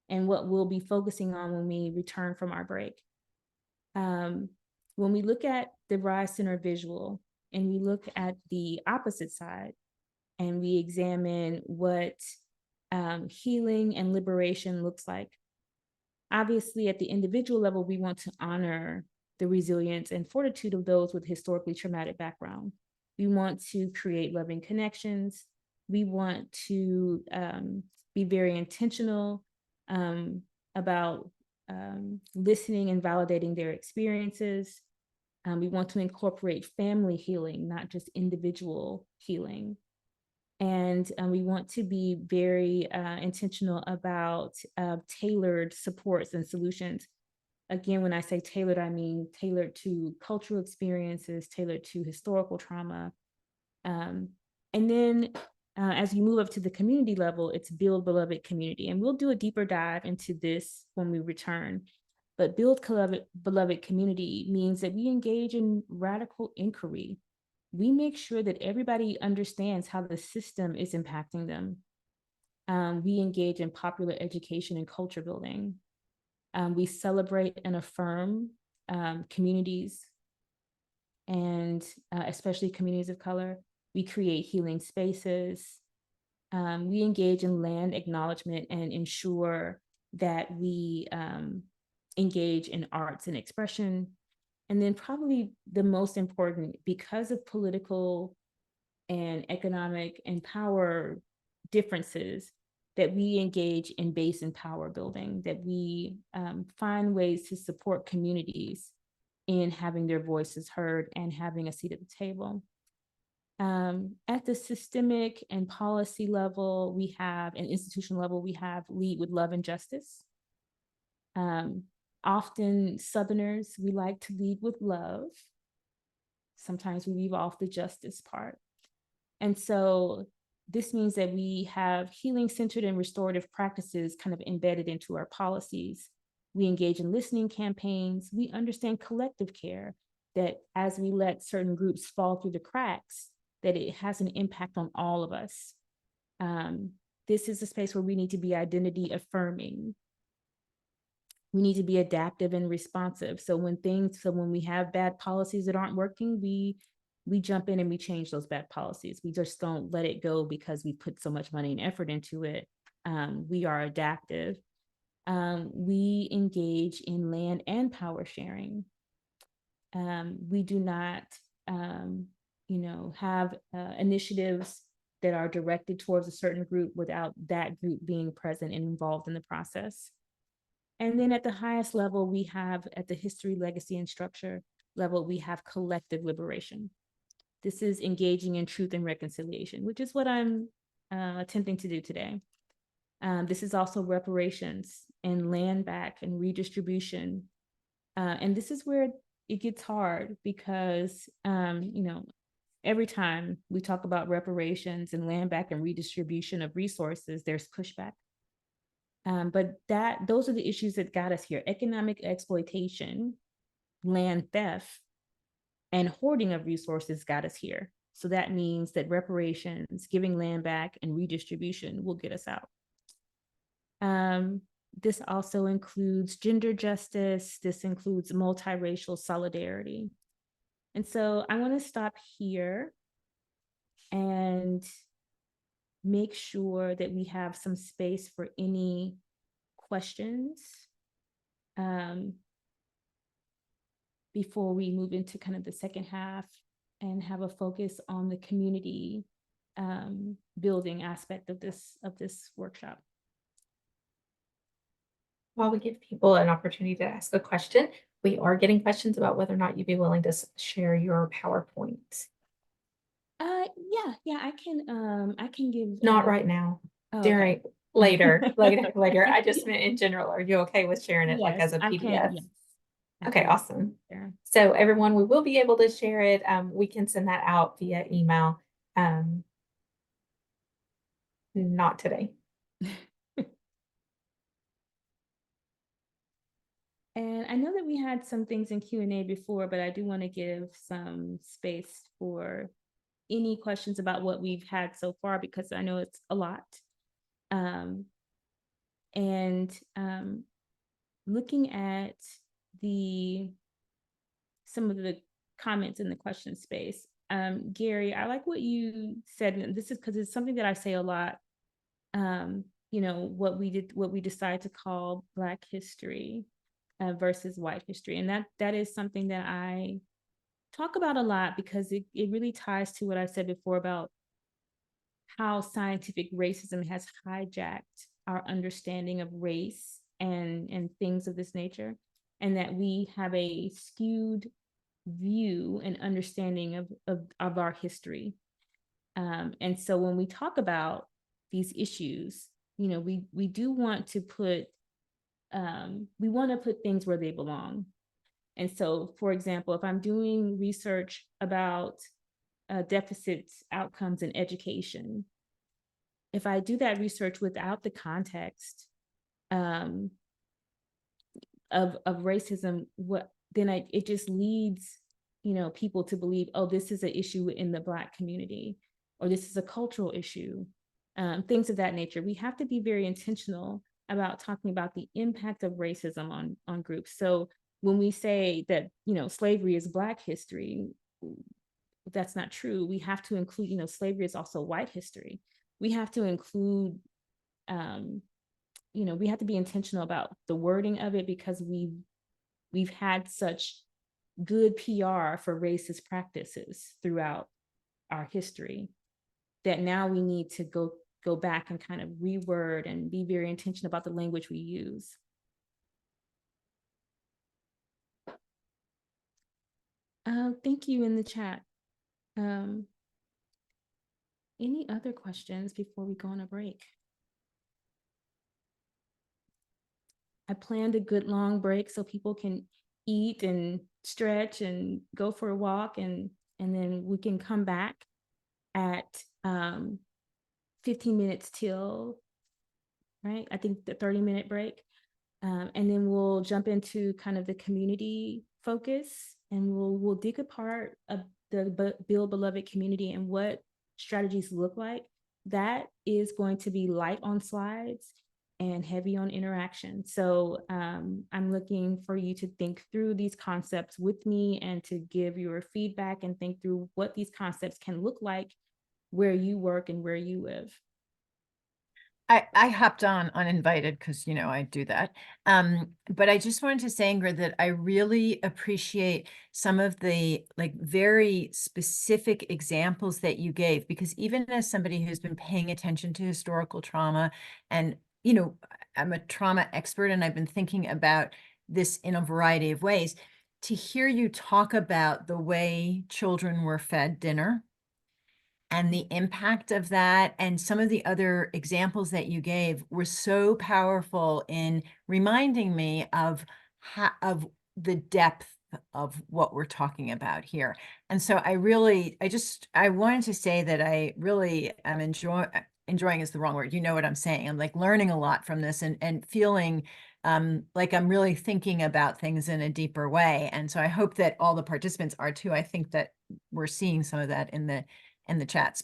and what we'll be focusing on when we return from our break. When we look at the Rise Center visual and we look at the opposite side and we examine what healing and liberation looks like, obviously at the individual level, we want to honor the resilience and fortitude of those with historically traumatic background. We want to create loving connections. We want to be very intentional about listening and validating their experiences. We want to incorporate family healing, not just individual healing. And we want to be very intentional about tailored supports and solutions. Again, when I say tailored, I mean tailored to cultural experiences, tailored to historical trauma. And then as you move up to the community level, it's build beloved community. And we'll do a deeper dive into this when we return. But build beloved community means that we engage in radical inquiry. We make sure that everybody understands how the system is impacting them. We engage in popular education and culture building. We celebrate and affirm communities, and especially communities of color. We create healing spaces. We engage in land acknowledgement and ensure that we engage in arts and expression. And then probably the most important, because of political and economic and power differences, that we engage in base and power building, that we find ways to support communities in having their voices heard and having a seat at the table. At the systemic and policy level, we have, and institutional level, we have lead with love and justice. Often Southerners, we like to lead with love. Sometimes we leave off the justice part. And so this means that we have healing-centered and restorative practices kind of embedded into our policies. We engage in listening campaigns. We understand collective care, that as we let certain groups fall through the cracks, that it has an impact on all of us. This is a space where we need to be identity affirming. We need to be adaptive and responsive. So when we have bad policies that aren't working, we jump in and we change those bad policies. We just don't let it go because we put so much money and effort into it. We are adaptive. We engage in land and power sharing. We do not, have initiatives that are directed towards a certain group without that group being present and involved in the process. And then at the highest level, we have, at the history, legacy, and structure level, we have collective liberation. This is engaging in truth and reconciliation, which is what I'm attempting to do today. This is also reparations and land back and redistribution. And this is where it gets hard because, every time we talk about reparations and land back and redistribution of resources, there's pushback. But those are the issues that got us here: economic exploitation, land theft, and hoarding of resources got us here. So that means that reparations, giving land back, and redistribution will get us out. This also includes gender justice. This includes multiracial solidarity. And so I want to stop here and make sure that we have some space for any questions before we move into kind of the second half and have a focus on the community building aspect of this workshop. While we give people an opportunity to ask a question, we are getting questions about whether or not you'd be willing to share your PowerPoint. Yeah, I can give. Not right now, Oh, during, okay. later. I just meant in general. Are you okay with sharing it like Yes, as a I PDF? can, yes. I Okay, can awesome. share. So everyone, we will be able to share it. We can send that out via email. Not today. And I know that we had some things in Q&A before, but I do want to give some space for any questions about what we've had so far, because I know it's a lot. Looking at some of the comments in the question space, Gary, I like what you said, and this is because it's something that I say a lot. You know, what we decide to call Black history versus white history, and that is something that I talk about a lot, because it really ties to what I said before about how scientific racism has hijacked our understanding of race and things of this nature, and that we have a skewed view and understanding of our history. And so when we talk about these issues, you know, we do want to put things where they belong. And so, for example, if I'm doing research about deficits outcomes in education, if I do that research without the context of racism, it just leads, you know, people to believe, oh, this is an issue in the Black community, or this is a cultural issue, things of that nature. We have to be very intentional about talking about the impact of racism on groups. So when we say that, you know, slavery is Black history, that's not true. We have to include, you know, slavery is also white history. We have to include, you know, we have to be intentional about the wording of it, because we've had such good PR for racist practices throughout our history that now we need to go back and kind of reword and be very intentional about the language we use. Thank you in the chat. Any other questions before we go on a break? I planned a good long break so people can eat and stretch and go for a walk, and then we can come back at 15 minutes till, right? I think the 30-minute break. And then we'll jump into kind of the community focus, and we'll dig apart the Build Beloved community and what strategies look like. That is going to be light on slides and heavy on interaction. So I'm looking for you to think through these concepts with me and to give your feedback and think through what these concepts can look like where you work and where you live. I hopped on uninvited because, you know, I do that. But I just wanted to say, Ingrid, that I really appreciate some of the like very specific examples that you gave, because even as somebody who's been paying attention to historical trauma, and, you know, I'm a trauma expert and I've been thinking about this in a variety of ways, to hear you talk about the way children were fed dinner and the impact of that, and some of the other examples that you gave were so powerful in reminding me of the depth of what we're talking about here. And so I wanted to say that I really am enjoying is the wrong word. You know what I'm saying? I'm like learning a lot from this and feeling like I'm really thinking about things in a deeper way. And so I hope that all the participants are too. I think that we're seeing some of that in the chat.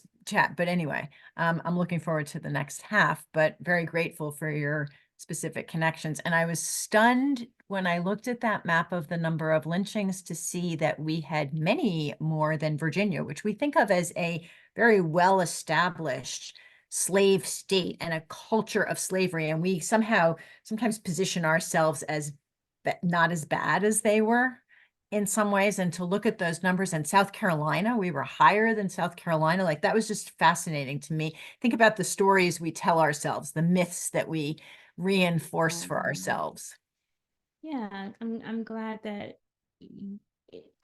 But anyway, I'm looking forward to the next half, but very grateful for your specific connections. And I was stunned when I looked at that map of the number of lynchings to see that we had many more than Virginia, which we think of as a very well-established slave state and a culture of slavery. And we somehow sometimes position ourselves as not as bad as they were in some ways. And to look at those numbers in South Carolina, we were higher than South Carolina. Like, that was just fascinating to me. Think about the stories we tell ourselves, the myths that we reinforce for ourselves. Yeah, I'm glad that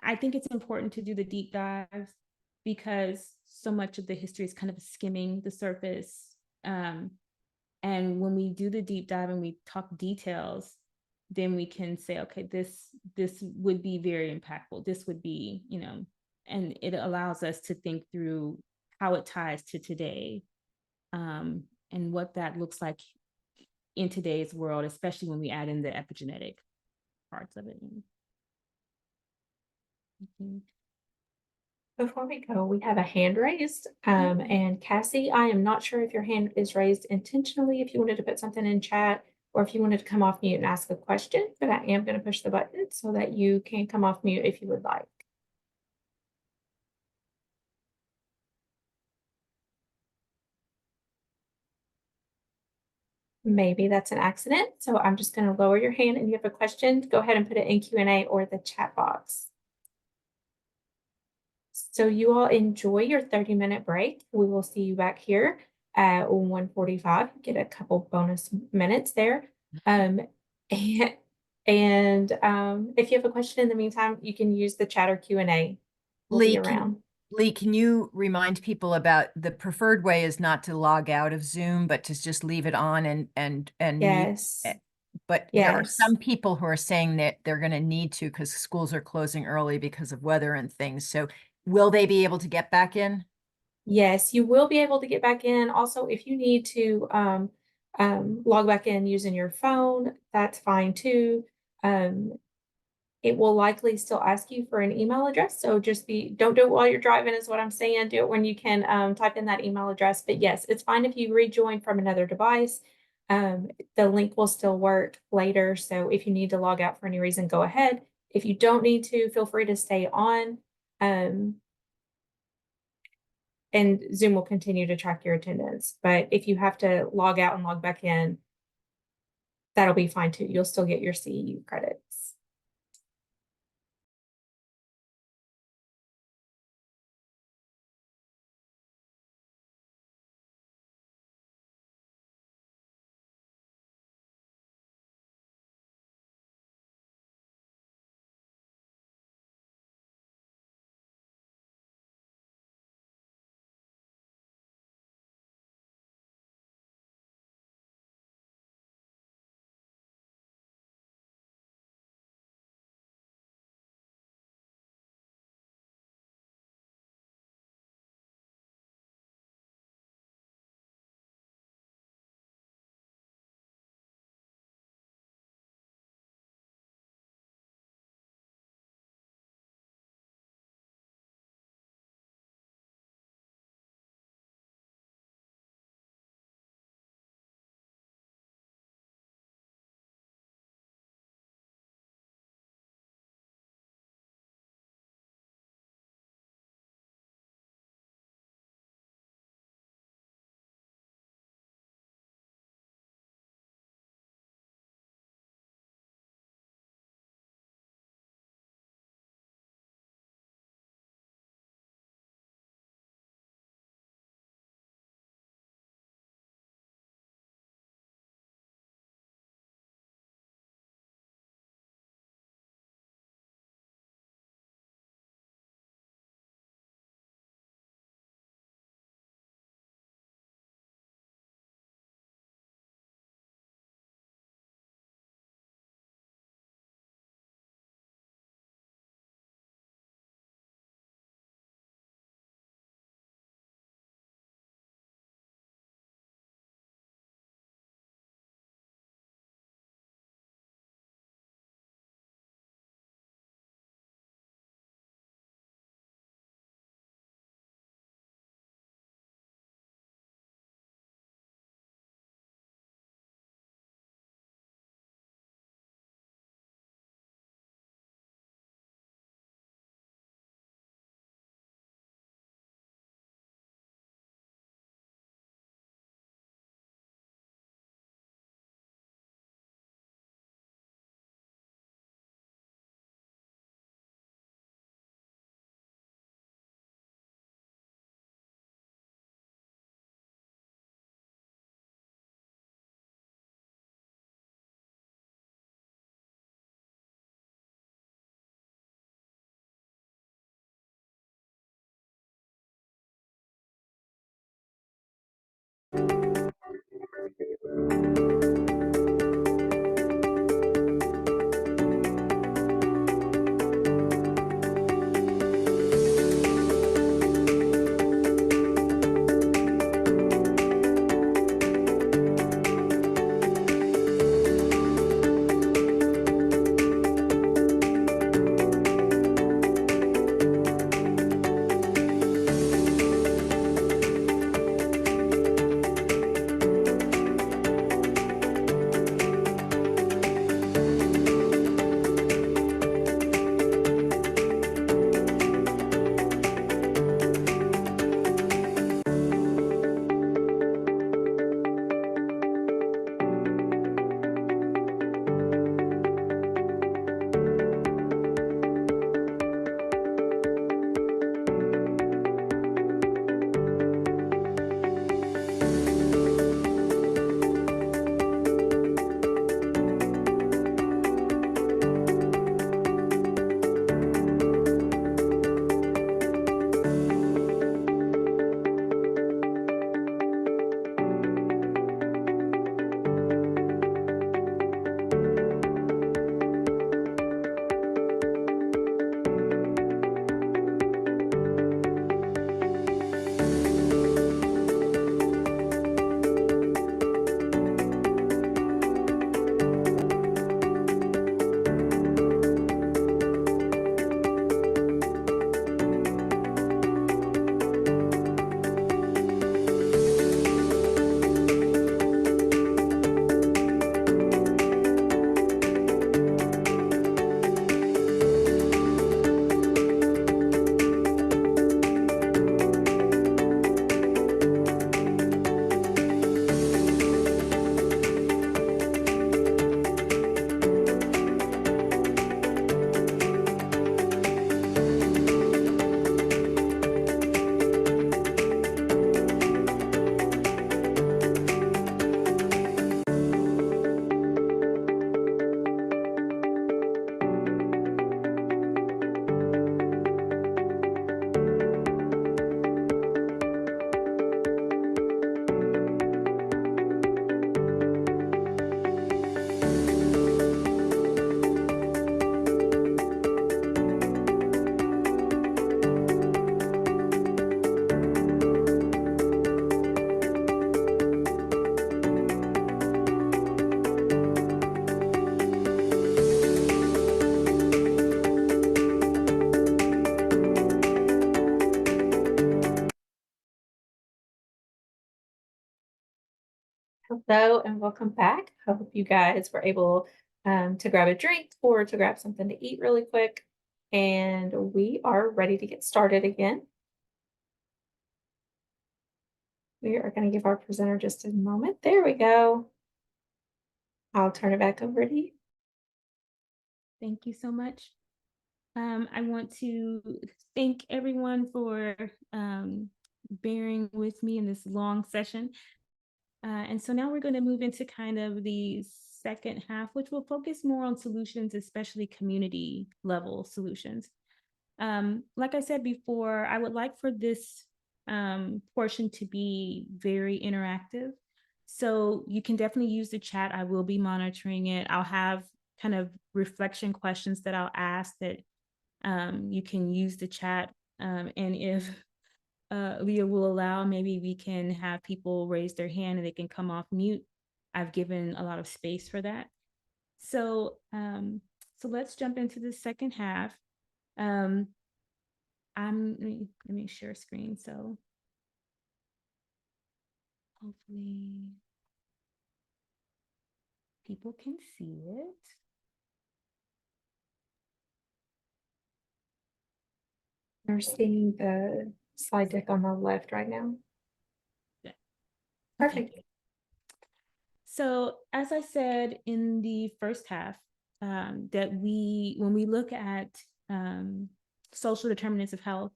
I think it's important to do the deep dives because so much of the history is kind of skimming the surface. And when we do the deep dive and we talk details, then we can say, okay, this would be very impactful. This would be, and it allows us to think through how it ties to today, and what that looks like in today's world, especially when we add in the epigenetic parts of it. Before we go, we have a hand raised. And Cassie, I am not sure if your hand is raised intentionally, if you wanted to put something in chat, or if you wanted to come off mute and ask a question, but I am going to push the button so that you can come off mute if you would like. Maybe that's an accident. So I'm just going to lower your hand, and you have a question, go ahead and put it in Q&A or the chat box. So you all enjoy your 30-minute break. We will see you back here at 1:45. Get a couple bonus minutes there. And if you have a question in the meantime, you can use the chat or Q&A. We'll be around. Lee, can you remind people about the preferred way is not to log out of Zoom, but to just leave it on and Yes. mute it. But there are Yes. some people who are saying that they're going to need to because schools are closing early because of weather and things. So will they be able to get back in? Yes, you will be able to get back in. Also, if you need to log back in using your phone, that's fine too. It will likely still ask you for an email address. So just don't do it while you're driving is what I'm saying. Do it when you can type in that email address. But yes, it's fine if you rejoin from another device. The link will still work later. So if you need to log out for any reason, go ahead. If you don't need to, feel free to stay on. And Zoom will continue to track your attendance. But if you have to log out and log back in, that'll be fine too. You'll still get your CEU credits. Hello and welcome back. I hope you guys were able to grab a drink or to grab something to eat really quick. And we are ready to get started again. We are going to give our presenter just a moment. There we go. I'll turn it back over to you. Thank you so much. I want to thank everyone for bearing with me in this long session. And so now we're going to move into kind of the second half, which will focus more on solutions, especially community level solutions. Like I said before, I would like for this portion to be very interactive. So you can definitely use the chat. I will be monitoring it. I'll have kind of reflection questions that I'll ask that you can use the chat. And if Leah will allow, maybe we can have people raise their hand and they can come off mute. I've given a lot of space for that. So, so let's jump into the second half. Let me share screen. So hopefully people can see it. We're seeing the slide deck on the left right now. Yeah. Perfect. Okay. So as I said in the first half, that when we look at social determinants of health,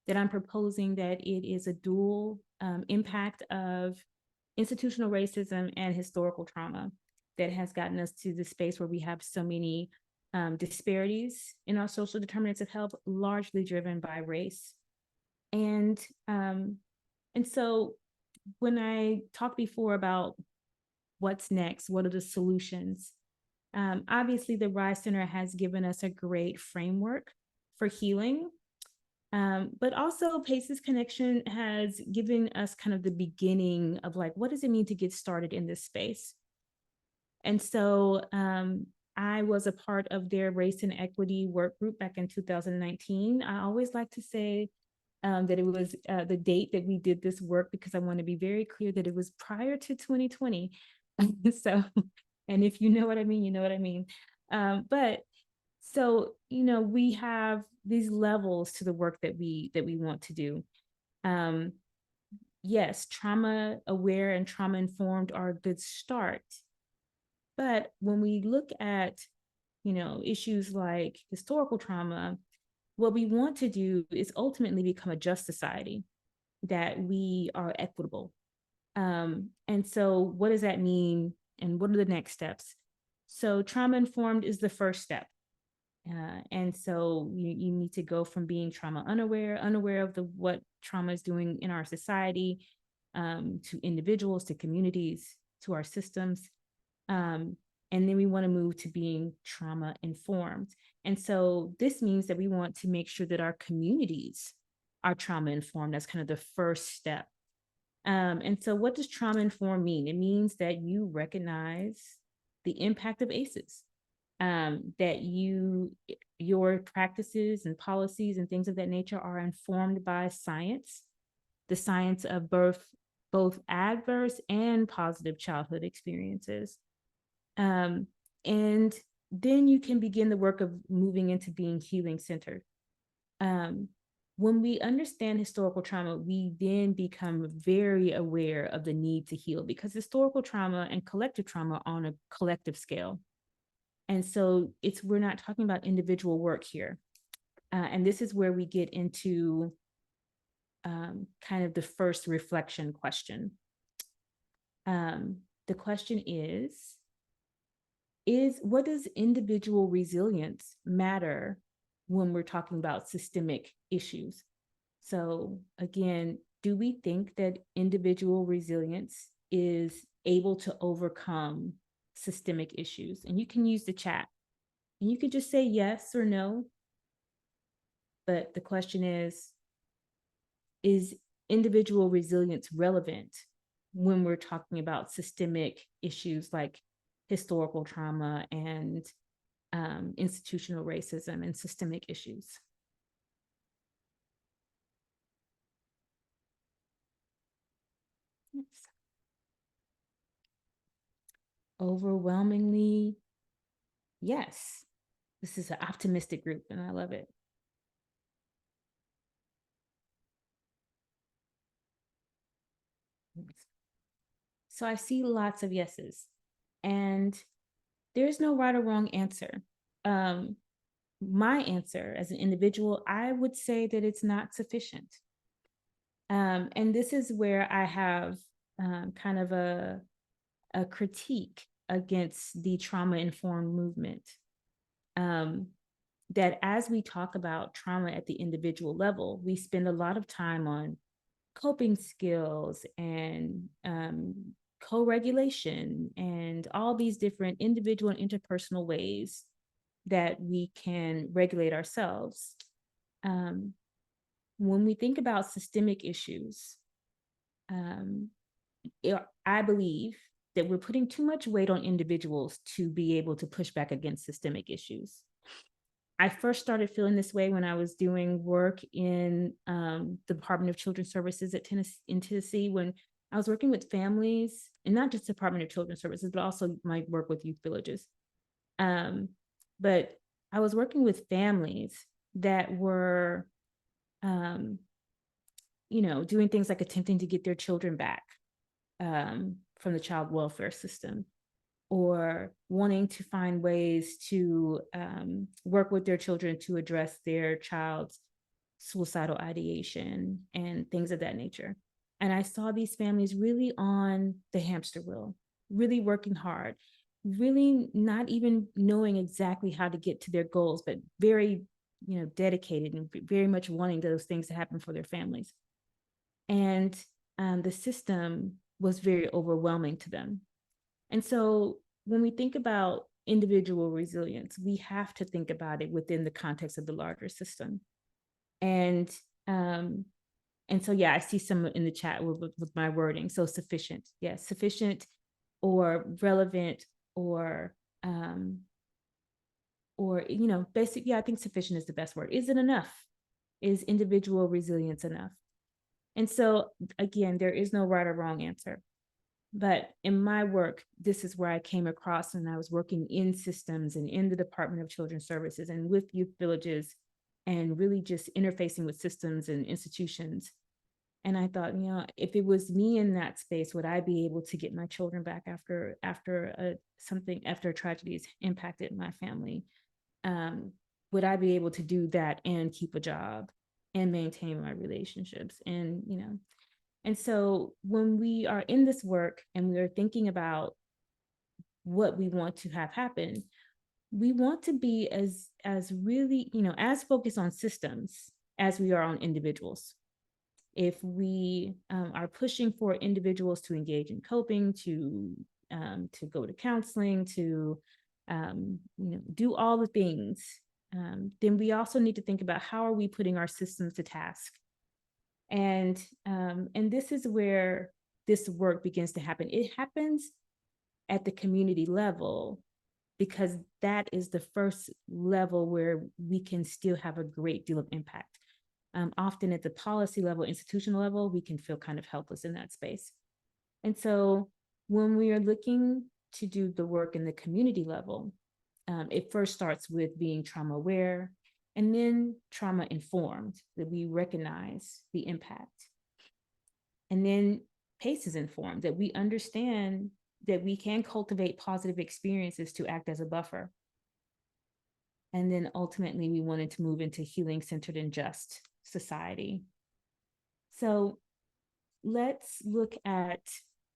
that I'm proposing that it is a dual impact of institutional racism and historical trauma that has gotten us to the space where we have so many disparities in our social determinants of health, largely driven by race. And so when I talked before about what's next, what are the solutions? Obviously, the Rise Center has given us a great framework for healing, but also Pace's Connection has given us kind of the beginning of like, what does it mean to get started in this space? And so I was a part of their race and equity work group back in 2019. I always like to say that it was the date that we did this work because I want to be very clear that it was prior to 2020. So, and if you know what I mean, you know what I mean. But so, you know, we have these levels to the work that we want to do. Yes, trauma aware and trauma informed are a good start. But when we look at, you know, issues like historical trauma, what we want to do is ultimately become a just society, that we are equitable. And so what does that mean? And what are the next steps? So trauma informed is the first step. And so you need to go from being trauma unaware of what trauma is doing in our society, to individuals, to communities, to our systems. And then we want to move to being trauma informed. And so this means that we want to make sure that our communities are trauma informed. That's kind of the first step. And so what does trauma informed mean? It means that you recognize the impact of ACEs, that your practices and policies and things of that nature are informed by science, the science of both adverse and positive childhood experiences. And then you can begin the work of moving into being healing centered. When we understand historical trauma, we then become very aware of the need to heal, because historical trauma and collective trauma are on a collective scale. And so we're not talking about individual work here. And this is where we get into kind of the first reflection question. The question is what does individual resilience matter when we're talking about systemic issues? So again, do we think that individual resilience is able to overcome systemic issues? And you can use the chat and you could just say yes or no. But the question is individual resilience relevant when we're talking about systemic issues like historical trauma and institutional racism and systemic issues? overwhelmingly, yes. This is an optimistic group and I love it. So I see lots of yeses, and there's no right or wrong answer. My answer as an individual, I would say that it's not sufficient. And this is where I have kind of a critique against the trauma-informed movement. That as we talk about trauma at the individual level, we spend a lot of time on coping skills and co-regulation and all these different individual and interpersonal ways that we can regulate ourselves. When we think about systemic issues, I believe that we're putting too much weight on individuals to be able to push back against systemic issues. I first started feeling this way when I was doing work in the Department of Children's Services in Tennessee, when I was working with families, and not just Department of Children's Services, but also my work with youth villages. But I was working with families that were, doing things like attempting to get their children back from the child welfare system, or wanting to find ways to work with their children to address their child's suicidal ideation and things of that nature. And I saw these families really on the hamster wheel, really working hard, really not even knowing exactly how to get to their goals, but very, dedicated and very much wanting those things to happen for their families. And the system was very overwhelming to them. And so when we think about individual resilience, we have to think about it within the context of the larger system. And so, yeah, I see some in the chat with my wording. So sufficient, yes, sufficient or relevant or basic. Yeah, I think sufficient is the best word. Is it enough? Is individual resilience enough? And so again, there is no right or wrong answer. But in my work, this is where I came across, and I was working in systems and in the Department of Children's Services and with youth villages, and really just interfacing with systems and institutions. And I thought, if it was me in that space, would I be able to get my children back after a tragedy has impacted my family? Would I be able to do that and keep a job and maintain my relationships? And so when we are in this work and we are thinking about what we want to have happen, we want to be as really, as focused on systems as we are on individuals. If we are pushing for individuals to engage in coping, to go to counseling, to do all the things, then we also need to think about how are we putting our systems to task. And this is where this work begins to happen. It happens at the community level, because that is the first level where we can still have a great deal of impact. Often at the policy level, institutional level, we can feel kind of helpless in that space. And so when we are looking to do the work in the community level, it first starts with being trauma aware, and then trauma informed, that we recognize the impact. And then PACE informed, that we understand that we can cultivate positive experiences to act as a buffer. And then ultimately we wanted to move into healing centered and just society. So let's look at,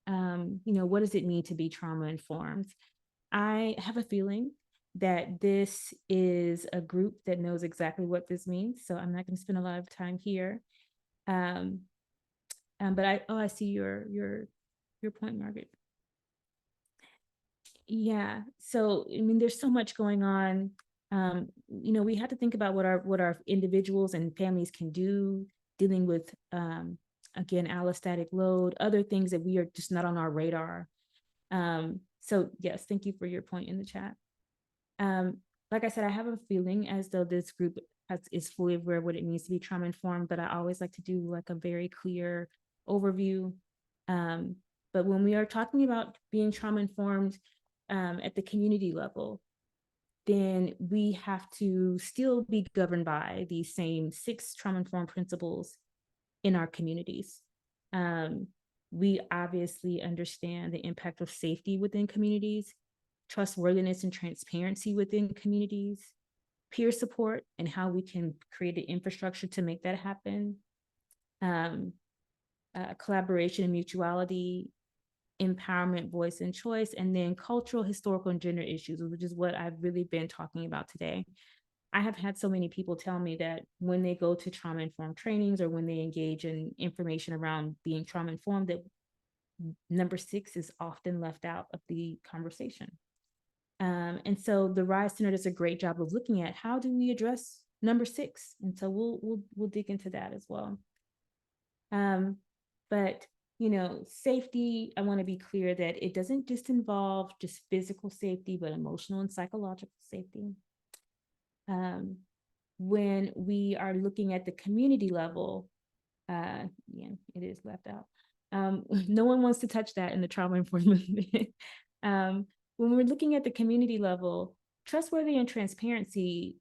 what does it mean to be trauma informed? I have a feeling that this is a group that knows exactly what this means. So I'm not going to spend a lot of time here. But I see your point, Margaret. Yeah. So, there's so much going on. We have to think about what our individuals and families can do, dealing with, again, allostatic load, other things that we are just not on our radar. So yes, thank you for your point in the chat. Like I said, I have a feeling as though this group is fully aware of what it means to be trauma informed, but I always like to do like a very clear overview. But when we are talking about being trauma informed, at the community level, then we have to still be governed by these same 6 trauma-informed principles in our communities. We obviously understand the impact of safety within communities, trustworthiness and transparency within communities, peer support and how we can create an infrastructure to make that happen, collaboration and mutuality, empowerment, voice and choice, and then cultural, historical, and gender issues, which is what I've really been talking about today. I have had so many people tell me that when they go to trauma-informed trainings or when they engage in information around being trauma-informed, that number 6 is often left out of the conversation. And so the RISE Center does a great job of looking at how do we address number 6, and so we'll dig into that as well. But you know, safety, I want to be clear that it doesn't just involve just physical safety, but emotional and psychological safety. When we are looking at the community level, yeah, it is left out. No one wants to touch that in the trauma-informed movement. When we're looking at the community level, trustworthy and transparency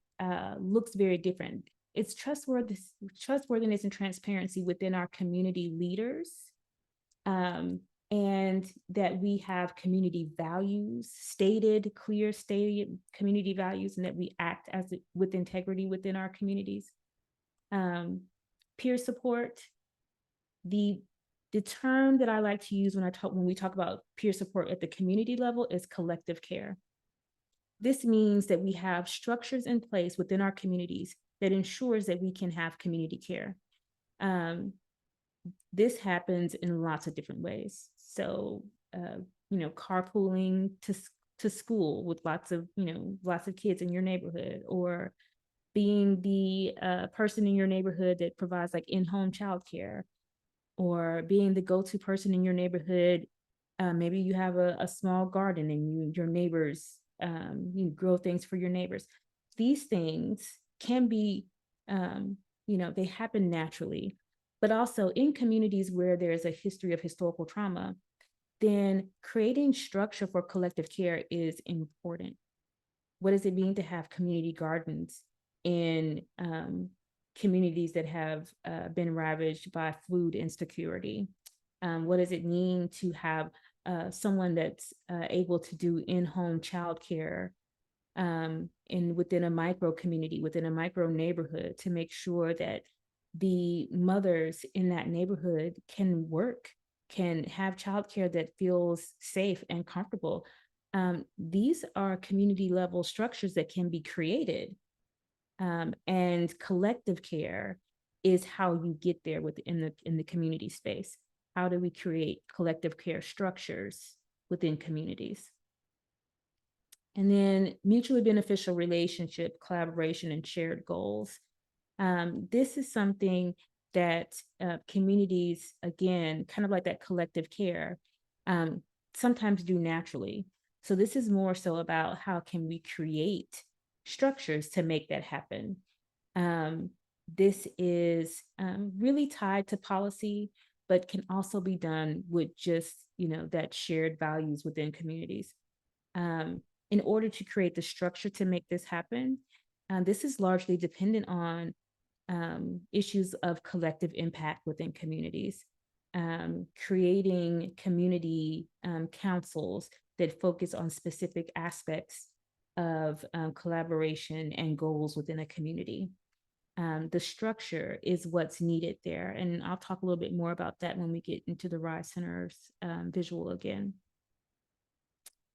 looks very different. It's trustworthiness and transparency within our community leaders, and that we have community values, clear stated community values, and that we act with integrity within our communities. Peer support, the term that I like to use when we talk about peer support at the community level is collective care. This means that we have structures in place within our communities that ensures that we can have community care. This happens in lots of different ways. So, you know, carpooling to school with lots of kids in your neighborhood, or being the person in your neighborhood that provides like in-home childcare, or being the go-to person in your neighborhood. Maybe you have a small garden and your neighbors, you grow things for your neighbors. These things can be, they happen naturally, but also in communities where there's a history of historical trauma, then creating structure for collective care is important. What does it mean to have community gardens in communities that have been ravaged by food insecurity? What does it mean to have someone that's able to do in-home childcare within a micro community, within a micro neighborhood, to make sure that the mothers in that neighborhood can work, can have childcare that feels safe and comfortable? These are community level structures that can be created. And collective care is how you get there in the community space. How do we create collective care structures within communities? And then mutually beneficial relationship, collaboration, and shared goals. This is something that communities, again, kind of like that collective care, sometimes do naturally. So this is more so about how can we create structures to make that happen. This is really tied to policy, but can also be done with just, that shared values within communities. In order to create the structure to make this happen, this is largely dependent on issues of collective impact within communities, creating community councils that focus on specific aspects of collaboration and goals within a community. The structure is what's needed there. And I'll talk a little bit more about that when we get into the RISE Center's visual again.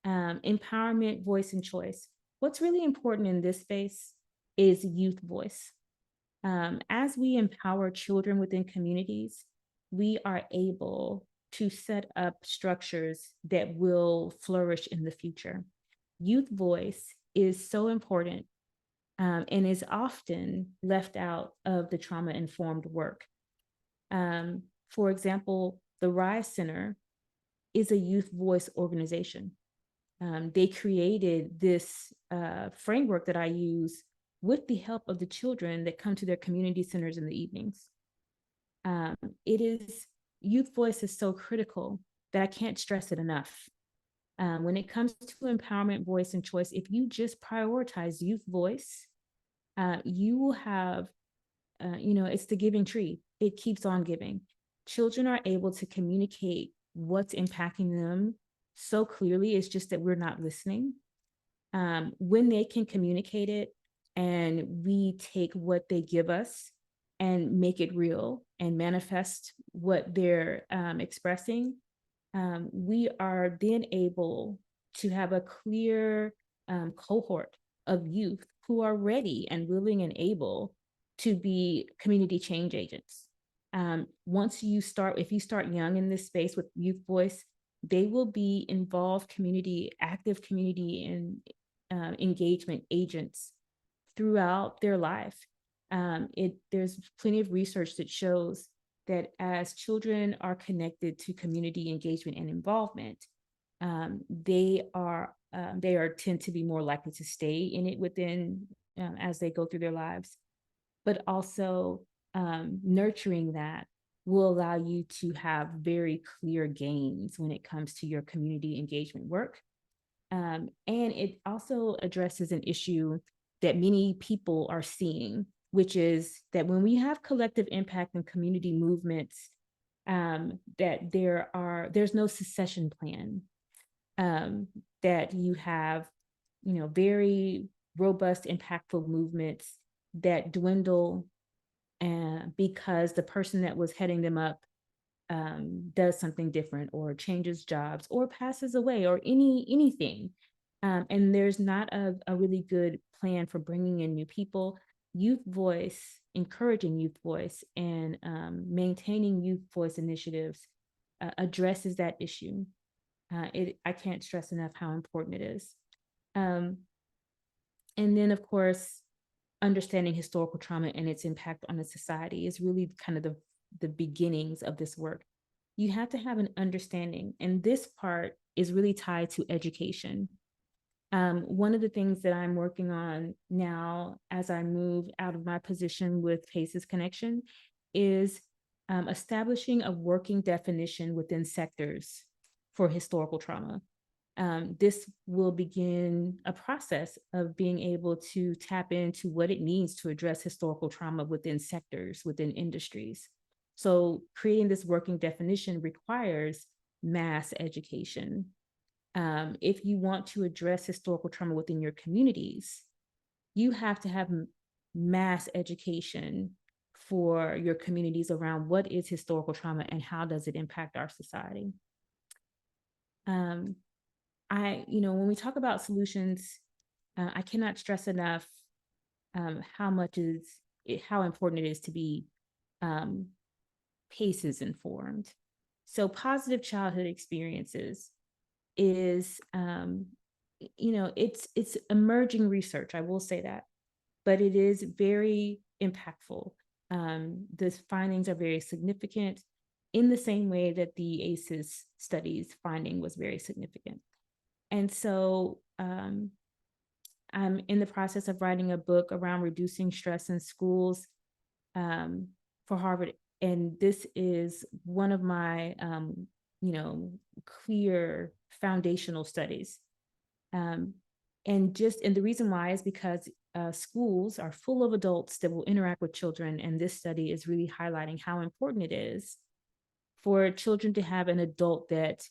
Empowerment, voice, and choice. What's really important in this space is youth voice. As we empower children within communities, we are able to set up structures that will flourish in the future. Youth voice is so important and is often left out of the trauma-informed work. For example, the RISE Center is a youth voice organization. They created this framework that I use with the help of the children that come to their community centers in the evenings. Youth voice is so critical that I can't stress it enough. When it comes to empowerment, voice, and choice, if you just prioritize youth voice, you will have, it's the giving tree. It keeps on giving. Children are able to communicate what's impacting them so clearly. It's just that we're not listening. When they can communicate it and we take what they give us and make it real and manifest what they're expressing, we are then able to have a clear cohort of youth who are ready and willing and able to be community change agents. If you start young in this space with youth voice, they will be involved active community and engagement agents throughout their life. There's plenty of research that shows that as children are connected to community engagement and involvement, they tend to be more likely to stay in it as they go through their lives. But also nurturing that will allow you to have very clear gains when it comes to your community engagement work. And it also addresses an issue that many people are seeing, which is that when we have collective impact and community movements, that there's no succession plan, that you have, very robust, impactful movements that dwindle because the person that was heading them up does something different or changes jobs or passes away or anything. And there's not a really good plan for bringing in new people. Youth voice, encouraging youth voice, and maintaining youth voice initiatives addresses that issue. I can't stress enough how important it is. And then, of course, understanding historical trauma and its impact on the society is really kind of the beginnings of this work. You have to have an understanding, and this part is really tied to education. One of the things that I'm working on now as I move out of my position with PACES Connection is establishing a working definition within sectors for historical trauma. This will begin a process of being able to tap into what it means to address historical trauma within sectors, within industries. So creating this working definition requires mass education. If you want to address historical trauma within your communities, you have to have mass education for your communities around what is historical trauma and how does it impact our society. When we talk about solutions, I cannot stress enough how important it is to be PACES informed. So positive childhood experiences is, it's emerging research, I will say that, but it is very impactful. The findings are very significant in the same way that the ACEs studies finding was very significant. And so I'm in the process of writing a book around reducing stress in schools for Harvard. And this is one of my, clear foundational studies. And the reason why is because schools are full of adults that will interact with children. And this study is really highlighting how important it is for children to have an adult that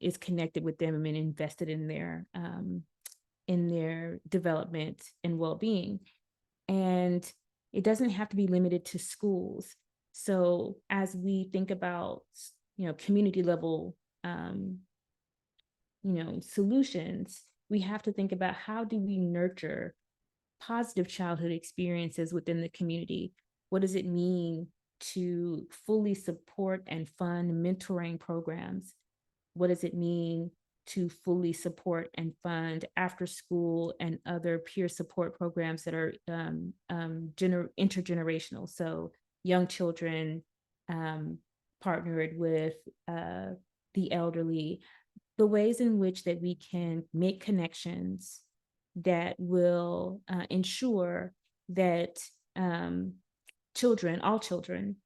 is connected with them and invested in their development and well-being. And it doesn't have to be limited to schools. So as we think about, community level, solutions, we have to think about how do we nurture positive childhood experiences within the community? What does it mean to fully support and fund mentoring programs? What does it mean to fully support and fund after school and other peer support programs that are intergenerational? So young children partnered with the elderly, the ways in which that we can make connections that will ensure that all children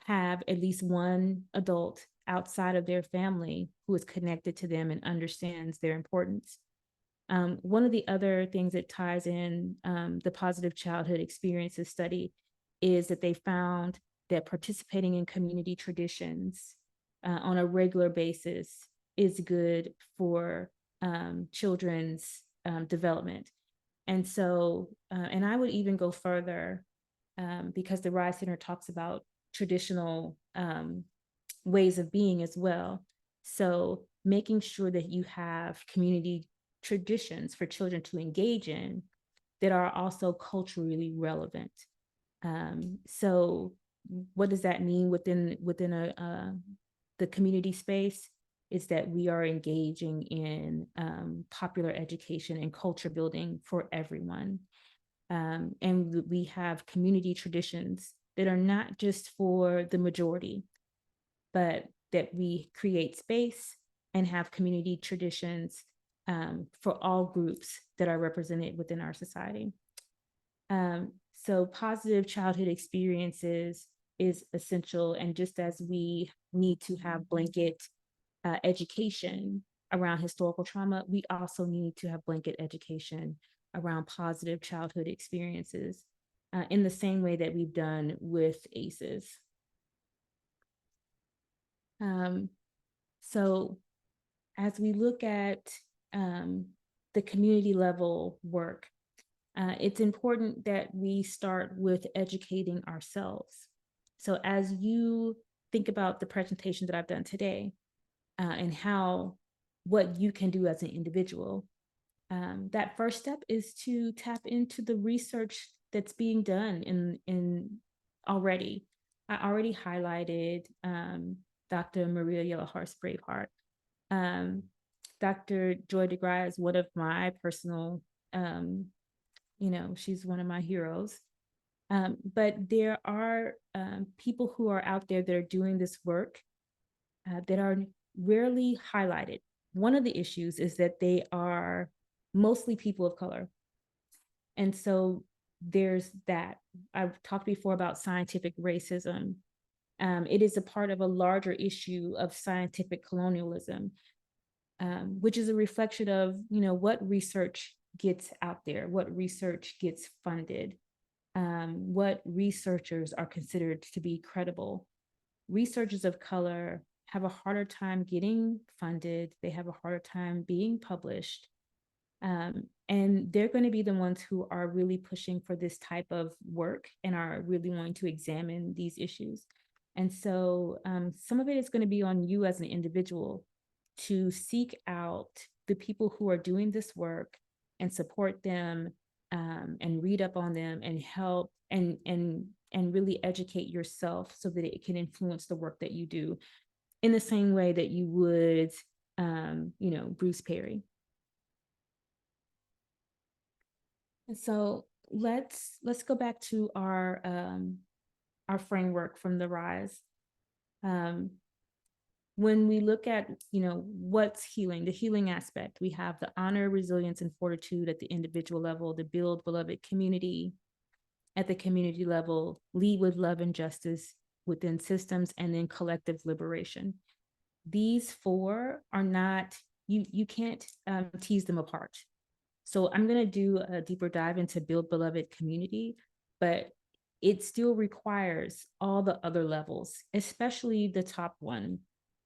have at least one adult outside of their family who is connected to them and understands their importance. One of the other things that ties in the positive childhood experiences study is that they found that participating in community traditions on a regular basis is good for children's development. And so, and I would even go further because the Rise Center talks about traditional ways of being as well. So making sure that you have community traditions for children to engage in that are also culturally relevant. So what does that mean within the community space? Is that we are engaging in popular education and culture building for everyone. And we have community traditions that are not just for the majority, but that we create space and have community traditions for all groups that are represented within our society. So positive childhood experiences is essential. And just as we need to have blanket education around historical trauma, we also need to have blanket education around positive childhood experiences in the same way that we've done with ACEs. So as we look at the community level work, it's important that we start with educating ourselves. So as you think about the presentation that I've done today and what you can do as an individual, that first step is to tap into the research that's being done in already. I already highlighted Dr. Maria Yellowhorse Braveheart. Dr. Joy DeGrasse is one of my personal, she's one of my heroes. But there are people who are out there that are doing this work that are rarely highlighted. One of the issues is that they are mostly people of color. And so there's that. I've talked before about scientific racism. It is a part of a larger issue of scientific colonialism, which is a reflection of, what research gets out there, what research gets funded, what researchers are considered to be credible. Researchers of color have a harder time getting funded. They have a harder time being published. And they're going to be the ones who are really pushing for this type of work and are really wanting to examine these issues. And so some of it is going to be on you as an individual to seek out the people who are doing this work and support them and read up on them and help and really educate yourself so that it can influence the work that you do in the same way that you would, Bruce Perry. And so let's go back to our framework from the Rise. When we look at, what's healing, the healing aspect, we have the honor, resilience, and fortitude at the individual level, the build beloved community at the community level, lead with love and justice within systems, and then collective liberation. These four are not, you can't tease them apart. So I'm going to do a deeper dive into build beloved community, but it still requires all the other levels, especially the top one,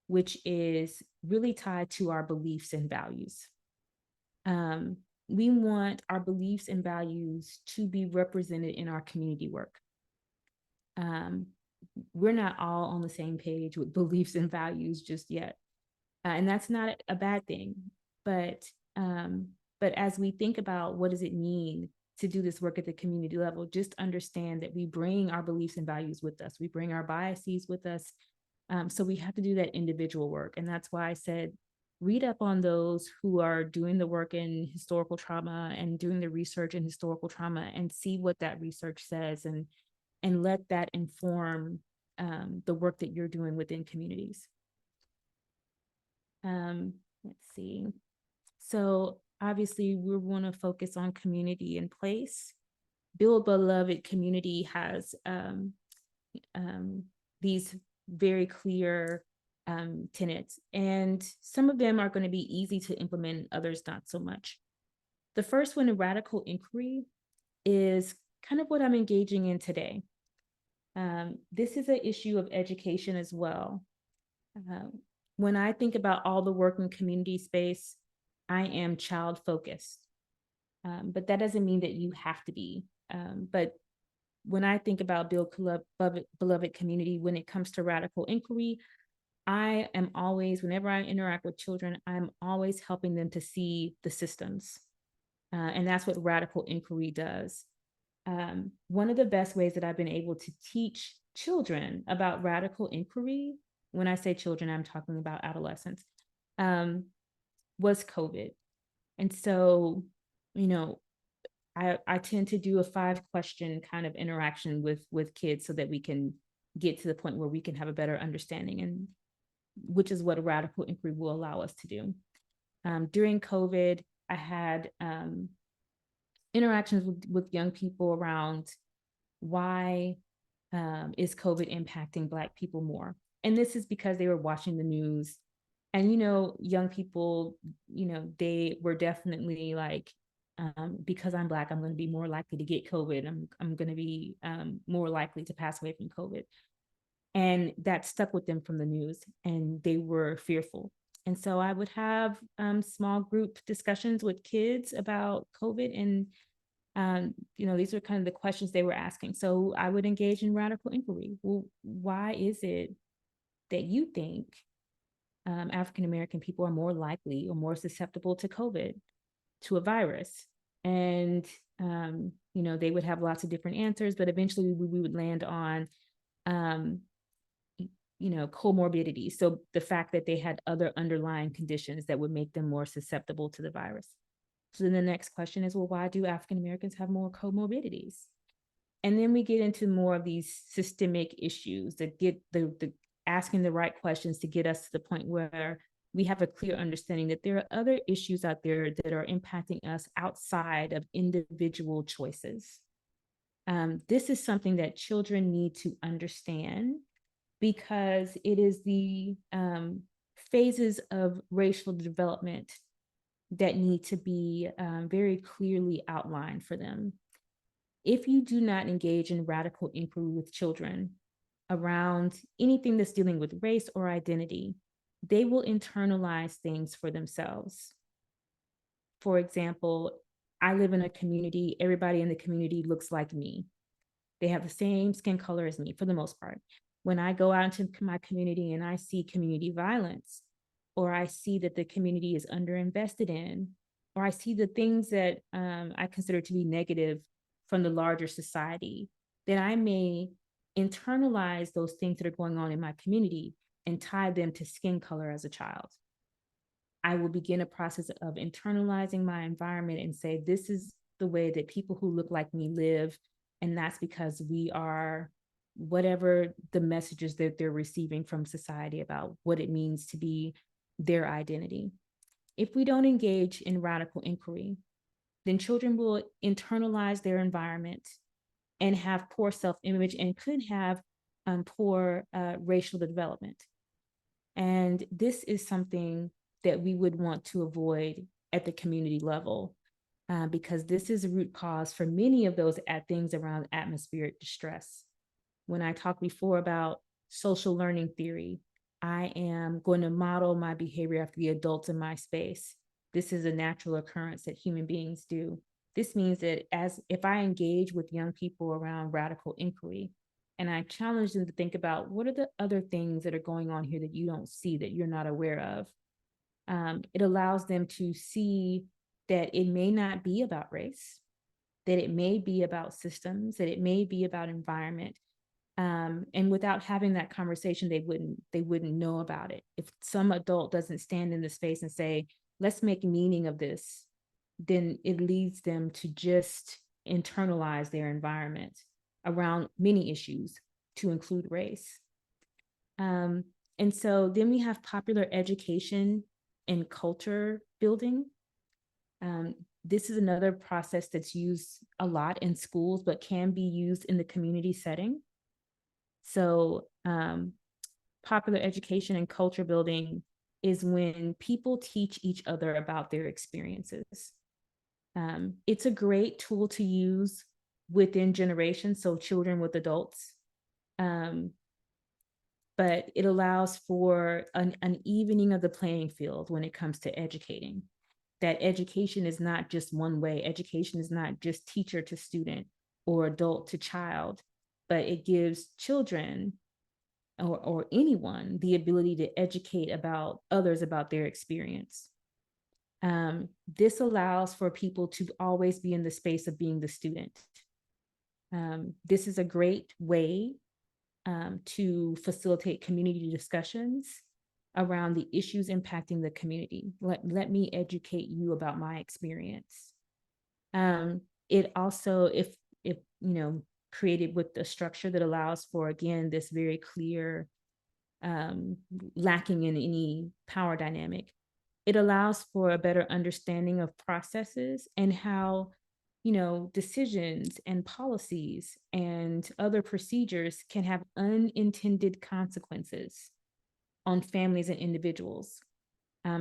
which is really tied to our beliefs and values. We want our beliefs and values to be represented in our community work. We're not all on the same page with beliefs and values just yet. And that's not a bad thing, but as we think about what does it mean to do this work at the community level, just understand that we bring our beliefs and values with us. We bring our biases with us. So we have to do that individual work. And that's why I said, read up on those who are doing the work in historical trauma and doing the research in historical trauma and see what that research says and let that inform the work that you're doing within communities. Let's see. So obviously we want to focus on community and place. Build beloved community has these very clear tenets, and some of them are going to be easy to implement, others not so much. The first one, radical inquiry, is kind of what I'm engaging in today. This is an issue of education as well. When I think about all the work in community space, I am child focused, but that doesn't mean that you have to be. But when I think about build beloved community, when it comes to radical inquiry, I am always, whenever I interact with children, I'm always helping them to see the systems. And that's what radical inquiry does. One of the best ways that I've been able to teach children about radical inquiry, when I say children, I'm talking about adolescents, was COVID. And so, you know, I tend to do a 5-question kind of interaction with kids so that we can get to the point where we can have a better understanding, and which is what a radical inquiry will allow us to do. During COVID, I had interactions with young people around why is COVID impacting Black people more? And this is because they were watching the news. And, you know, young people, you know, they were definitely like, because I'm Black, I'm going to be more likely to get COVID. I'm going to be more likely to pass away from COVID. And that stuck with them from the news, and they were fearful. And so I would have small group discussions with kids about COVID, and you know, these are kind of the questions they were asking. So I would engage in radical inquiry. Well, why is it that you think African American people are more likely or more susceptible to COVID, to a virus? And you know, they would have lots of different answers, but eventually we would land on you know, comorbidities. So the fact that they had other underlying conditions that would make them more susceptible to the virus. So then the next question is, well, why do African Americans have more comorbidities? And then we get into more of these systemic issues that get the asking the right questions to get us to the point where we have a clear understanding that there are other issues out there that are impacting us outside of individual choices. This is something that children need to understand, because it is the phases of racial development that need to be very clearly outlined for them. If you do not engage in radical inquiry with children around anything that's dealing with race or identity, they will internalize things for themselves. For example, I live in a community, everybody in the community looks like me. They have the same skin color as me for the most part. When I go out into my community and I see community violence, or I see that the community is underinvested in, or I see the things that I consider to be negative from the larger society, then I may internalize those things that are going on in my community and tie them to skin color as a child. I will begin a process of internalizing my environment and say, this is the way that people who look like me live. And that's because we are whatever the messages that they're receiving from society about what it means to be their identity. If we don't engage in radical inquiry, then children will internalize their environment and have poor self-image and could have poor racial development. And this is something that we would want to avoid at the community level, because this is a root cause for many of those things around atmospheric distress. When I talked before about social learning theory, I am going to model my behavior after the adults in my space. This is a natural occurrence that human beings do. This means that if I engage with young people around radical inquiry, and I challenge them to think about what are the other things that are going on here that you don't see, that you're not aware of, it allows them to see that it may not be about race, that it may be about systems, that it may be about environment. And without having that conversation, they wouldn't know about it. If some adult doesn't stand in the space and say, let's make meaning of this, then it leads them to just internalize their environment around many issues, to include race. And so then we have popular education and culture building. This is another process that's used a lot in schools, but can be used in the community setting. So popular education and culture building is when people teach each other about their experiences. It's a great tool to use within generations, so children with adults. But it allows for an evening of the playing field when it comes to educating. That education is not just one way. Education is not just teacher to student or adult to child, but it gives children or anyone the ability to educate about others about their experience. This allows for people to always be in the space of being the student. This is a great way to facilitate community discussions around the issues impacting the community. Let me educate you about my experience. It also, if created with a structure that allows for, again, this very clear, lacking in any power dynamic, it allows for a better understanding of processes and how decisions and policies and other procedures can have unintended consequences on families and individuals.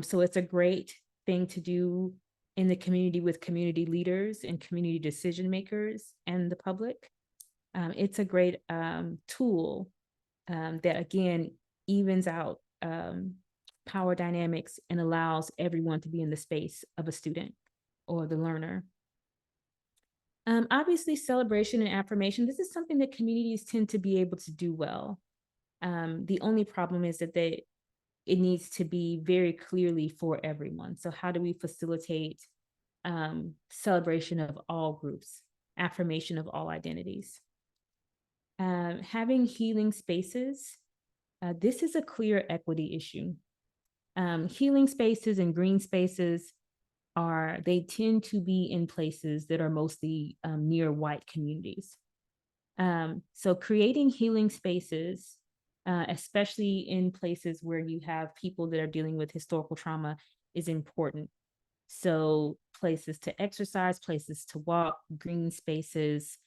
So it's a great thing to do in the community with community leaders and community decision makers and the public. It's a great tool that, again, evens out power dynamics and allows everyone to be in the space of a student or the learner. Obviously, celebration and affirmation, this is something that communities tend to be able to do well. The only problem is that it needs to be very clearly for everyone. So how do we facilitate celebration of all groups, affirmation of all identities? Having healing spaces, this is a clear equity issue. Healing spaces and green spaces they tend to be in places that are mostly near white communities. So creating healing spaces, especially in places where you have people that are dealing with historical trauma, is important. So places to exercise, places to walk, green spaces,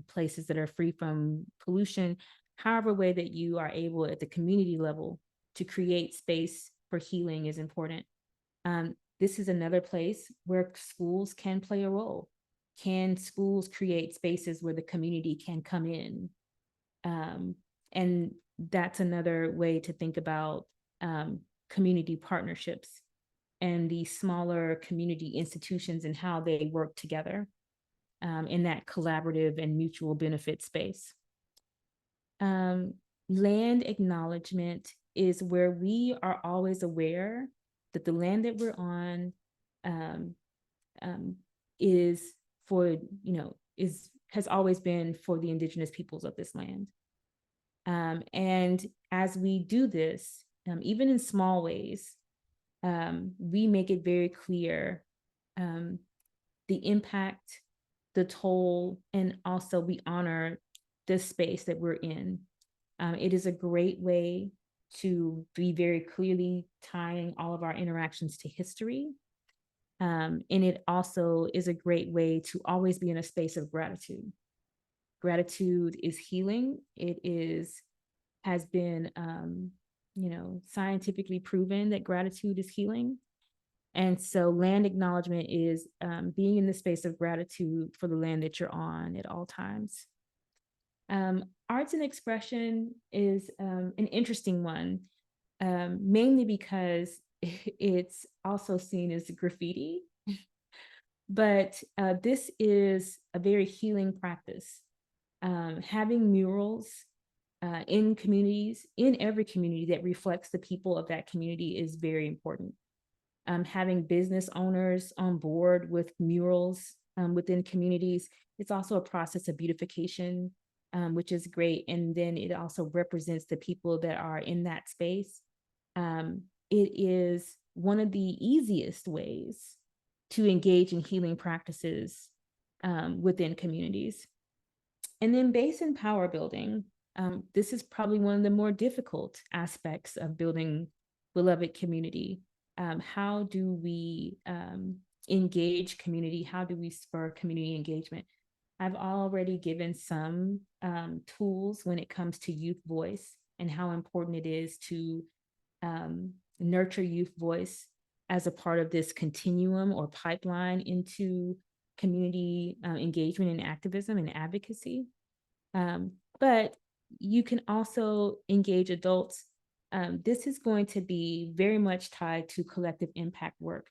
places that are free from pollution, however way that you are able at the community level to create space for healing is important. This is another place where schools can play a role. Can schools create spaces where the community can come in? And that's another way to think about community partnerships and the smaller community institutions and how they work together in that collaborative and mutual benefit space. Land acknowledgement is where we are always aware that the land that we're on is for, has always been for the indigenous peoples of this land. And as we do this, even in small ways, we make it very clear the impact, the toll, and also we honor the space that we're in. It is a great way to be very clearly tying all of our interactions to history. And it also is a great way to always be in a space of gratitude. Gratitude is healing. It has been, scientifically proven that gratitude is healing. And so land acknowledgement is being in the space of gratitude for the land that you're on at all times. Arts and expression is an interesting one, mainly because it's also seen as graffiti, but this is a very healing practice. Having murals in communities, in every community that reflects the people of that community is very important. Having business owners on board with murals within communities, it's also a process of beautification, which is great. And then it also represents the people that are in that space. It is one of the easiest ways to engage in healing practices within communities. And then base and power building. This is probably one of the more difficult aspects of building beloved community. How do we engage community? How do we spur community engagement? I've already given some tools when it comes to youth voice. and how important it is to nurture youth voice as a part of this continuum or pipeline into community engagement and activism and advocacy. But you can also engage adults. This is going to be very much tied to collective impact work.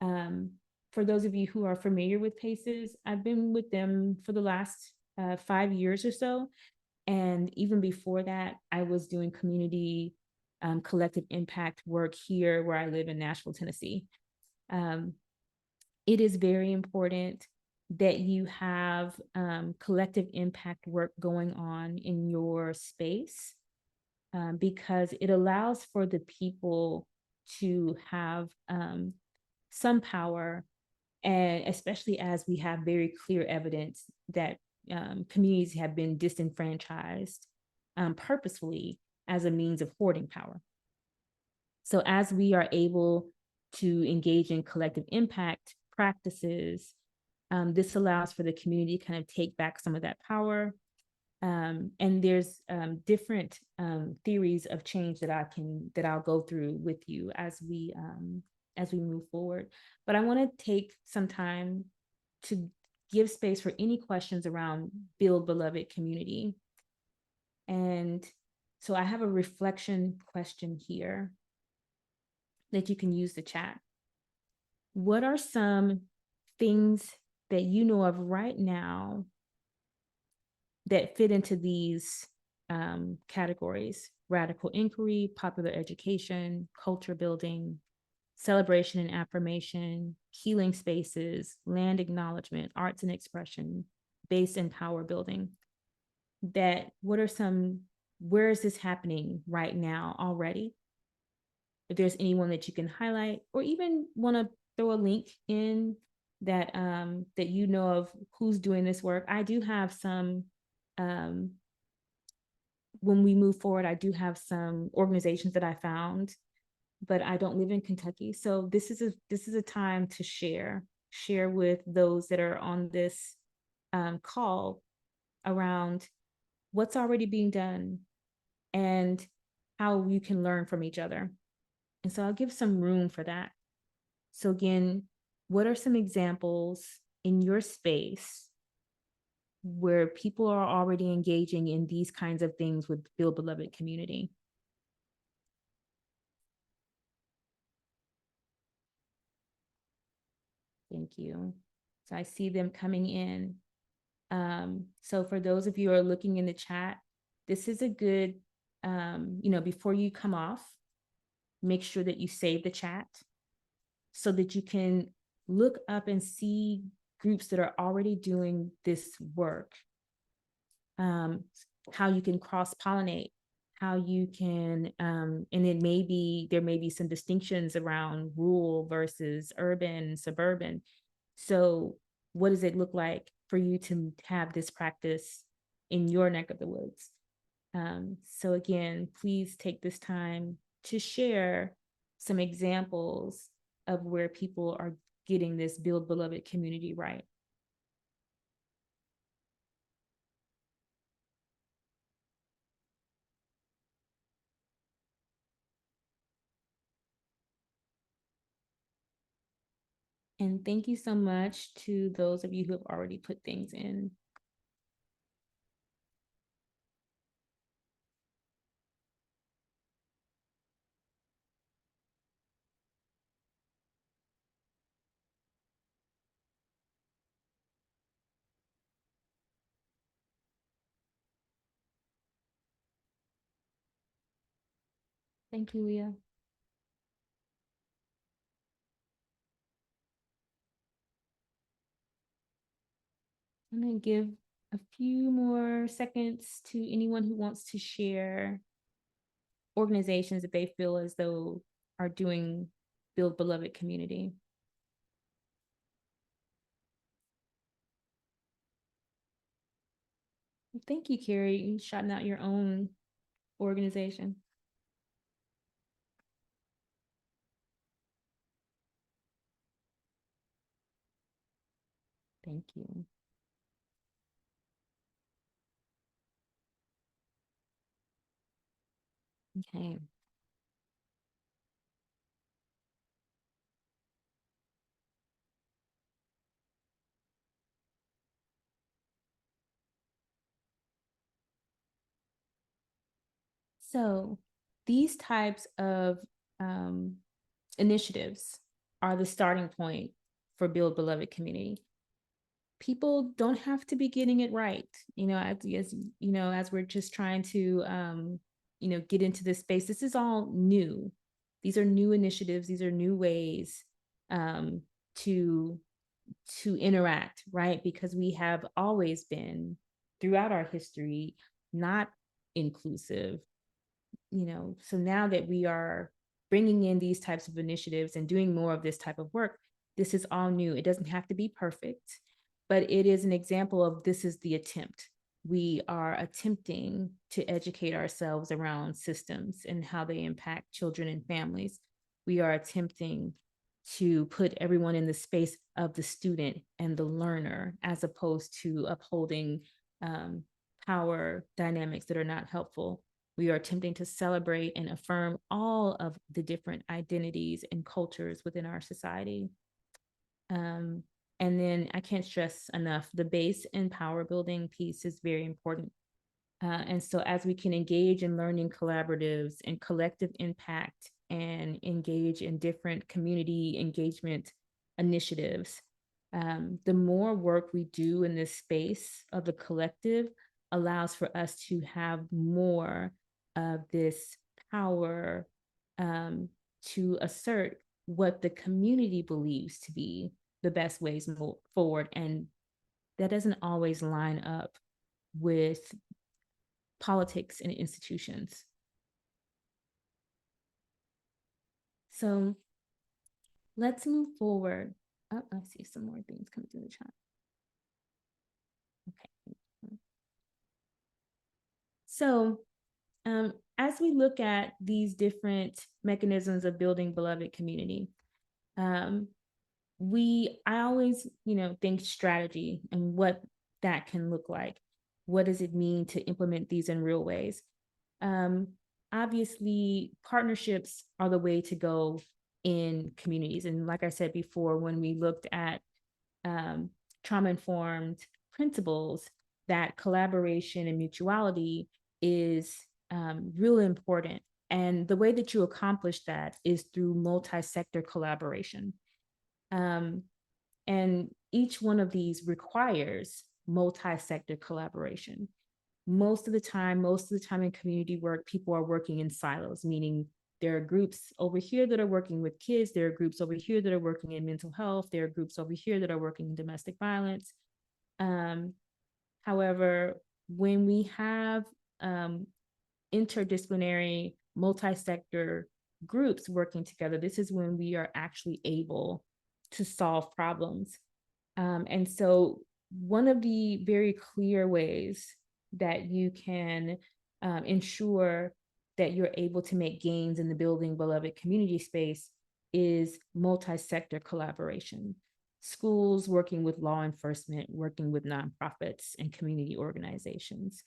For those of you who are familiar with PACES, I've been with them for the last 5 years or so. And even before that, I was doing community collective impact work here where I live in Nashville, Tennessee. It is very important that you have collective impact work going on in your space because it allows for the people to have some power, and especially as we have very clear evidence that communities have been disenfranchised purposefully as a means of hoarding power. So as we are able to engage in collective impact practices, this allows for the community to kind of take back some of that power. And there's different theories of change that I'll go through with you as we move forward. But I want to take some time to give space for any questions around Build Beloved Community. And so I have a reflection question here that you can use the chat. What are some things that you know of right now that fit into these categories: radical inquiry, popular education, culture building, celebration and affirmation, healing spaces, land acknowledgement, arts and expression, base and power building? Where is this happening right now already? If there's anyone that you can highlight, or even want to throw a link in that that you know of who's doing this work. I do have some, when we move forward, I do have some organizations that I found, but I don't live in Kentucky. So this is a time to share with those that are on this call around what's already being done and how you can learn from each other. And so I'll give some room for that. So again, what are some examples in your space where people are already engaging in these kinds of things with Build Beloved Community? Thank you. So I see them coming in. So for those of you who are looking in the chat, this is a good, before you come off, make sure that you save the chat so that you can look up and see groups that are already doing this work. How you can cross-pollinate, how you can, and there may be some distinctions around rural versus urban, suburban. So what does it look like for you to have this practice in your neck of the woods? So again, please take this time to share some examples of where people are getting this Build Beloved Community right. And thank you so much to those of you who have already put things in. Thank you, Leah. I'm going to give a few more seconds to anyone who wants to share organizations that they feel as though are doing Build Beloved Community. Thank you, Carrie. You shouting out your own organization. Thank you. Okay. So these types of initiatives are the starting point for Build Beloved Community. People don't have to be getting it right, as we're just trying to get into this space. This is all new. These are new initiatives. These are new ways to interact, right? Because we have always been, throughout our history, not inclusive. So now that we are bringing in these types of initiatives and doing more of this type of work, this is all new. It doesn't have to be perfect, but it is an example of this is the attempt. We are attempting to educate ourselves around systems and how they impact children and families. We are attempting to put everyone in the space of the student and the learner, as opposed to upholding power dynamics that are not helpful. We are attempting to celebrate and affirm all of the different identities and cultures within our society. And then I can't stress enough, the base and power building piece is very important. And so as we can engage in learning collaboratives and collective impact and engage in different community engagement initiatives, the more work we do in this space of the collective allows for us to have more of this power to assert what the community believes to be the best ways forward. And that doesn't always line up with politics and institutions. So let's move forward. Oh, I see some more things coming through the chat. Okay. So as we look at these different mechanisms of building beloved community, I always, think strategy and what that can look like. What does it mean to implement these in real ways? Obviously, partnerships are the way to go in communities. And like I said before, when we looked at trauma-informed principles, that collaboration and mutuality is really important. And the way that you accomplish that is through multi-sector collaboration. And each one of these requires multi-sector collaboration. Most of the time in community work, people are working in silos, meaning there are groups over here that are working with kids. There are groups over here that are working in mental health. There are groups over here that are working in domestic violence. However, when we have interdisciplinary, multi-sector groups working together, this is when we are actually able to solve problems. And so one of the very clear ways that you can ensure that you're able to make gains in the building beloved community space is multi-sector collaboration. Schools working with law enforcement, working with nonprofits and community organizations.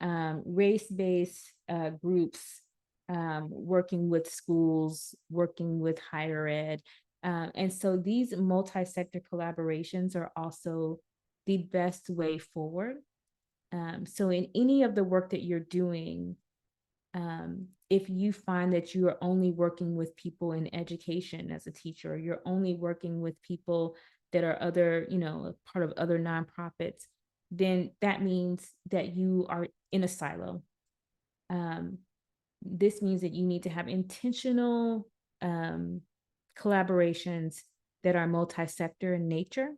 Race-based groups working with schools, working with higher ed. And so these multi-sector collaborations are also the best way forward. So in any of the work that you're doing, if you find that you are only working with people in education as a teacher, you're only working with people that are other, part of other nonprofits, then that means that you are in a silo. This means that you need to have intentional collaborations that are multi-sector in nature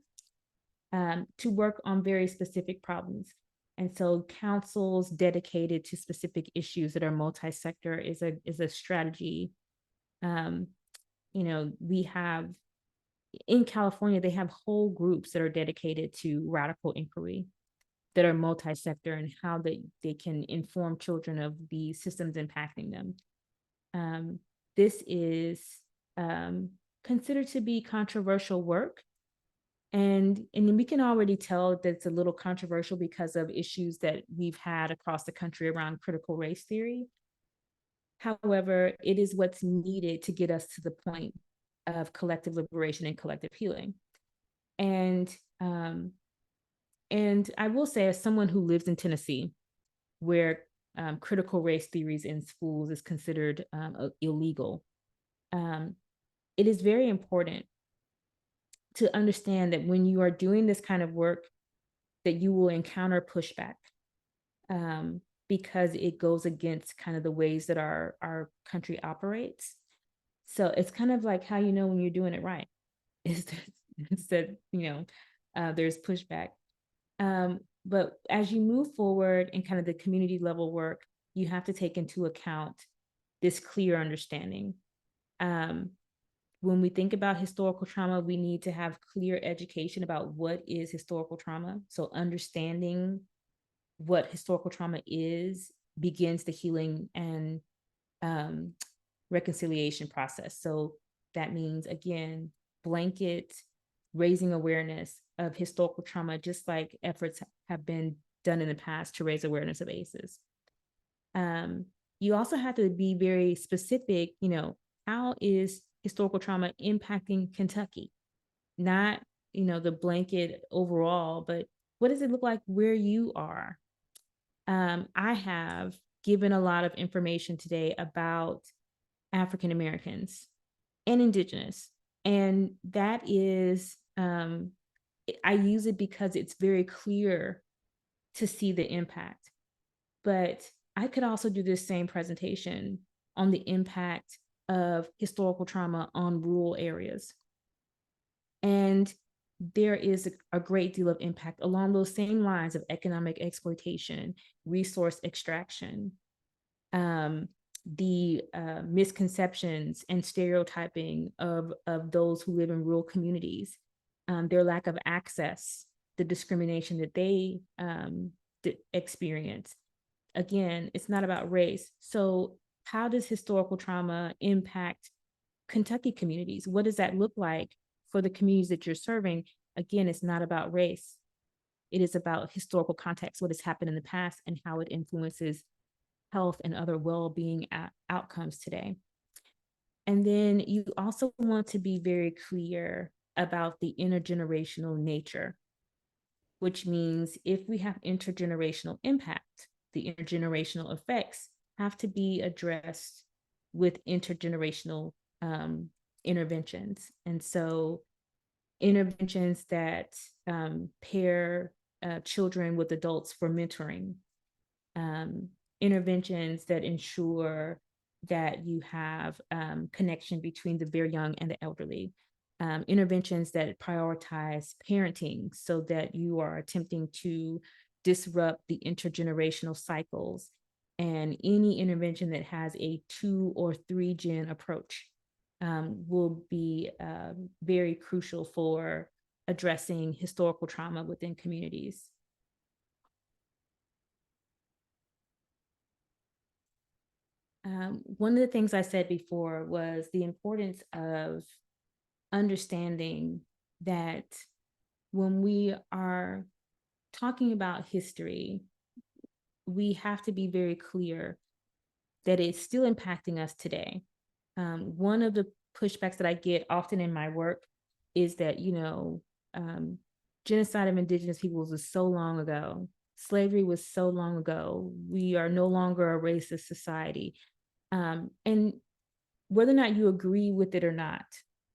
to work on very specific problems. And so councils dedicated to specific issues that are multi-sector is a strategy. We have in California, they have whole groups that are dedicated to radical inquiry that are multi-sector and how they can inform children of the systems impacting them. This is considered to be controversial work. And we can already tell that it's a little controversial because of issues that we've had across the country around critical race theory. However, it is what's needed to get us to the point of collective liberation and collective healing. And I will say, as someone who lives in Tennessee, where critical race theories in schools is considered illegal, it is very important to understand that when you are doing this kind of work, that you will encounter pushback, because it goes against kind of the ways that our country operates. So it's kind of like how you know when you're doing it right, is that there's pushback. But as you move forward in kind of the community level work, you have to take into account this clear understanding. When we think about historical trauma, we need to have clear education about what is historical trauma. So understanding what historical trauma is begins the healing and reconciliation process. So that means, again, blanket raising awareness of historical trauma, just like efforts have been done in the past to raise awareness of ACEs. You also have to be very specific, how is historical trauma impacting Kentucky? Not, the blanket overall, but what does it look like where you are? I have given a lot of information today about African Americans and Indigenous, and that is, I use it because it's very clear to see the impact. But I could also do this same presentation on the impact of historical trauma on rural areas. And there is a great deal of impact along those same lines of economic exploitation, resource extraction, the misconceptions and stereotyping of those who live in rural communities, their lack of access, the discrimination that they experience. Again, it's not about race. So how does historical trauma impact Kentucky communities? What does that look like for the communities that you're serving? Again, it's not about race. It is about historical context, what has happened in the past and how it influences health and other well-being outcomes today. And then you also want to be very clear about the intergenerational nature, which means if we have intergenerational impact, the intergenerational effects have to be addressed with intergenerational interventions. And so interventions that pair children with adults for mentoring, interventions that ensure that you have connection between the very young and the elderly, interventions that prioritize parenting so that you are attempting to disrupt the intergenerational cycles, and any intervention that has a 2 or 3 gen approach will be very crucial for addressing historical trauma within communities. One of the things I said before was the importance of understanding that when we are talking about history, we have to be very clear that it's still impacting us today. One of the pushbacks that I get often in my work is that, genocide of Indigenous peoples was so long ago. Slavery was so long ago. We are no longer a racist society. And whether or not you agree with it or not,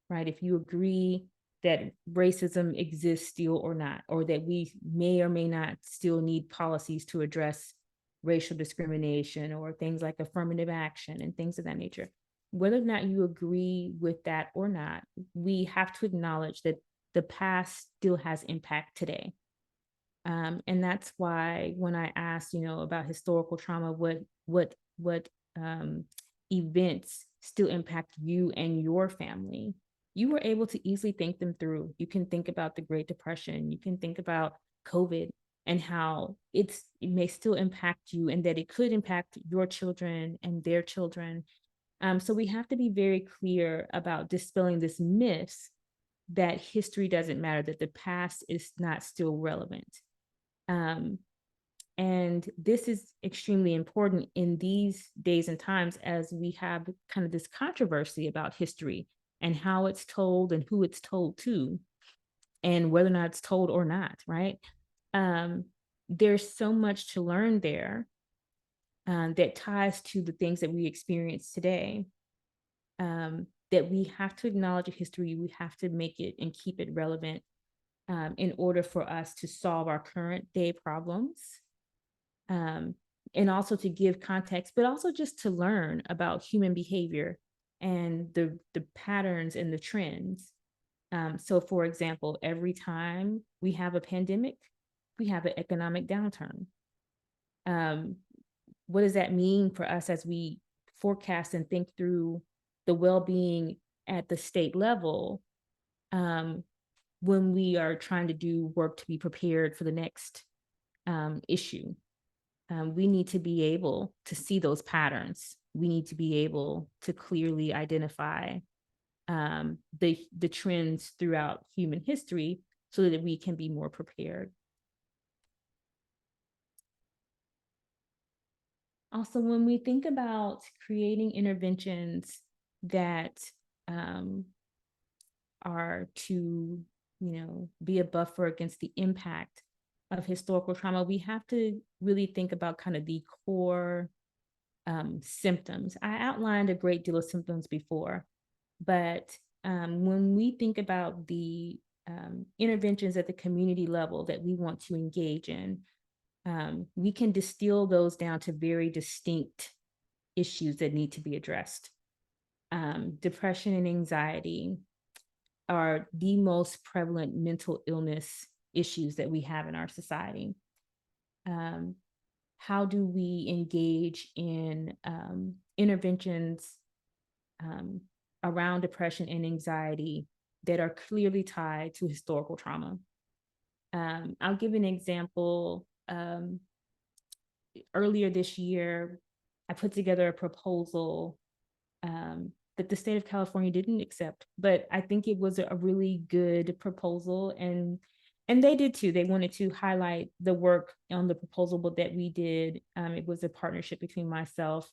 right? If you agree that racism exists still or not, or that we may or may not still need policies to address racial discrimination or things like affirmative action and things of that nature, whether or not you agree with that or not, we have to acknowledge that the past still has impact today. And that's why when I asked, about historical trauma, what events still impact you and your family, you were able to easily think them through. You can think about the Great Depression, you can think about COVID and how it may still impact you and that it could impact your children and their children. So we have to be very clear about dispelling this myth that history doesn't matter, that the past is not still relevant. And this is extremely important in these days and times as we have kind of this controversy about history and how it's told and who it's told to, and whether or not it's told or not, right? There's so much to learn there that ties to the things that we experience today, that we have to acknowledge history, we have to make it and keep it relevant in order for us to solve our current day problems, and also to give context, but also just to learn about human behavior and the patterns and the trends. So for example, every time we have a pandemic, we have an economic downturn. What does that mean for us as we forecast and think through the well-being at the state level, when we are trying to do work to be prepared for the next issue? We need to be able to see those patterns. We need to be able to clearly identify the trends throughout human history so that we can be more prepared. Also, when we think about creating interventions that are to, be a buffer against the impact of historical trauma, we have to really think about kind of the core symptoms. I outlined a great deal of symptoms before, but when we think about the interventions at the community level that we want to engage in, we can distill those down to very distinct issues that need to be addressed. Depression and anxiety are the most prevalent mental illness issues that we have in our society. How do we engage in interventions around depression and anxiety that are clearly tied to historical trauma? I'll give an example. Earlier this year, I put together a proposal that the state of California didn't accept, but I think it was a really good proposal, and they did too. They wanted to highlight the work on the proposal that we did. It was a partnership between myself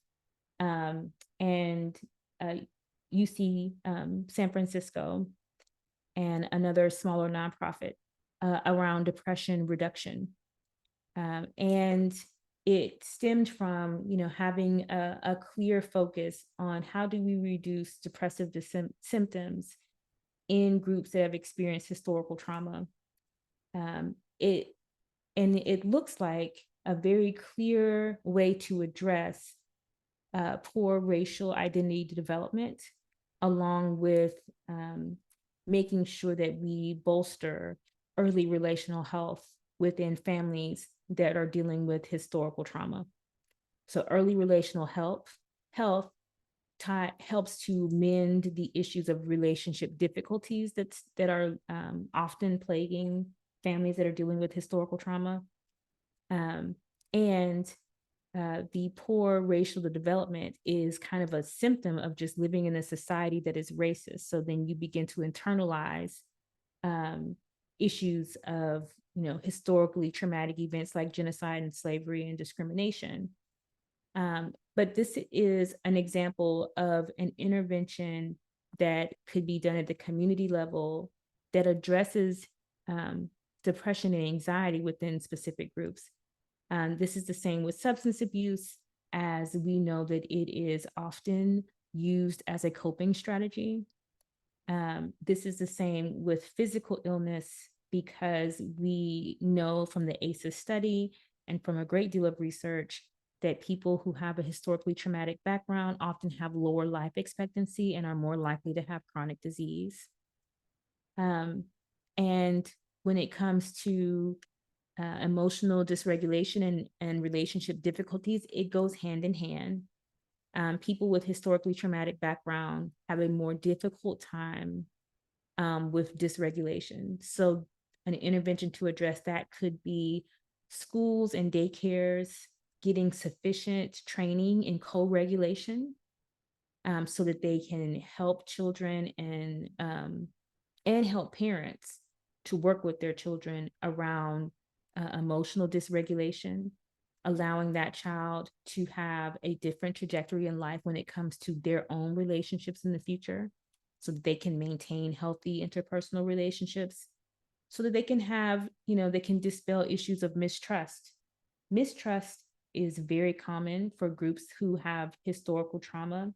and UC San Francisco and another smaller nonprofit around depression reduction. And it stemmed from, having a clear focus on how do we reduce depressive symptoms in groups that have experienced historical trauma. It looks like a very clear way to address poor racial identity development, along with making sure that we bolster early relational health within families that are dealing with historical trauma. So early relational health helps to mend the issues of relationship difficulties that are often plaguing families that are dealing with historical trauma. And the poor racial development is kind of a symptom of just living in a society that is racist. So then you begin to internalize issues of, historically traumatic events like genocide and slavery and discrimination. But this is an example of an intervention that could be done at the community level that addresses depression and anxiety within specific groups. This is the same with substance abuse, as we know that it is often used as a coping strategy. This is the same with physical illness, because we know from the ACEs study and from a great deal of research that people who have a historically traumatic background often have lower life expectancy and are more likely to have chronic disease. And when it comes to emotional dysregulation and relationship difficulties, it goes hand in hand. People with historically traumatic background have a more difficult time with dysregulation. So an intervention to address that could be schools and daycares getting sufficient training in co-regulation, so that they can help children and help parents to work with their children around emotional dysregulation. allowing that child to have a different trajectory in life when it comes to their own relationships in the future, so that they can maintain healthy interpersonal relationships, so that they can have, they can dispel issues of mistrust. Mistrust is very common for groups who have historical trauma.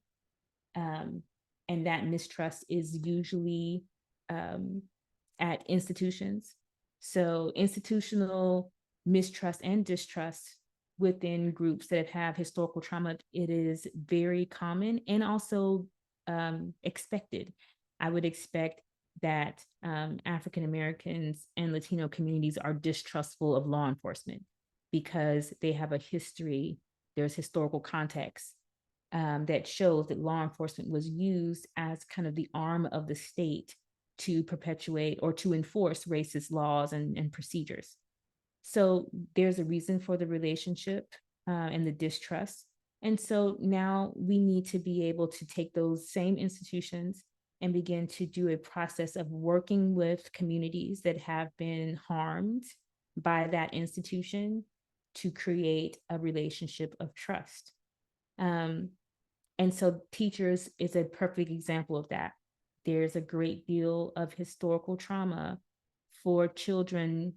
And that mistrust is usually at institutions. So institutional mistrust and distrust within groups that have historical trauma, it is very common and also expected. I would expect that African Americans and Latino communities are distrustful of law enforcement because they have a history, there's historical context that shows that law enforcement was used as kind of the arm of the state to perpetuate or to enforce racist laws and procedures. So there's a reason for the relationship and the distrust. And so now we need to be able to take those same institutions and begin to do a process of working with communities that have been harmed by that institution to create a relationship of trust. And so teachers is a perfect example of that. There's a great deal of historical trauma for children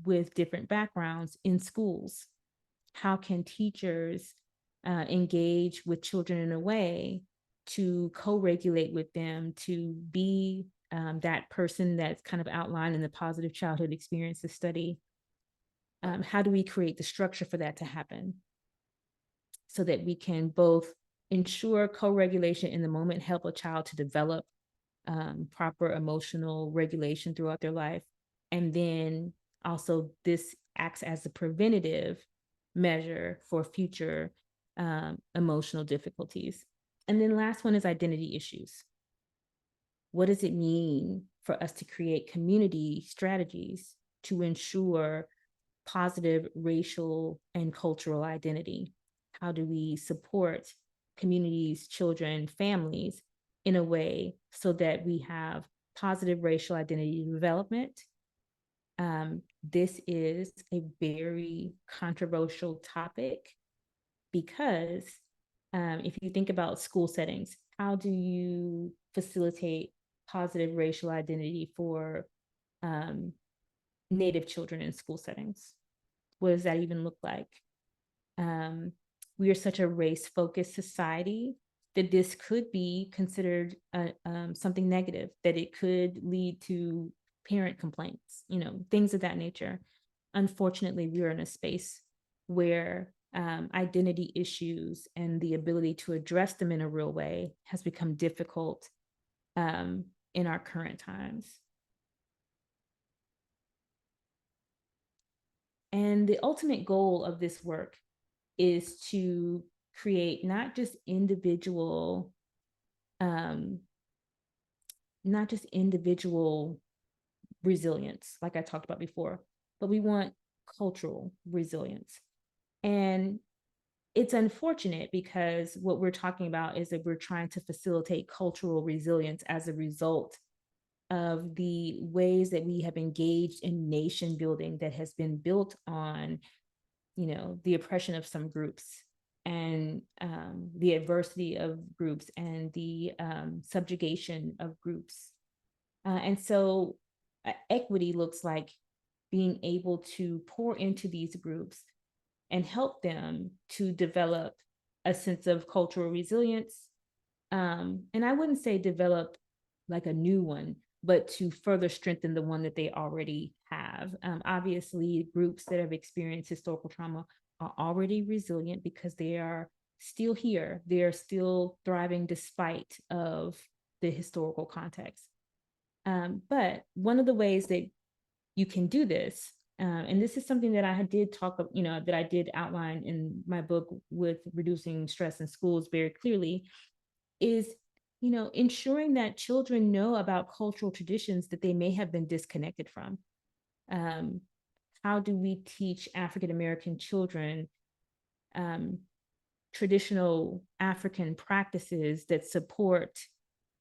with different backgrounds in schools. How can teachers engage with children in a way to co-regulate with them, to be that person that's kind of outlined in the positive childhood experiences study? How do we create the structure for that to happen so that we can both ensure co-regulation in the moment, help a child to develop proper emotional regulation throughout their life, and then also this acts as a preventative measure for future emotional difficulties. And then last one is identity issues. What does it mean for us to create community strategies to ensure positive racial and cultural identity? How do we support communities, children, families in a way so that we have positive racial identity development? This is a very controversial topic because if you think about school settings, how do you facilitate positive racial identity for Native children in school settings? What does that even look like? We are such a race-focused society that this could be considered something negative, that it could lead to parent complaints, things of that nature. Unfortunately, we are in a space where identity issues and the ability to address them in a real way has become difficult in our current times. And the ultimate goal of this work is to create not just individual resilience, like I talked about before, but we want cultural resilience. And it's unfortunate because what we're talking about is that we're trying to facilitate cultural resilience as a result of the ways that we have engaged in nation building that has been built on, the oppression of some groups and the adversity of groups and the subjugation of groups. And so equity looks like being able to pour into these groups and help them to develop a sense of cultural resilience. And I wouldn't say develop like a new one, but to further strengthen the one that they already have. Obviously, groups that have experienced historical trauma are already resilient because they are still here. They are still thriving despite of the historical context. But one of the ways that you can do this, and this is something that I did that I did outline in my book with Reducing Stress in Schools very clearly, is ensuring that children know about cultural traditions that they may have been disconnected from. How do we teach African American children traditional African practices that support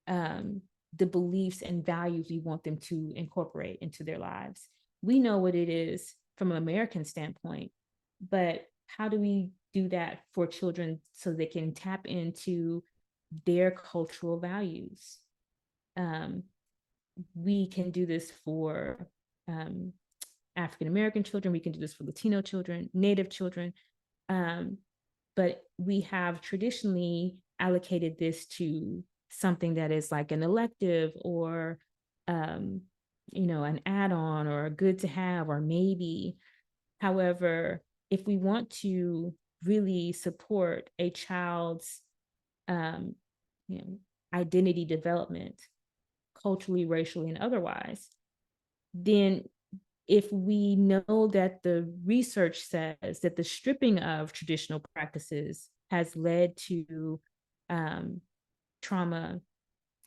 the beliefs and values we want them to incorporate into their lives? We know what it is from an American standpoint But how do we do that for children so they can tap into their cultural values? We can do this for African-American children. We can do this for Latino children, Native children. But we have traditionally allocated this to something that is like an elective or, an add-on or a good to have or maybe. However, if we want to really support a child's identity development, culturally, racially, and otherwise, then if we know that the research says that the stripping of traditional practices has led to trauma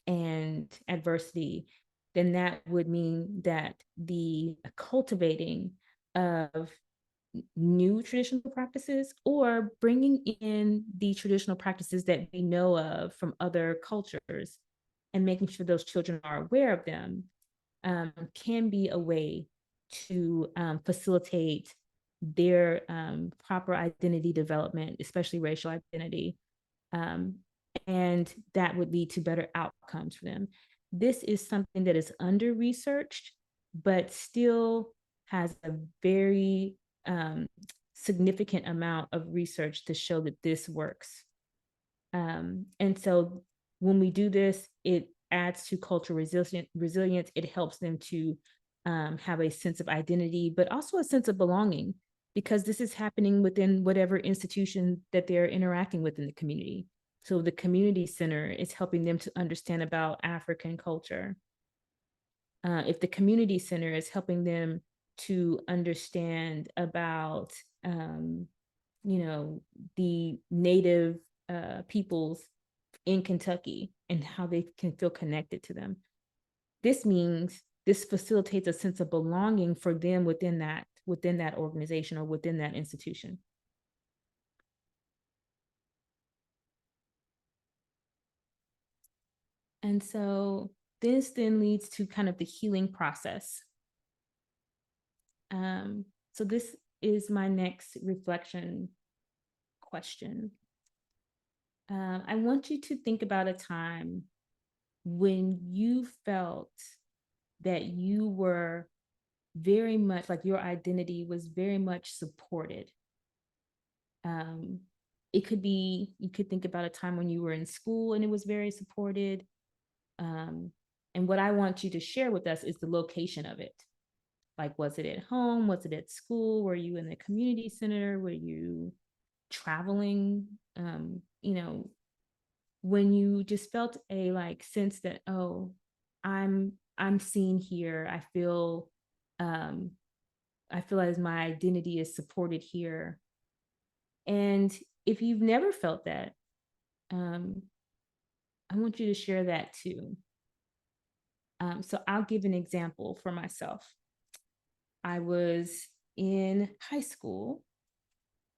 and adversity, then that would mean that the cultivating of new traditional practices or bringing in the traditional practices that we know of from other cultures and making sure those children are aware of them can be a way to facilitate their proper identity development, especially racial identity. And that would lead to better outcomes for them. This is something that is under researched, but still has a very significant amount of research to show that this works. And so when we do this, it adds to cultural resilience. It helps them to have a sense of identity, but also a sense of belonging, because this is happening within whatever institution that they're interacting with in the community. So the community center is helping them to understand about African culture. If the community center is helping them to understand about, the Native peoples in Kentucky and how they can feel connected to them. This means this facilitates a sense of belonging for them within that organization or within that institution. And so this then leads to kind of the healing process. So this is my next reflection question. I want you to think about a time when you felt that you were very much like your identity was very much supported. It could be, you could think about a time when you were in school and it was very supported. And what I want you to share with us is the location of it. Like, was it at home? Was it at school? Were you in the community center? Were you traveling? When you just felt a like sense that, oh, I'm seen here. I feel as my identity is supported here. And if you've never felt that, I want you to share that too. So I'll give an example for myself. I was in high school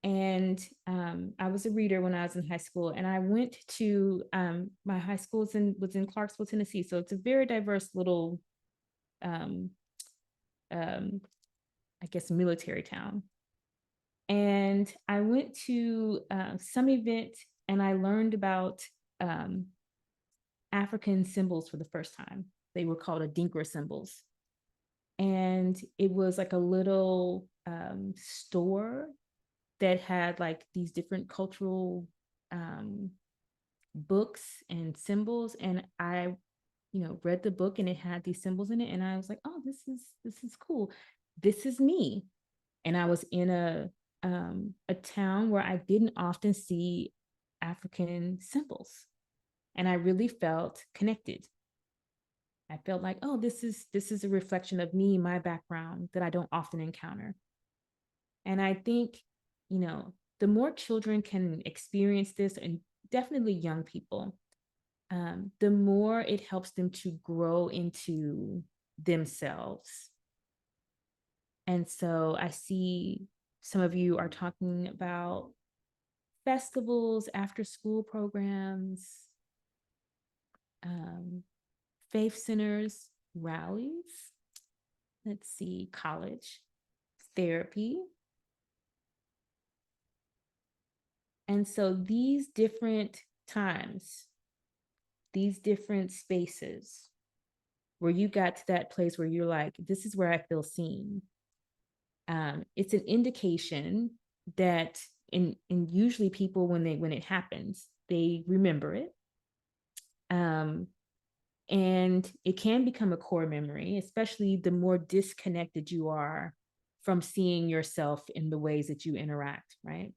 and I was a reader when I was in high school, and I went to my high school was in Clarksville, Tennessee. So it's a very diverse little, I guess, military town. And I went to some event and I learned about African symbols for the first time. They were called Adinkra symbols. And it was like a little store that had like these different cultural books and symbols. And I, read the book and it had these symbols in it. And I was like, oh, this is cool. This is me. And I was in a town where I didn't often see African symbols. And I really felt connected. I felt like, oh, this is a reflection of me, my background that I don't often encounter. And I think, the more children can experience this, and definitely young people, the more it helps them to grow into themselves. And so I see some of you are talking about festivals, after school programs, faith centers, rallies, let's see, college, therapy, And so these different times, these different spaces where you got to that place where you're like, this is where I feel seen. It's an indication that and usually people when it happens, they remember it. And it can become a core memory, especially the more disconnected you are from seeing yourself in the ways that you interact, right?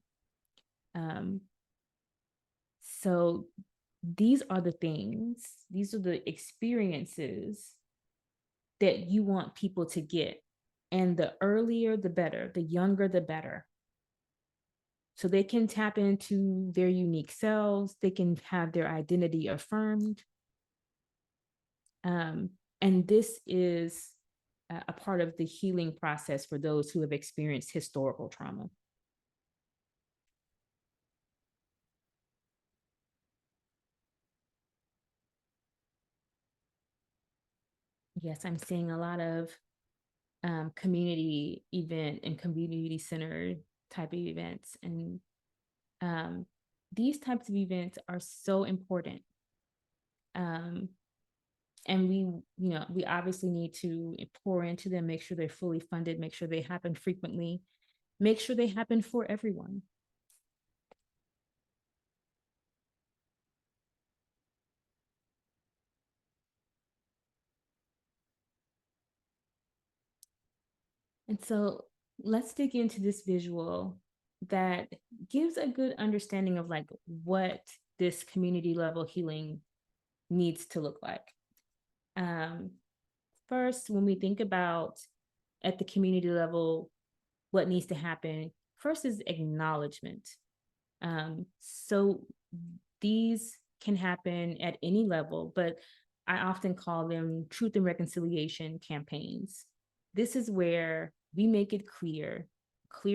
So these are the things, these are the experiences that you want people to get. And the earlier, the better, the younger, the better. So they can tap into their unique selves, they can have their identity affirmed. And this is a part of the healing process for those who have experienced historical trauma. Yes, I'm seeing a lot of community event and community center type of events. And these types of events are so important. And we obviously need to pour into them, make sure they're fully funded, make sure they happen frequently, make sure they happen for everyone. And so let's dig into this visual that gives a good understanding of like what this community level healing needs to look like. First, when we think about at the community level, what needs to happen, first is acknowledgement. So these can happen at any level, but I often call them truth and reconciliation campaigns. This is where we make it clear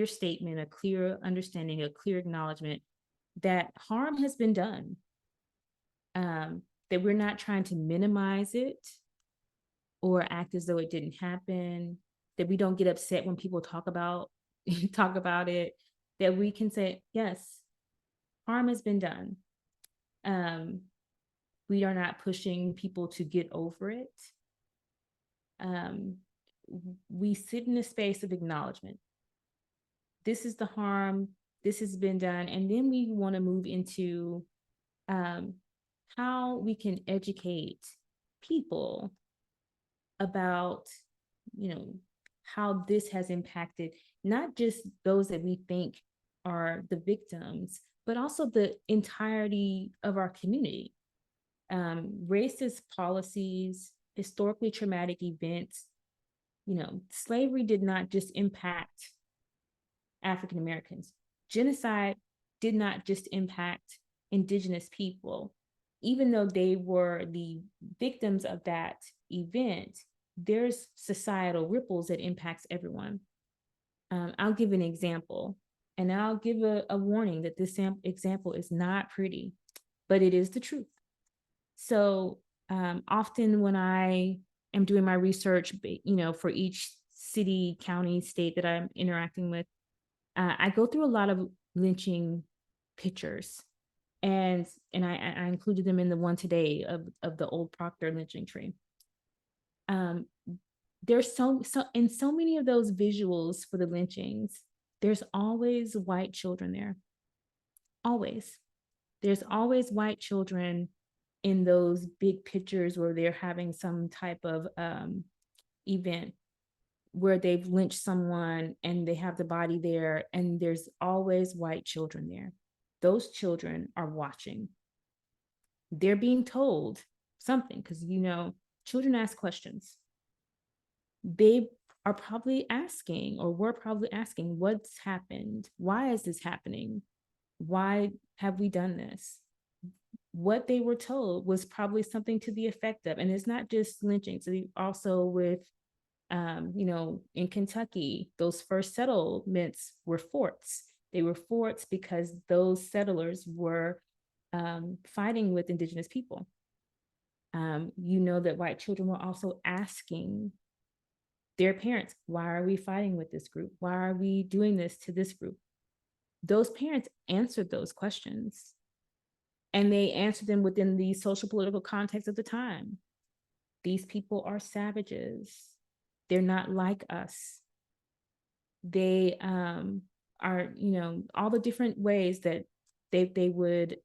statement, a clear understanding, a clear acknowledgement that harm has been done, that we're not trying to minimize it or act as though it didn't happen, that we don't get upset when people talk about it, that we can say, yes, harm has been done. We are not pushing people to get over it. We sit in a space of acknowledgement. This is the harm, this has been done. And then we want to move into how we can educate people about, how this has impacted not just those that we think are the victims, but also the entirety of our community. Racist policies, historically traumatic events, slavery did not just impact African Americans. Genocide did not just impact Indigenous people. Even though they were the victims of that event, there's societal ripples that impacts everyone. I'll give an example, and I'll give a warning that this example is not pretty, but it is the truth. So often when I am doing my research, for each city, county, state that I'm interacting with, I go through a lot of lynching pictures, and I included them in the one today of the old Proctor lynching tree. There's so in so many of those visuals for the lynchings, there's always white children there. Always. There's always white children in those big pictures where they're having some type of event where they've lynched someone and they have the body there, and there's always white children there. Those children are watching. They're being told something because, children ask questions. They are probably asking, or were probably asking, what's happened? Why is this happening? Why have we done this? What they were told was probably something to the effect of, and it's not just lynching. So also with, in Kentucky, those first settlements were forts. They were forts because those settlers were fighting with Indigenous people. That white children were also asking their parents, why are we fighting with this group? Why are we doing this to this group? those parents answered those questions, and they answered them within the social political context of the time. These people are savages. They're not like us. They are, all the different ways that they would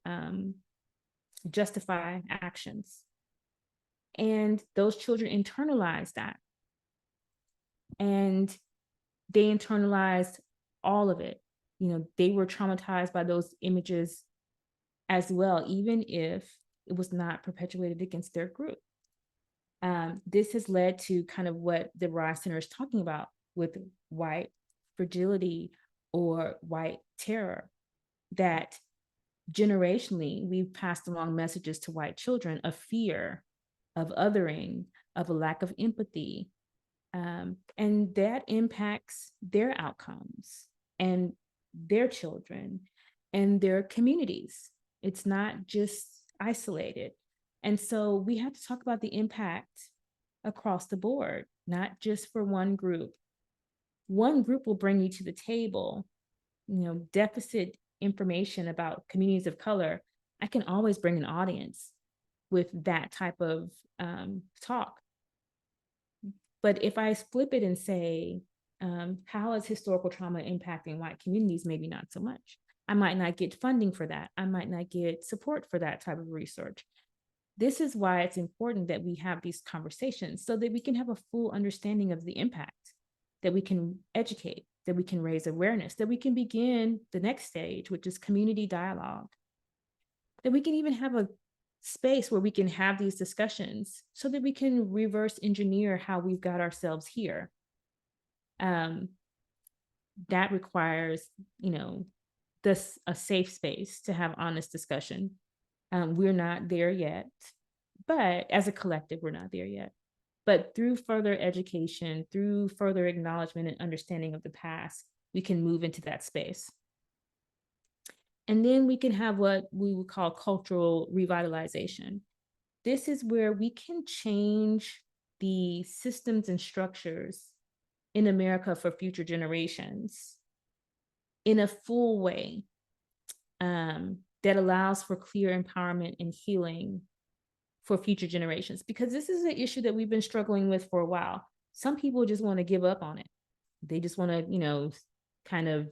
justify actions. And those children internalized that. And they internalized all of it. They were traumatized by those images as well, even if it was not perpetuated against their group. This has led to kind of what the Rise Center is talking about with white fragility or white terror, that generationally we've passed along messages to white children of fear, of othering, of a lack of empathy. And that impacts their outcomes and their children and their communities. It's not just isolated. And so we have to talk about the impact across the board, not just for one group. One group will bring you to the table, deficit information about communities of color. I can always bring an audience with that type of talk. But if I flip it and say, how is historical trauma impacting white communities? Maybe not so much. I might not get funding for that. I might not get support for that type of research. This is why it's important that we have these conversations so that we can have a full understanding of the impact, that we can educate, that we can raise awareness, that we can begin the next stage, which is community dialogue, that we can even have a space where we can have these discussions so that we can reverse engineer how we've got ourselves here. That requires, a safe space to have honest discussion. We're not there yet, but as a collective, we're not there yet. But through further education, through further acknowledgement and understanding of the past, we can move into that space. And then we can have what we would call cultural revitalization. This is where we can change the systems and structures in America for future generations in a full way that allows for clear empowerment and healing for future generations. Because this is an issue that we've been struggling with for a while. Some people just want to give up on it. They just want to, kind of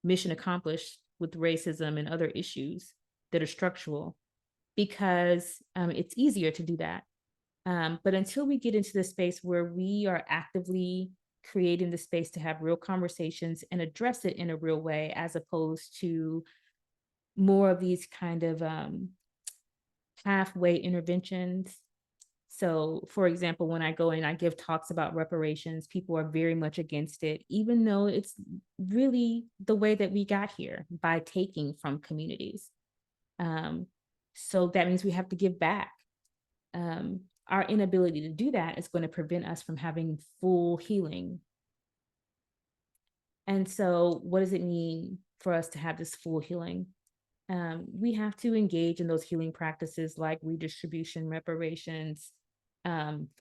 mission accomplished with racism and other issues that are structural, because it's easier to do that. But until we get into the space where we are actively creating the space to have real conversations and address it in a real way, as opposed to more of these kind of halfway interventions. So, for example, when I go and I give talks about reparations, people are very much against it, even though it's really the way that we got here, by taking from communities. So that means we have to give back. Our inability to do that is going to prevent us from having full healing. And so what does it mean for us to have this full healing? We have to engage in those healing practices like redistribution, reparations,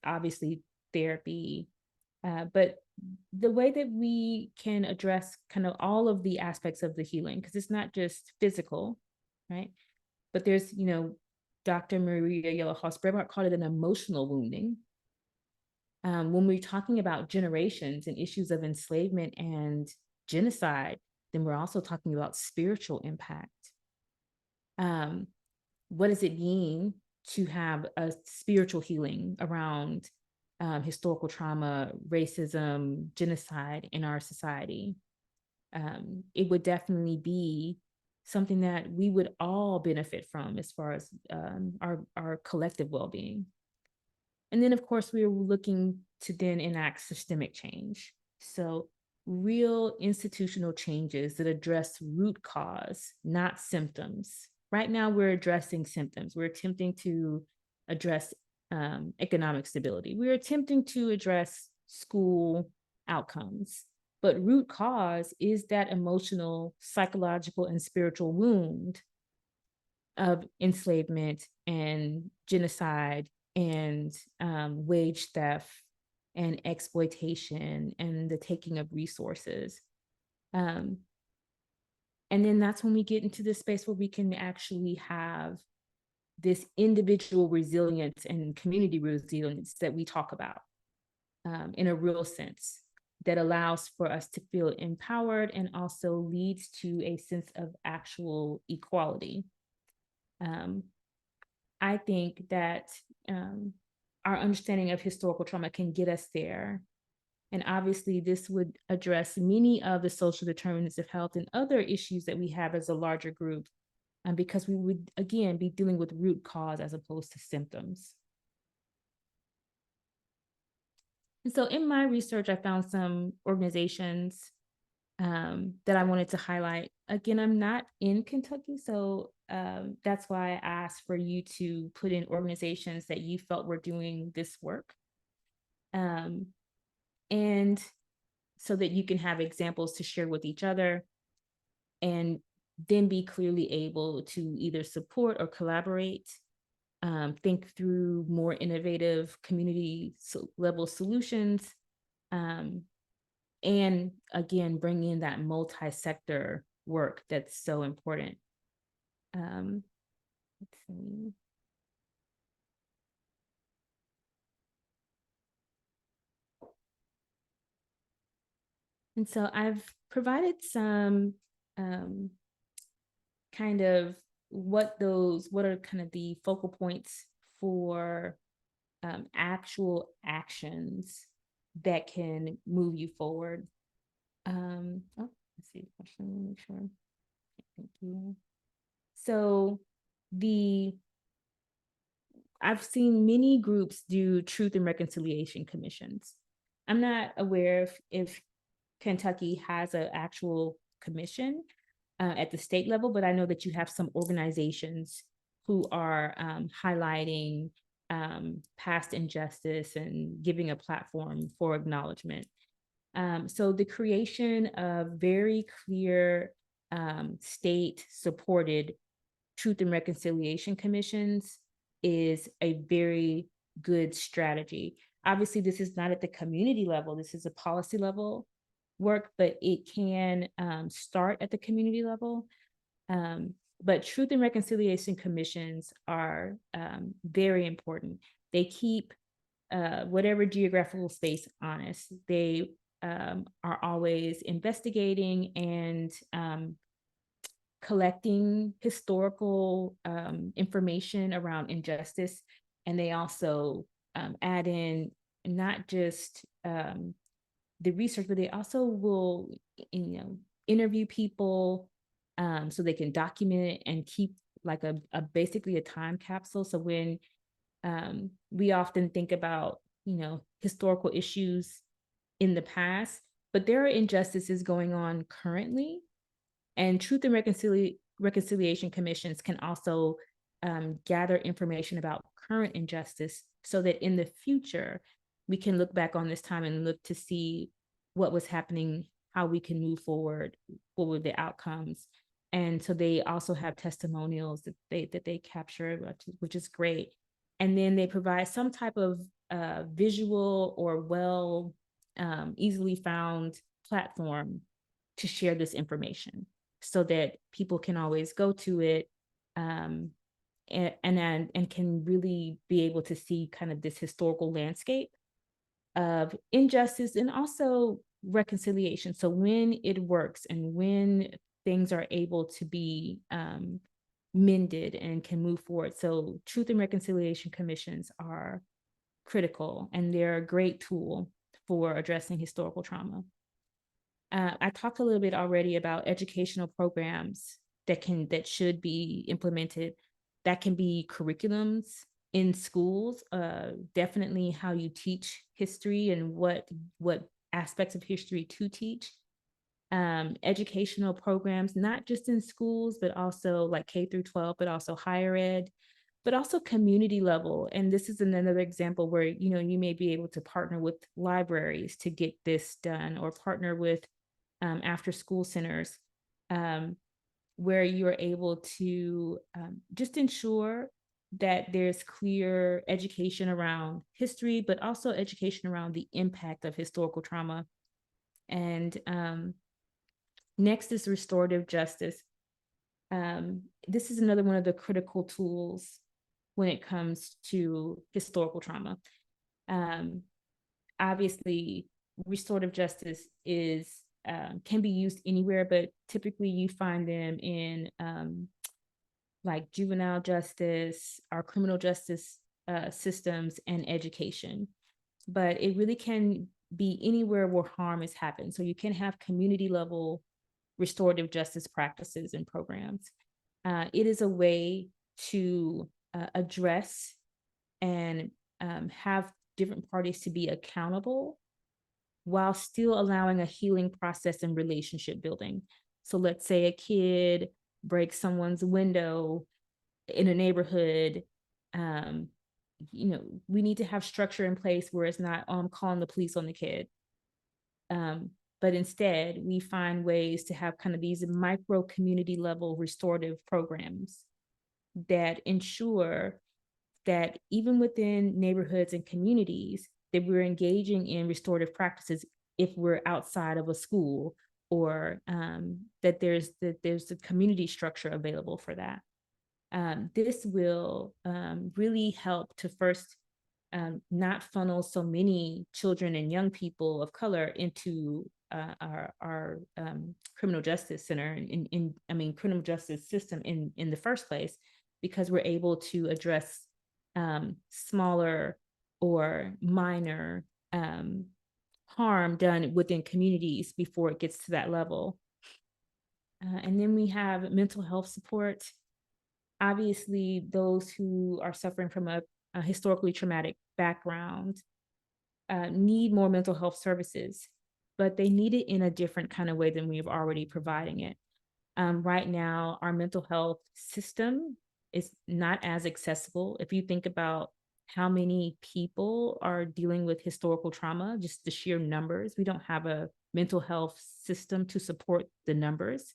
obviously therapy, but the way that we can address kind of all of the aspects of the healing, because it's not just physical, right? But there's, Dr. Maria Yellow-Haas-Brevard called it an emotional wounding. When we're talking about generations and issues of enslavement and genocide, then we're also talking about spiritual impact. What does it mean to have a spiritual healing around historical trauma, racism, genocide in our society? It would definitely be something that we would all benefit from as far as our collective well-being. And then, of course, we are looking to then enact systemic change. So real institutional changes that address root cause, not symptoms. Right now, we're addressing symptoms. We're attempting to address economic stability. We're attempting to address school outcomes. But root cause is that emotional, psychological, and spiritual wound of enslavement and genocide and wage theft and exploitation and the taking of resources. And And then that's when we get into this space where we can actually have this individual resilience and community resilience that we talk about in a real sense, that allows for us to feel empowered and also leads to a sense of actual equality. I think that our understanding of historical trauma can get us there. And obviously, this would address many of the social determinants of health and other issues that we have as a larger group, because we would, again, be dealing with root cause as opposed to symptoms. And so in my research, I found some organizations that I wanted to highlight. Again, I'm not in Kentucky, so that's why I asked for you to put in organizations that you felt were doing this work. And so that you can have examples to share with each other and then be clearly able to either support or collaborate, think through more innovative community level solutions, and again, bring in that multi-sector work that's so important. Let's see. And so I've provided some kind of what are kind of the focal points for actual actions that can move you forward. Oh, let's see, question, make sure. Thank you. So I've seen many groups do truth and reconciliation commissions. I'm not aware if Kentucky has an actual commission at the state level, but I know that you have some organizations who are highlighting past injustice and giving a platform for acknowledgement. So the creation of very clear state-supported truth and reconciliation commissions is a very good strategy. Obviously, this is not at the community level, this is a policy level work, but it can start at the community level. But truth and reconciliation commissions are very important. They keep whatever geographical space honest. They are always investigating and collecting historical information around injustice. And they also add in not just the research, but they also will, interview people so they can document it and keep like a basically a time capsule. So when we often think about, historical issues in the past, but there are injustices going on currently, and truth and reconciliation commissions can also gather information about current injustice so that in the future, we can look back on this time and look to see what was happening, how we can move forward, what were the outcomes. And so they also have testimonials that they capture, which is great. And then they provide some type of visual or easily found platform to share this information so that people can always go to it and can really be able to see kind of this historical landscape of injustice and also reconciliation. So when it works and when things are able to be mended and can move forward. So truth and reconciliation commissions are critical, and they're a great tool for addressing historical trauma. I talked a little bit already about educational programs that should be implemented. That can be curriculums in schools, definitely how you teach history and what aspects of history to teach. Educational programs, not just in schools, but also like K through 12, but also higher ed, but also community level. And this is another example where, you may be able to partner with libraries to get this done, or partner with after school centers, where you're able to just ensure that there's clear education around history, but also education around the impact of historical trauma. And Next is restorative justice. This is another one of the critical tools when it comes to historical trauma. Obviously, restorative justice is can be used anywhere, but typically you find them in like juvenile justice, our criminal justice systems, and education. But it really can be anywhere where harm has happened. So you can have community level restorative justice practices and programs. It is a way to address and have different parties to be accountable while still allowing a healing process and relationship building. So let's say a kid breaks someone's window in a neighborhood. We need to have structure in place where it's not, oh, I'm calling the police on the kid. But instead, we find ways to have kind of these micro community level restorative programs that ensure that even within neighborhoods and communities, that we're engaging in restorative practices if we're outside of a school, or that there's a community structure available for that. This will really help to first not funnel so many children and young people of color into our criminal justice center, criminal justice system in the first place, because we're able to address smaller or minor harm done within communities before it gets to that level. And then we have mental health support. Obviously, those who are suffering from a historically traumatic background need more mental health services, but they need it in a different kind of way than we've already providing it. Right now, our mental health system is not as accessible. If you think about how many people are dealing with historical trauma, just the sheer numbers, we don't have a mental health system to support the numbers.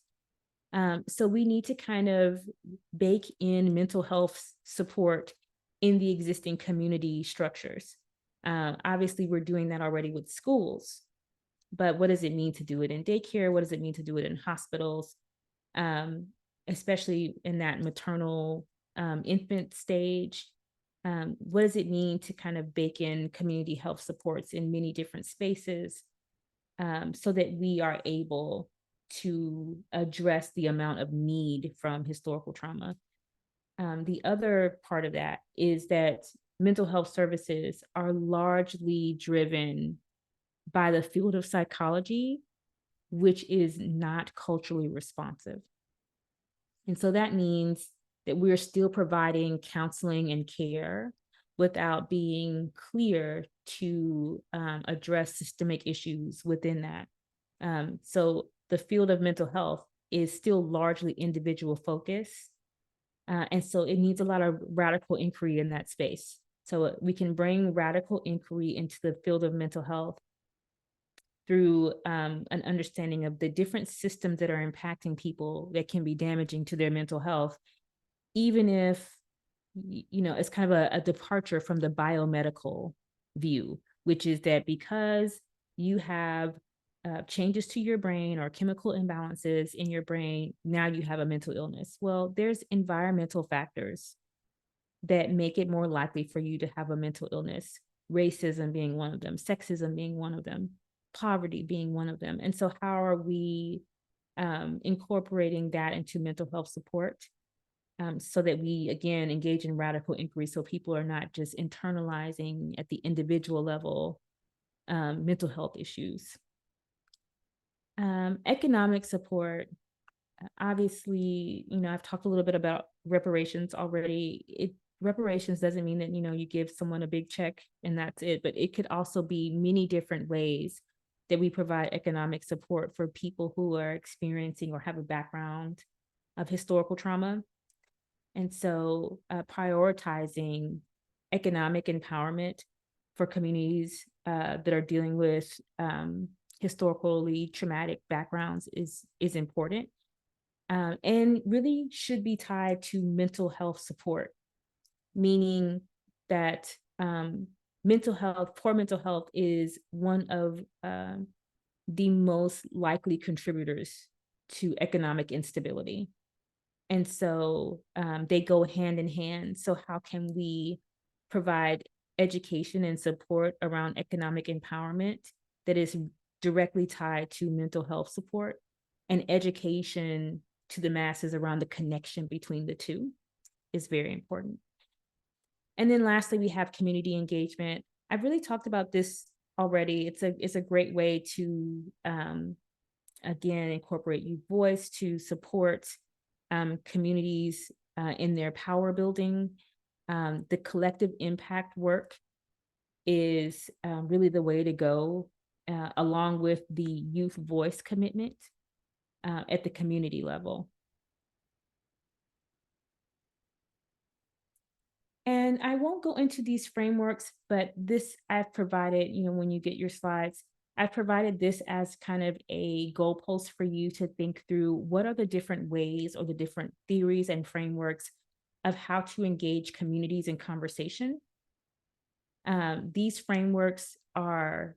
So we need to kind of bake in mental health support in the existing community structures. Obviously, we're doing that already with schools, but what does it mean to do it in daycare? What does it mean to do it in hospitals? Especially in that maternal infant stage. What does it mean to kind of bake in community health supports in many different spaces, so that we are able to address the amount of need from historical trauma? The other part of that is that mental health services are largely driven by the field of psychology, which is not culturally responsive. And so that means that we're still providing counseling and care without being clear to address systemic issues within that. So the field of mental health is still largely individual focused. And so it needs a lot of radical inquiry in that space. So we can bring radical inquiry into the field of mental health through an understanding of the different systems that are impacting people that can be damaging to their mental health, even if, it's kind of a departure from the biomedical view, which is that because you have changes to your brain or chemical imbalances in your brain, now you have a mental illness. Well, there's environmental factors that make it more likely for you to have a mental illness, racism being one of them, sexism being one of them, poverty being one of them. And so how are we incorporating that into mental health support, so that we, again, engage in radical inquiry, so people are not just internalizing at the individual level mental health issues. Economic support. Obviously, I've talked a little bit about reparations already. Reparations doesn't mean that, you give someone a big check and that's it, but it could also be many different ways that we provide economic support for people who are experiencing or have a background of historical trauma. And so prioritizing economic empowerment for communities that are dealing with historically traumatic backgrounds is important, and really should be tied to mental health support, meaning that poor mental health is one of the most likely contributors to economic instability. And so they go hand in hand. So how can we provide education and support around economic empowerment that is directly tied to mental health support, and education to the masses around the connection between the two is very important. And then lastly, we have community engagement. I've really talked about this already. It's a great way to, again, incorporate youth voice to support communities in their power building. The collective impact work is really the way to go, along with the youth voice commitment at the community level. And I won't go into these frameworks, but this I've provided, when you get your slides, I've provided this as kind of a goalpost for you to think through what are the different ways or the different theories and frameworks of how to engage communities in conversation. These frameworks are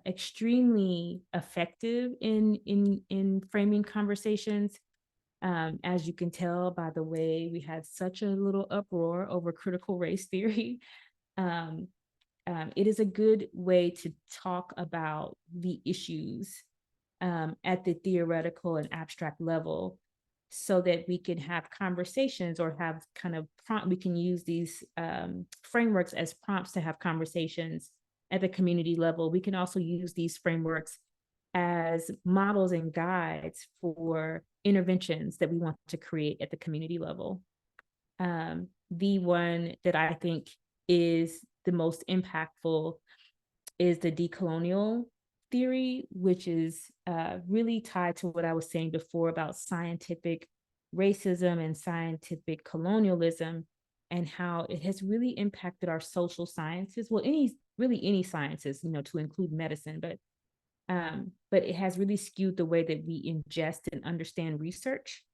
extremely effective in framing conversations. As you can tell by the way we had such a little uproar over critical race theory, it is a good way to talk about the issues at the theoretical and abstract level, so that we can have conversations or have kind of we can use these frameworks as prompts to have conversations at the community level. We can also use these frameworks as models and guides for interventions that we want to create at the community level. The one that I think is the most impactful is the decolonial theory, which is really tied to what I was saying before about scientific racism and scientific colonialism, and how it has really impacted our social sciences. Well, any sciences, to include medicine, but it has really skewed the way that we ingest and understand research,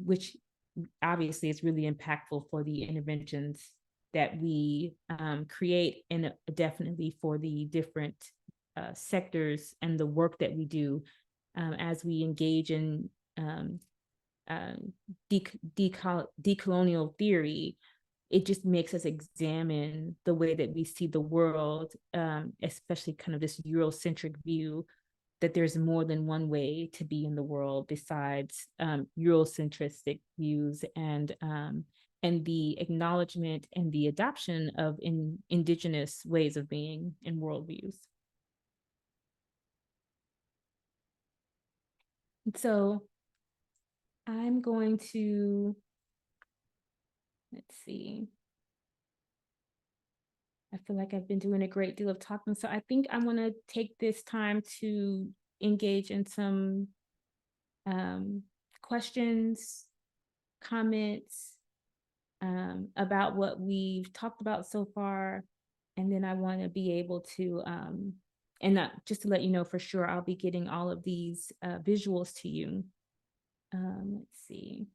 which obviously is really impactful for the interventions that we create, and definitely for the different sectors and the work that we do as we engage in decolonial theory. It just makes us examine the way that we see the world, especially kind of this Eurocentric view that there's more than one way to be in the world besides Eurocentristic views, and the acknowledgement and the adoption of indigenous ways of being and worldviews. So I'm going to, let's see. I feel like I've been doing a great deal of talking, so I think I'm going to take this time to engage in some questions, comments about what we've talked about so far. And then I want to be able to, just to let you know for sure, I'll be getting all of these visuals to you. Let's see.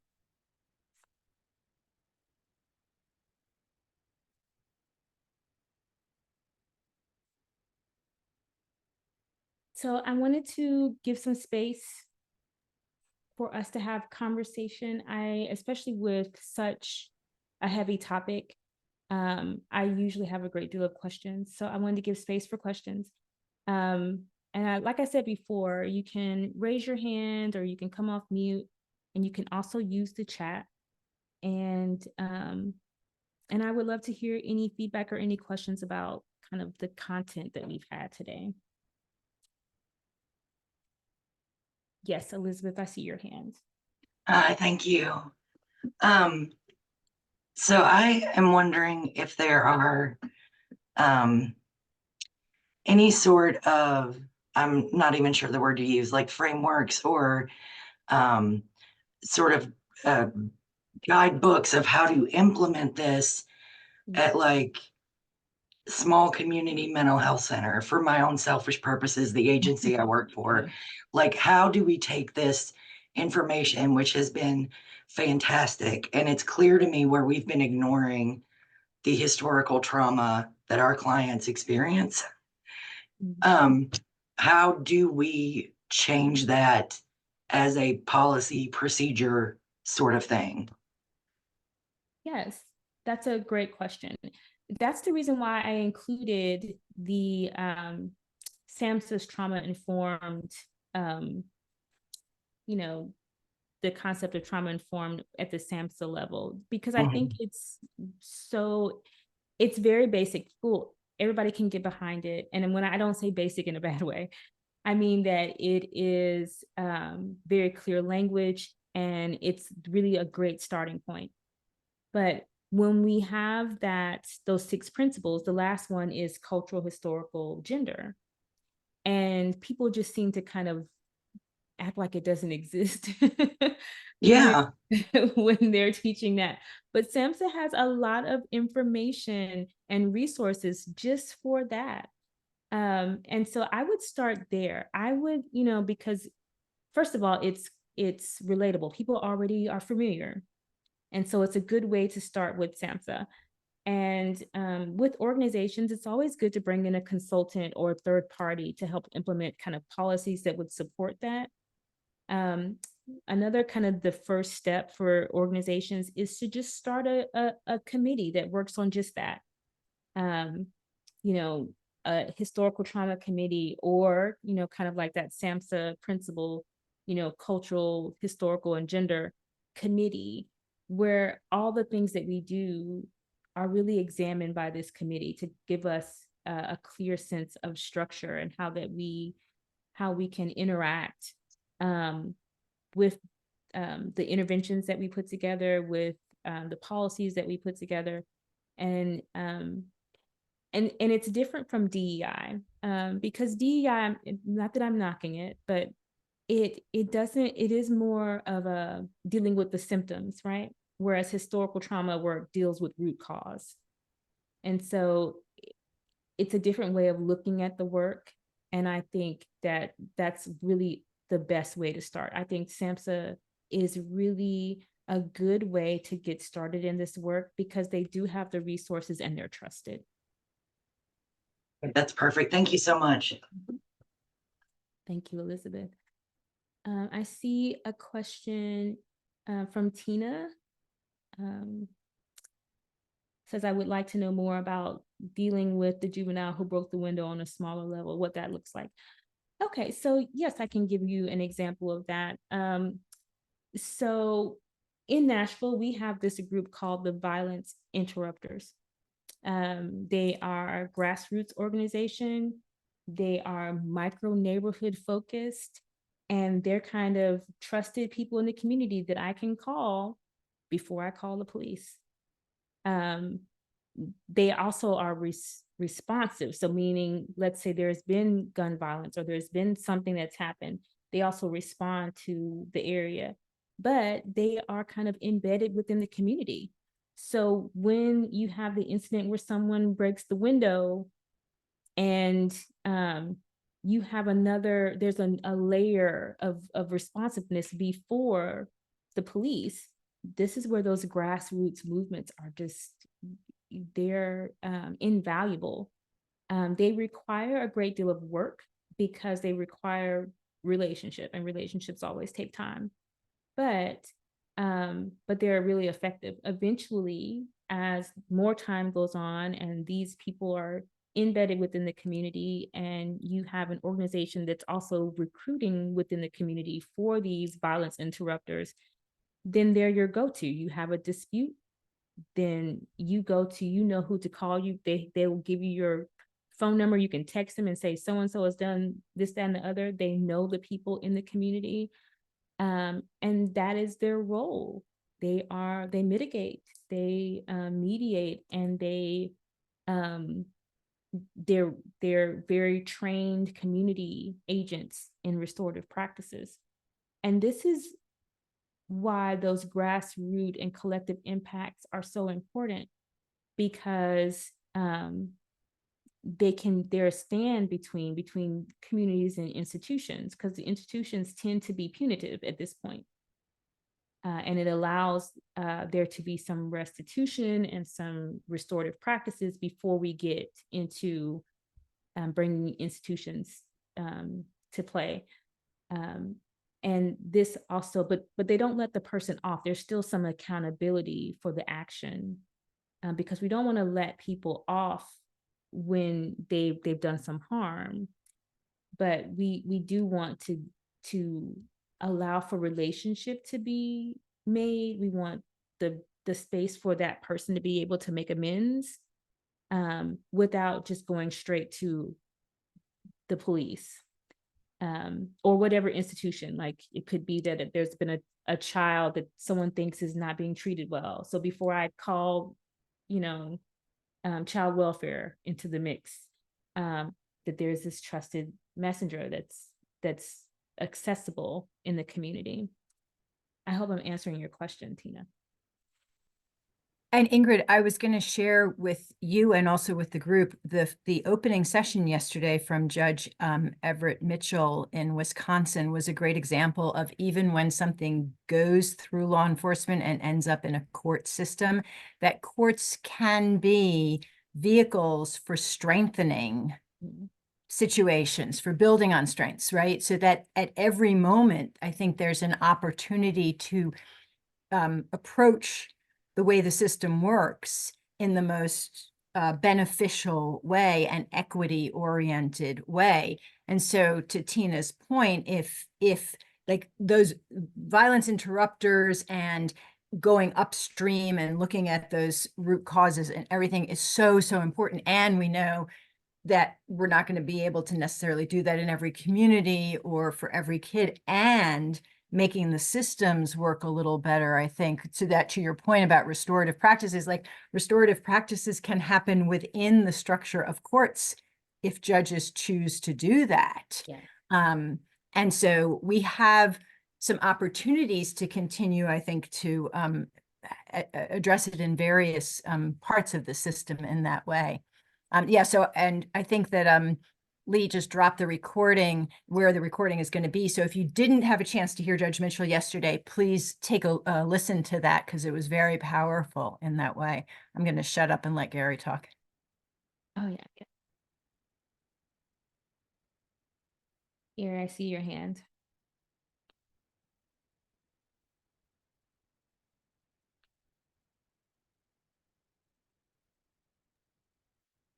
So I wanted to give some space for us to have conversation. Especially with such a heavy topic, I usually have a great deal of questions. So I wanted to give space for questions. And like I said before, you can raise your hand or you can come off mute, and you can also use the chat. And I would love to hear any feedback or any questions about kind of the content that we've had today. Yes, Elizabeth, I see your hand. Thank you. So I am wondering if there are any sort of, I'm not even sure the word to use, like frameworks or sort of guidebooks of how to implement this at like small community mental health center. For my own selfish purposes, the agency I work for, like how do we take this information, which has been fantastic, and it's clear to me where we've been ignoring the historical trauma that our clients experience. How do we change that as a policy procedure sort of thing? Yes, that's a great question. That's the reason why I included the SAMHSA's trauma-informed, you know, the concept of trauma-informed at the SAMHSA level, because I think it's very basic. People, everybody can get behind it. And when I don't say basic in a bad way, I mean that it is very clear language, and it's really a great starting point. But when we have those 6 principles, the last one is cultural, historical, gender. And people just seem to kind of act like it doesn't exist Yeah. when they're teaching that. But SAMHSA has a lot of information and resources just for that. And so I would start there. I would, because first of all, it's relatable. People already are familiar. And so it's a good way to start with SAMHSA. And with organizations, it's always good to bring in a consultant or a third party to help implement kind of policies that would support that. Another kind of the first step for organizations is to just start a committee that works on just that. A historical trauma committee, or, kind of like that SAMHSA principle, cultural, historical, and gender committee, where all the things that we do are really examined by this committee to give us a clear sense of structure and how we can interact with the interventions that we put together, with the policies that we put together. And it's different from DEI, because DEI, not that I'm knocking it, but it is more of a dealing with the symptoms, right? Whereas historical trauma work deals with root cause. And so it's a different way of looking at the work. And I think that that's really the best way to start. I think SAMHSA is really a good way to get started in this work, because they do have the resources and they're trusted. That's perfect. Thank you so much. Thank you, Elizabeth. I see a question from Tina. Says, I would like to know more about dealing with the juvenile who broke the window on a smaller level, what that looks like. Okay, so yes, I can give you an example of that. So in Nashville, we have this group called the Violence Interrupters. They are a grassroots organization. They are micro neighborhood focused, and they're kind of trusted people in the community that I can call before I call the police. They also are responsive. So meaning, let's say there's been gun violence or there's been something that's happened, they also respond to the area, but they are kind of embedded within the community. So when you have the incident where someone breaks the window, and you have there's a layer of responsiveness before the police, this is where those grassroots movements are they're invaluable. They require a great deal of work because they require relationship, and relationships always take time. But they're really effective. Eventually, as more time goes on and these people are embedded within the community, and you have an organization that's also recruiting within the community for these violence interrupters, then they're your go-to. You have a dispute, then you go to, who to call. They will give you your phone number. You can text them and say, so-and-so has done this, that, and the other. They know the people in the community. And that is their role. They mitigate, they mediate, and they're very trained community agents in restorative practices. And this is why those grassroots and collective impacts are so important, because they're a stand between communities and institutions, because the institutions tend to be punitive at this point. And it allows there to be some restitution and some restorative practices before we get into bringing institutions to play. And this also, but they don't let the person off. There's still some accountability for the action, because we don't want to let people off when they've done some harm. But we do want to allow for relationship to be made. We want the space for that person to be able to make amends, without just going straight to the police, or whatever institution. Like, it could be that there's been a child that someone thinks is not being treated well. So before I call, child welfare into the mix, that there's this trusted messenger that's accessible in the community. I hope I'm answering your question, Tina. And Ingrid, I was going to share with you and also with the group the opening session yesterday from Judge Everett Mitchell in Wisconsin was a great example of, even when something goes through law enforcement and ends up in a court system, that courts can be vehicles for strengthening situations, for building on strengths, right? So that at every moment, I think there's an opportunity to approach the way the system works in the most beneficial way and equity-oriented way. And so, to Tina's point, if like those violence interrupters and going upstream and looking at those root causes and everything is so important, and we know that we're not going to be able to necessarily do that in every community or for every kid, and making the systems work a little better, I think, to your point about restorative practices, like restorative practices can happen within the structure of courts if judges choose to do that. Yeah. And so we have some opportunities to continue, I think, to address it in various parts of the system in that way. Yeah, so, and I think that Lee just dropped the recording where the recording is going to be. So if you didn't have a chance to hear Judge Mitchell yesterday, please take a listen to that, because it was very powerful in that way. I'm going to shut up and let Gary talk. Oh, yeah. Here, I see your hand.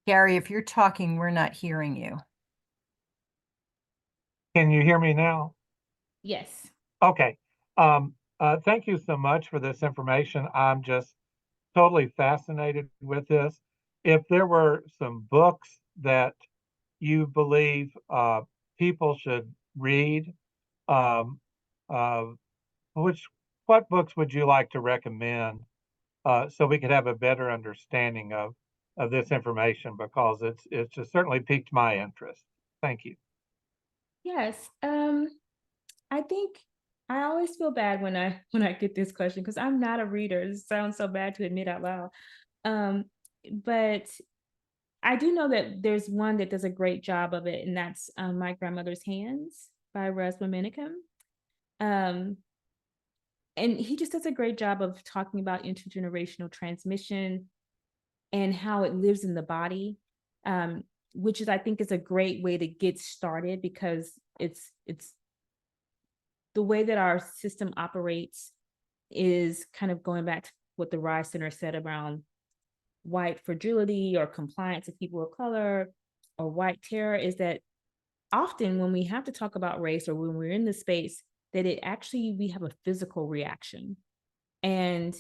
Gary, if you're talking, we're not hearing you. Can you hear me now? Yes. Okay. Thank you so much for this information. I'm just totally fascinated with this. If there were some books that you believe people should read, um, uh, what books would you like to recommend so we could have a better understanding of this information, because it's just certainly piqued my interest. Thank you. Yes. I think I always feel bad when I get this question, because I'm not a reader. It sounds so bad to admit out loud. But I do know that there's one that does a great job of it, and that's My Grandmother's Hands by Russ Memenicum. And he just does a great job of talking about intergenerational transmission and how it lives in the body, which is, I think, is a great way to get started, because it's the way that our system operates is kind of going back to what the Rise Center said around white fragility or compliance of people of color or white terror, is that often when we have to talk about race, or when we're in the space, that we have a physical reaction. And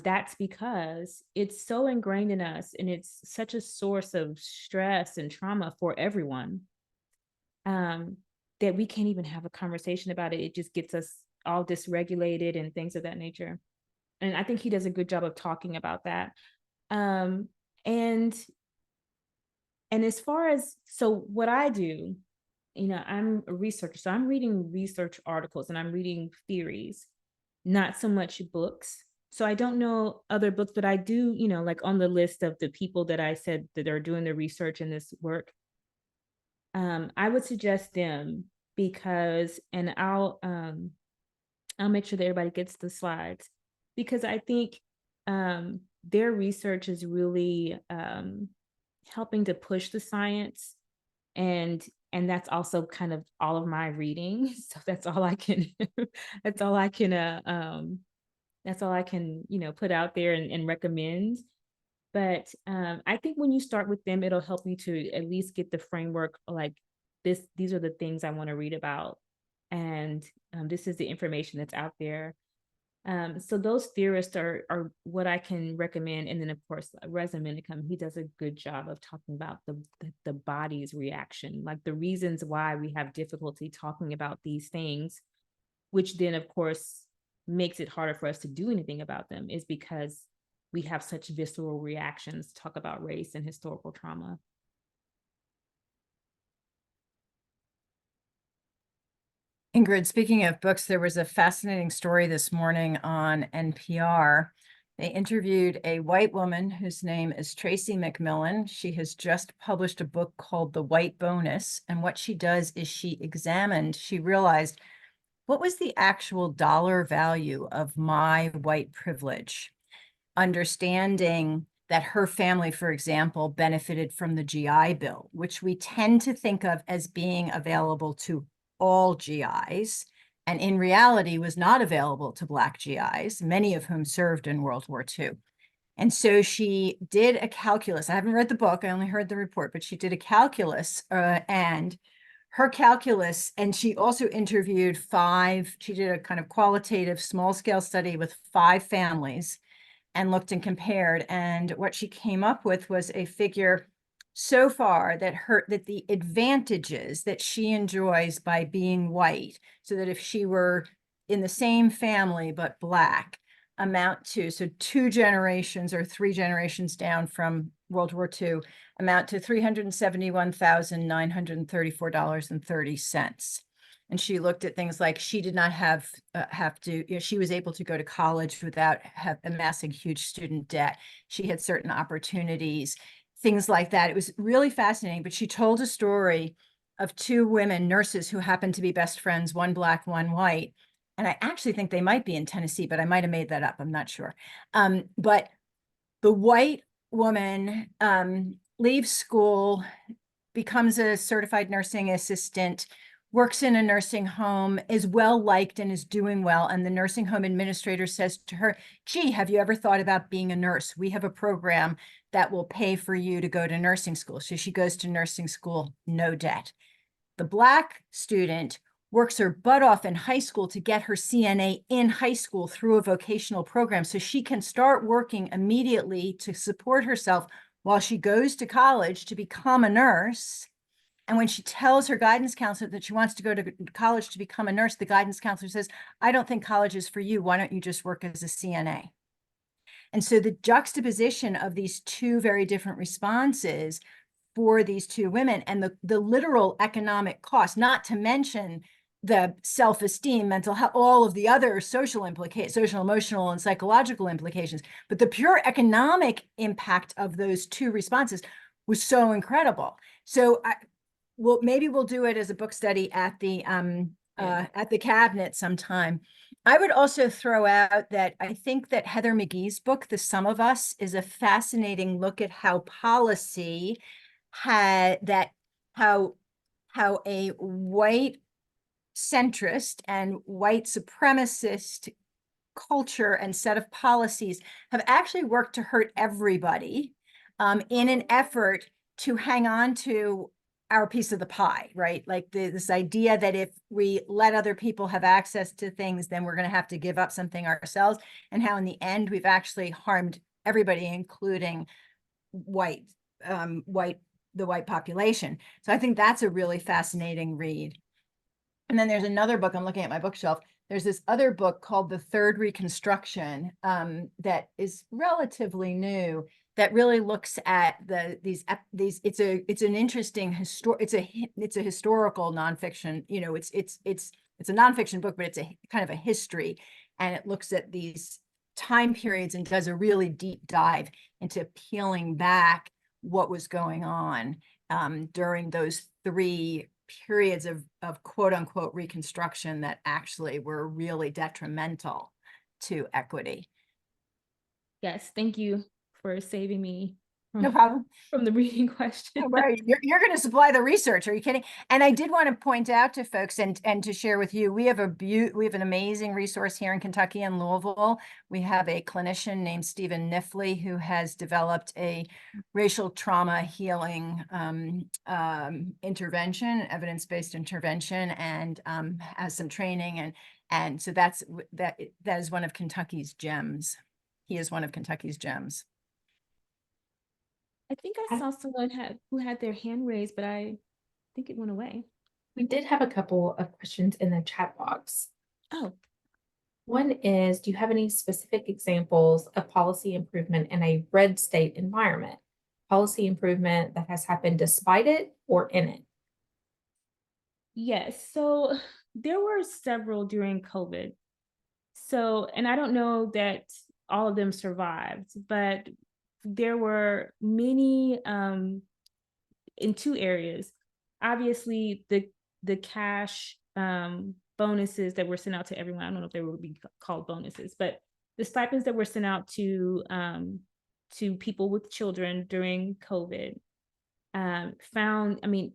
that's because it's so ingrained in us, and it's such a source of stress and trauma for everyone, that we can't even have a conversation about it. It just gets us all dysregulated and things of that nature. And I think he does a good job of talking about that. And as far as, so what I do, I'm a researcher, so I'm reading research articles and I'm reading theories, not so much books. So I don't know other books, but I do, like on the list of the people that I said that are doing the research in this work, I would suggest them, because, and I'll make sure that everybody gets the slides, because I think their research is really helping to push the science and And that's also kind of all of my reading. So that's all I can, that's all I can, put out there and recommend. But I think when you start with them, it'll help you to at least get the framework, like these are the things I want to read about. And this is the information that's out there. So those theorists are what I can recommend. And then of course, Reza Minicum, he does a good job of talking about the body's reaction, like the reasons why we have difficulty talking about these things, which then of course makes it harder for us to do anything about them, is because we have such visceral reactions to talk about race and historical trauma. Ingrid, speaking of books, there was a fascinating story this morning on NPR. They interviewed a white woman whose name is Tracy McMillan. She has just published a book called The White Bonus. And what she does is she realized, what was the actual dollar value of my white privilege? Understanding that her family, for example, benefited from the GI Bill, which we tend to think of as being available to all GIs, and in reality was not available to Black GIs, many of whom served in World War II. And so she did a calculus. I haven't read the book, I only heard the report, but she did a calculus, and her calculus, and she also interviewed she did a kind of qualitative small scale study with 5 families and looked and compared. And what she came up with was a figure so far that the advantages that she enjoys by being white, so that if she were in the same family but Black, amount to, so 2 generations or 3 generations down from World War II, amount to $371,934.30. And she looked at things like she did not have to, she was able to go to college without amassing huge student debt. She had certain opportunities, things like that. It was really fascinating. But she told a story of 2 women, nurses, who happened to be best friends, one Black, one white. And I actually think they might be in Tennessee, but I might have made that up. I'm not sure. But the white woman leaves school, becomes a certified nursing assistant, works in a nursing home, is well liked and is doing well. And the nursing home administrator says to her, gee, have you ever thought about being a nurse? We have a program that will pay for you to go to nursing school. So she goes to nursing school, no debt. The Black student works her butt off in high school to get her CNA in high school through a vocational program, so she can start working immediately to support herself while she goes to college to become a nurse. And when she tells her guidance counselor that she wants to go to college to become a nurse, the guidance counselor says, I don't think college is for you. Why don't you just work as a CNA? And so the juxtaposition of these 2 very different responses for these 2 women, and the literal economic cost, not to mention the self-esteem, mental health, all of the other social implications, social, emotional, and psychological implications, but the pure economic impact of those 2 responses was so incredible. So maybe we'll do it as a book study at the cabinet sometime. I would also throw out that I think that Heather McGee's book, The Sum of Us, is a fascinating look at how policy how a white centrist and white supremacist culture and set of policies have actually worked to hurt everybody in an effort to hang on to our piece of the pie, right? Like this idea that if we let other people have access to things, then we're going to have to give up something ourselves, and how in the end we've actually harmed everybody, including the white population. So I think that's a really fascinating read. And then there's another book, I'm looking at my bookshelf. There's this other book called The Third Reconstruction that is relatively new, that really looks at it's an interesting it's a historical nonfiction, it's a nonfiction book, but it's a kind of a history, and it looks at these time periods and does a really deep dive into peeling back what was going on during those 3 periods of quote unquote reconstruction that actually were really detrimental to equity. Yes, thank you for saving me No problem. from the reading question. Right, you're going to supply the research. Are you kidding? And I did want to point out to folks and to share with you, we have an amazing resource here in Kentucky and Louisville. We have a clinician named Stephen Nifley who has developed a racial trauma healing intervention, evidence-based intervention, and has some training, and so that is one of Kentucky's gems. He is one of Kentucky's gems. I think I saw someone who had their hand raised, but I think it went away. We did have a couple of questions in the chat box. Oh, One is, do you have any specific examples of policy improvement in a red state environment? Policy improvement that has happened despite it or in it? yes. So there were several during COVID. So, and I don't know that all of them survived, but there were many in two areas. Obviously, the cash bonuses that were sent out to everyone. I don't know if they would be called bonuses, but the stipends that were sent out to people with children during COVID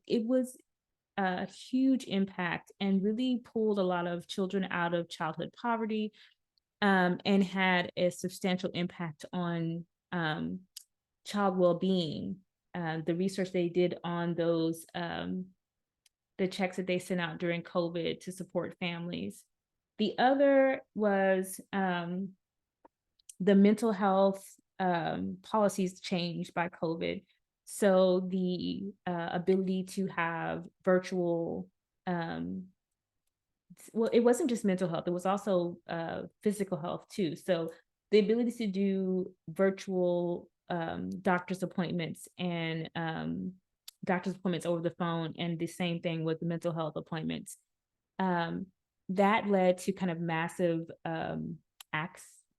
it was a huge impact and really pulled a lot of children out of childhood poverty, and had a substantial impact on child well-being. The research they did on those, the checks that they sent out during COVID to support families. The other was the mental health policies changed by COVID. So the ability to have virtual, well, it wasn't just mental health, it was also physical health too. So the ability to do virtual doctor's appointments and doctor's appointments over the phone, and the same thing with the mental health appointments. That led to kind of massive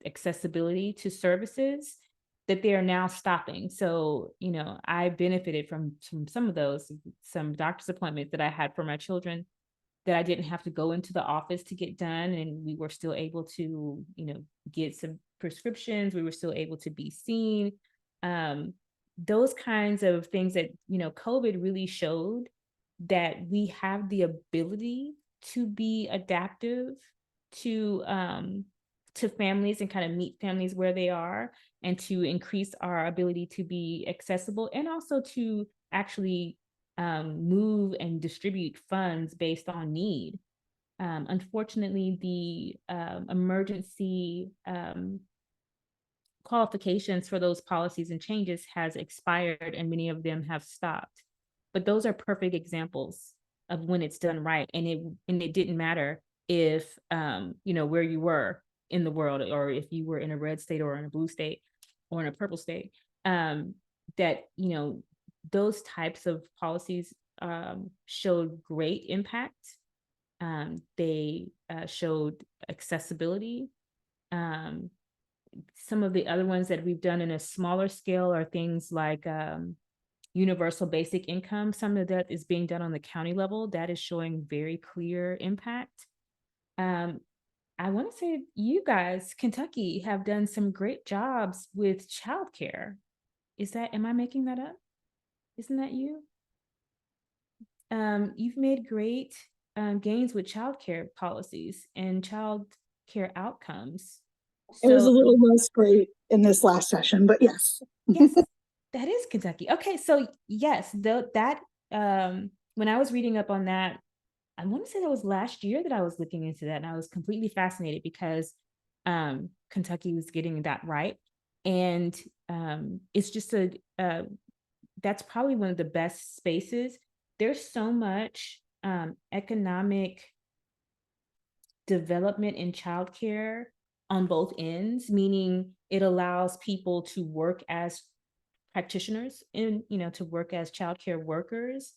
accessibility to services that they are now stopping. So, you know, I benefited from some of those, some doctor's appointments that I had for my children that I didn't have to go into the office to get done. And we were still able to, you know, get some prescriptions. We were still able to be seen. Those kinds of things that, you know, COVID really showed that we have the ability to be adaptive to families and kind of meet families where they are, and to increase our ability to be accessible, and also to actually move and distribute funds based on need. Unfortunately, the emergency qualifications for those policies and changes has expired, and many of them have stopped. But those are perfect examples of when it's done right, and it didn't matter if you know, where you were in the world, or if you were in a red state or in a blue state or in a purple state. That, you know, those types of policies showed great impact. They showed accessibility. Some of the other ones that we've done in a smaller scale are things like universal basic income. Some of that is being done on the county level. That is showing very clear impact. I want to say you guys, Kentucky, have done some great jobs with childcare. Am I making that up? Isn't that you? You've made great gains with childcare policies and childcare outcomes. It was a little less great in this last session, but yes. Yes, that is Kentucky. Okay, so yes, when I was reading up on that, I want to say that was last year that I was looking into that, and I was completely fascinated because Kentucky was getting that right. And it's just that's probably one of the best spaces. There's so much economic development in childcare on both ends, meaning it allows people to work as practitioners and, you know, to work as childcare workers.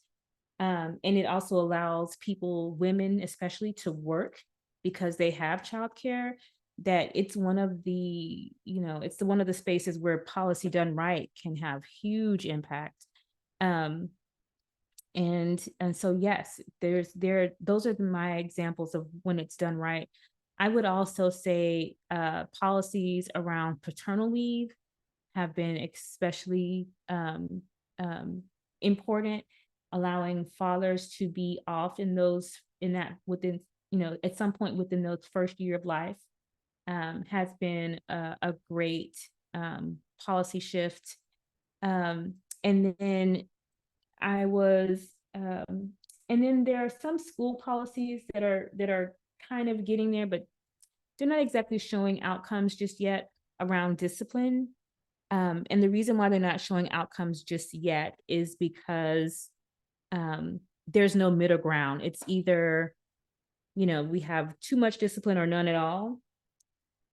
And it also allows people, women especially, to work because they have childcare. That it's one of the, you know, it's one of the spaces where policy done right can have huge impact. And so yes, those are my examples of when it's done right. I would also say policies around paternal leave have been especially important, allowing fathers to be off within, at some point within those first year of life, has been a great policy shift. And then and then there are some school policies that are kind of getting there, but they're not exactly showing outcomes just yet around discipline. And the reason why they're not showing outcomes just yet is because there's no middle ground. It's either, we have too much discipline or none at all.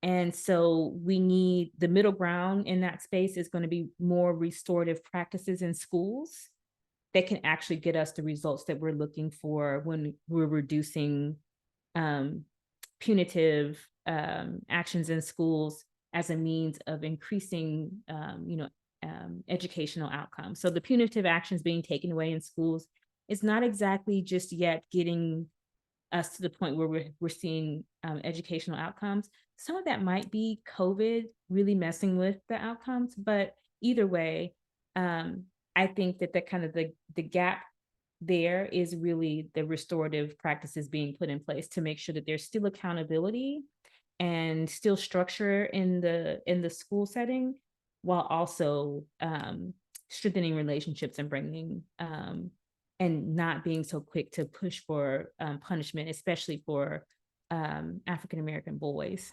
And so we need the middle ground in that space is going to be more restorative practices in schools that can actually get us the results that we're looking for when we're reducing punitive actions in schools as a means of increasing, educational outcomes. So the punitive actions being taken away in schools is not exactly just yet getting us to the point where we're seeing educational outcomes. Some of that might be COVID really messing with the outcomes, but either way, I think that kind of the gap there is really the restorative practices being put in place to make sure that there's still accountability and still structure in the school setting, while also strengthening relationships and bringing and not being so quick to push for punishment, especially for African-American boys.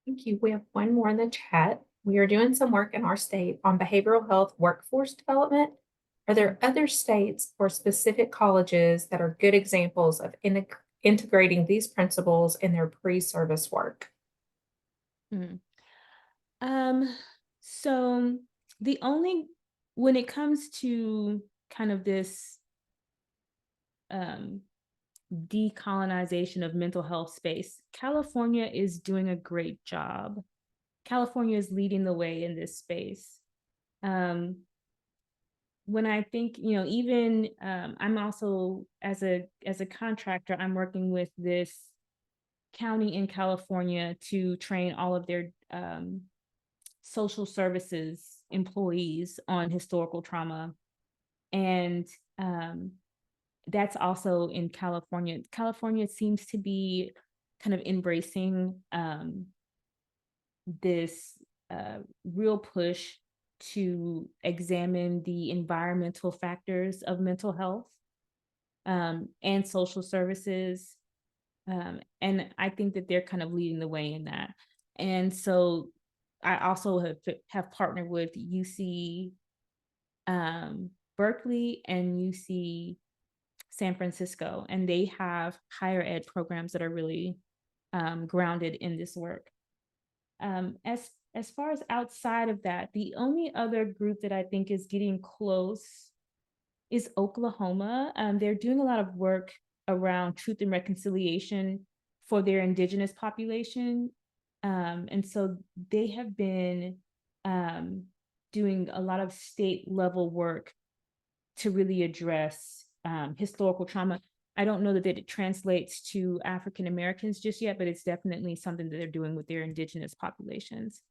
Thank you. We have one more in the chat. We are doing some work in our state on behavioral health workforce development. Are there other states or specific colleges that are good examples of integrating these principles in their pre-service work? So when it comes to kind of this decolonization of mental health space, California is doing a great job. California is leading the way in this space. When I think, even I'm also as a contractor, I'm working with this county in California to train all of their social services employees on historical trauma. And that's also in California. California seems to be kind of embracing this real push to examine the environmental factors of mental health and social services. And I think that they're kind of leading the way in that. And so I also have partnered with UC Berkeley and UC San Francisco, and they have higher ed programs that are really grounded in this work. As far as outside of that, the only other group that I think is getting close is Oklahoma. They're doing a lot of work around truth and reconciliation for their indigenous population. And so they have been doing a lot of state level work to really address historical trauma. I don't know that it translates to African Americans just yet, but it's definitely something that they're doing with their indigenous populations.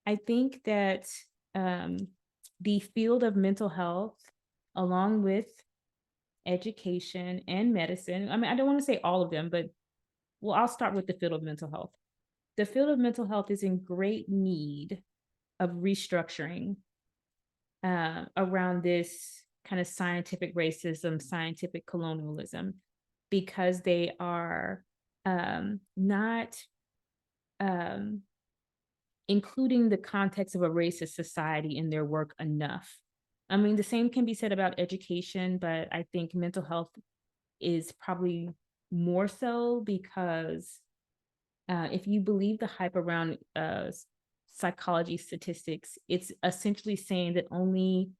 I think that the field of mental health, along with education and medicine, I mean, I don't want to say all of them, but I'll start with the field of mental health. The field of mental health is in great need of restructuring around this kind of scientific racism, scientific colonialism, because they are not including the context of a racist society in their work enough. I mean, the same can be said about education, but I think mental health is probably more so because if you believe the hype around psychology statistics, it's essentially saying that only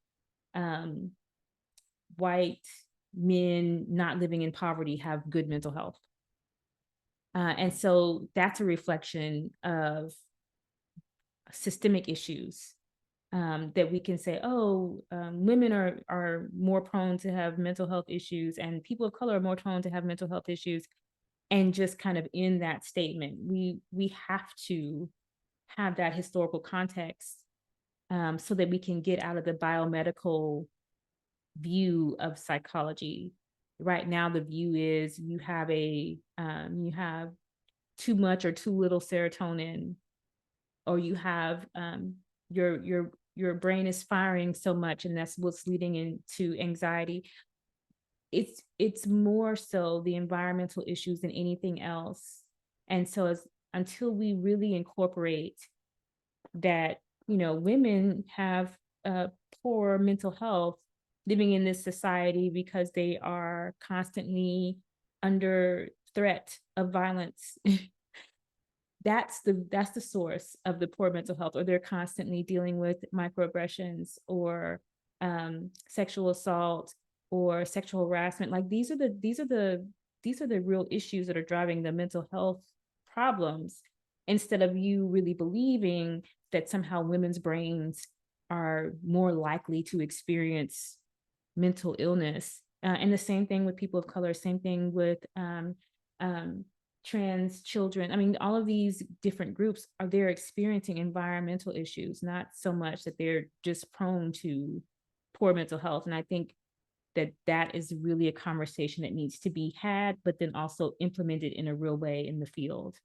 white men not living in poverty have good mental health. And so that's a reflection of systemic issues that we can say, women are more prone to have mental health issues and people of color are more prone to have mental health issues. And just kind of in that statement, we have to have that historical context, so that we can get out of the biomedical view of psychology. Right now, the view is you have too much or too little serotonin, or you have your brain is firing so much, and that's what's leading into anxiety. It's more so the environmental issues than anything else. And so until we really incorporate that, women have poor mental health living in this society because they are constantly under threat of violence. That's the source of the poor mental health, or they're constantly dealing with microaggressions or sexual assault or sexual harassment. Like these are the real issues that are driving the mental health problems, instead of you really believing that somehow women's brains are more likely to experience mental illness. And the same thing with people of color, same thing with trans children. I mean, all of these different groups they're experiencing environmental issues, not so much that they're just prone to poor mental health. And I think that is really a conversation that needs to be had, but then also implemented in a real way in the field.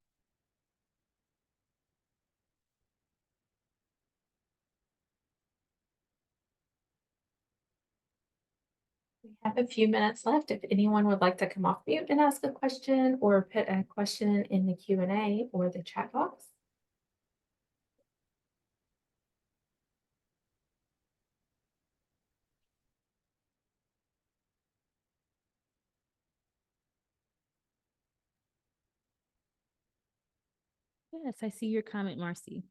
We have a few minutes left. If anyone would like to come off mute and ask a question, or put a question in the Q&A or the chat box. Yes, I see your comment, Marcy.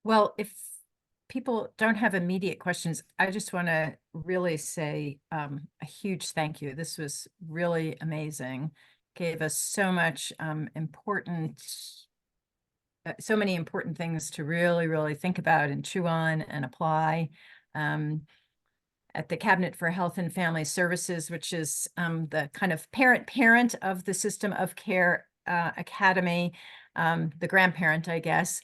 Well, if people don't have immediate questions, I just want to really say a huge thank you. This was really amazing. Gave us so much so many important things to really, really think about and chew on and apply. At the Cabinet for Health and Family Services, which is the kind of parent of the System of Care Academy, the grandparent, I guess.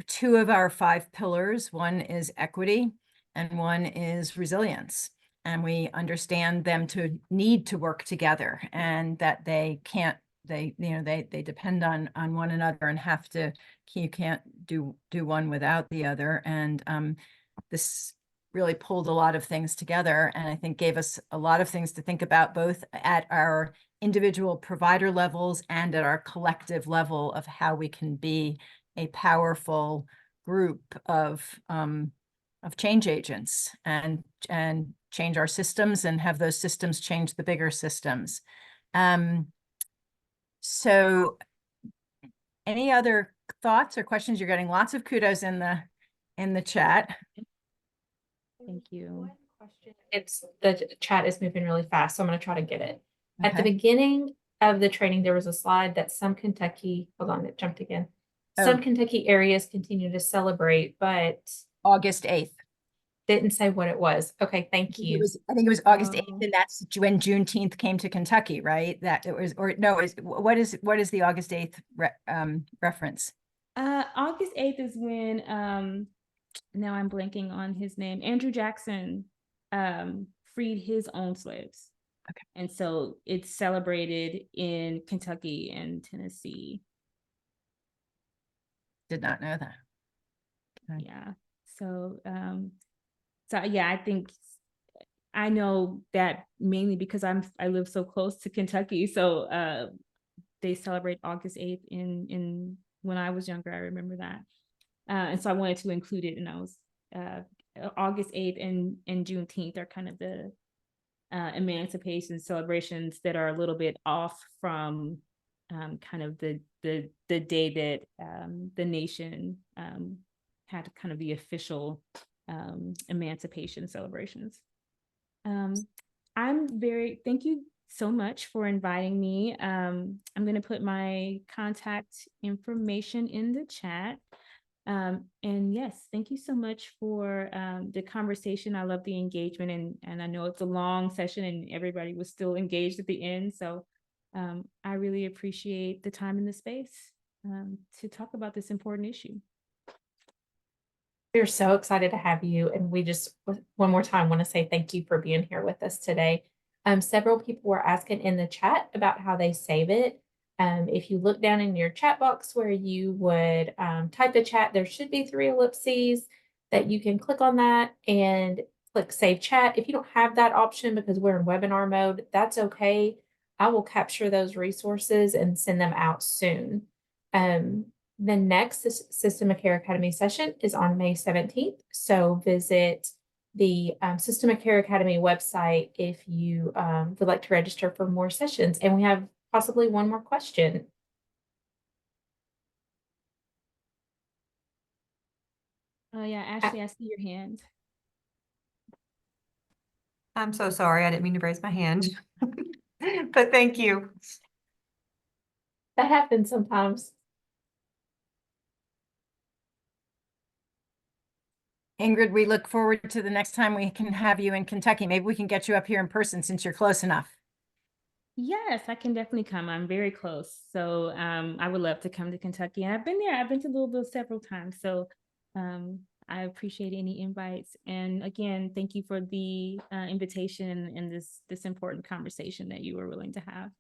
Two of our 5 pillars, one is equity and one is resilience. And we understand them to need to work together, and that they can't, they depend on one another, and you can't do one without the other. And this really pulled a lot of things together, and I think gave us a lot of things to think about, both at our individual provider levels and at our collective level, of how we can be a powerful group of change agents and change our systems, and have those systems change the bigger systems. So any other thoughts or questions? You're getting lots of kudos in the chat. Thank you. One question. The chat is moving really fast, so I'm going to try to get it. Okay. At the beginning of the training, there was a slide that some Kentucky, hold on, it jumped again. Some Kentucky areas continue to celebrate, but August 8th. Didn't say what it was. Okay, thank you. I think it was August 8th, and that's when Juneteenth came to Kentucky, right? That it was, or no, what is the August 8th reference? August 8th is when now I'm blanking on his name. Andrew Jackson freed his own slaves. Okay. And so it's celebrated in Kentucky and Tennessee. Did not know that. Okay. Yeah. So yeah, I think I know that mainly because I live so close to Kentucky. So they celebrate August 8th in when I was younger. I remember that. And so I wanted to include it, and I was August 8th and Juneteenth are kind of the emancipation celebrations that are a little bit off from kind of the day that the nation had kind of the official emancipation celebrations. Thank you so much for inviting me. I'm going to put my contact information in the chat. And yes, thank you so much for the conversation. I love the engagement, and I know it's a long session and everybody was still engaged at the end. So I really appreciate the time and the space to talk about this important issue. We're so excited to have you, and we just one more time want to say thank you for being here with us today. Several people were asking in the chat about how they save it. If you look down in your chat box where you would type a chat, there should be 3 ellipses that you can click on that and click save chat. If you don't have that option because we're in webinar mode, that's okay. I will capture those resources and send them out soon. The next System of Care Academy session is on May 17th. So visit the System of Care Academy website if you would like to register for more sessions. And we have possibly one more question. Oh yeah, Ashley, I see your hand. I'm so sorry. I didn't mean to raise my hand, but thank you. That happens sometimes. Ingrid, we look forward to the next time we can have you in Kentucky. Maybe we can get you up here in person since you're close enough. Yes, I can definitely come. I'm very close. So I would love to come to Kentucky. And I've been there. I've been to Louisville several times. So I appreciate any invites. And again, thank you for the invitation and this important conversation that you were willing to have.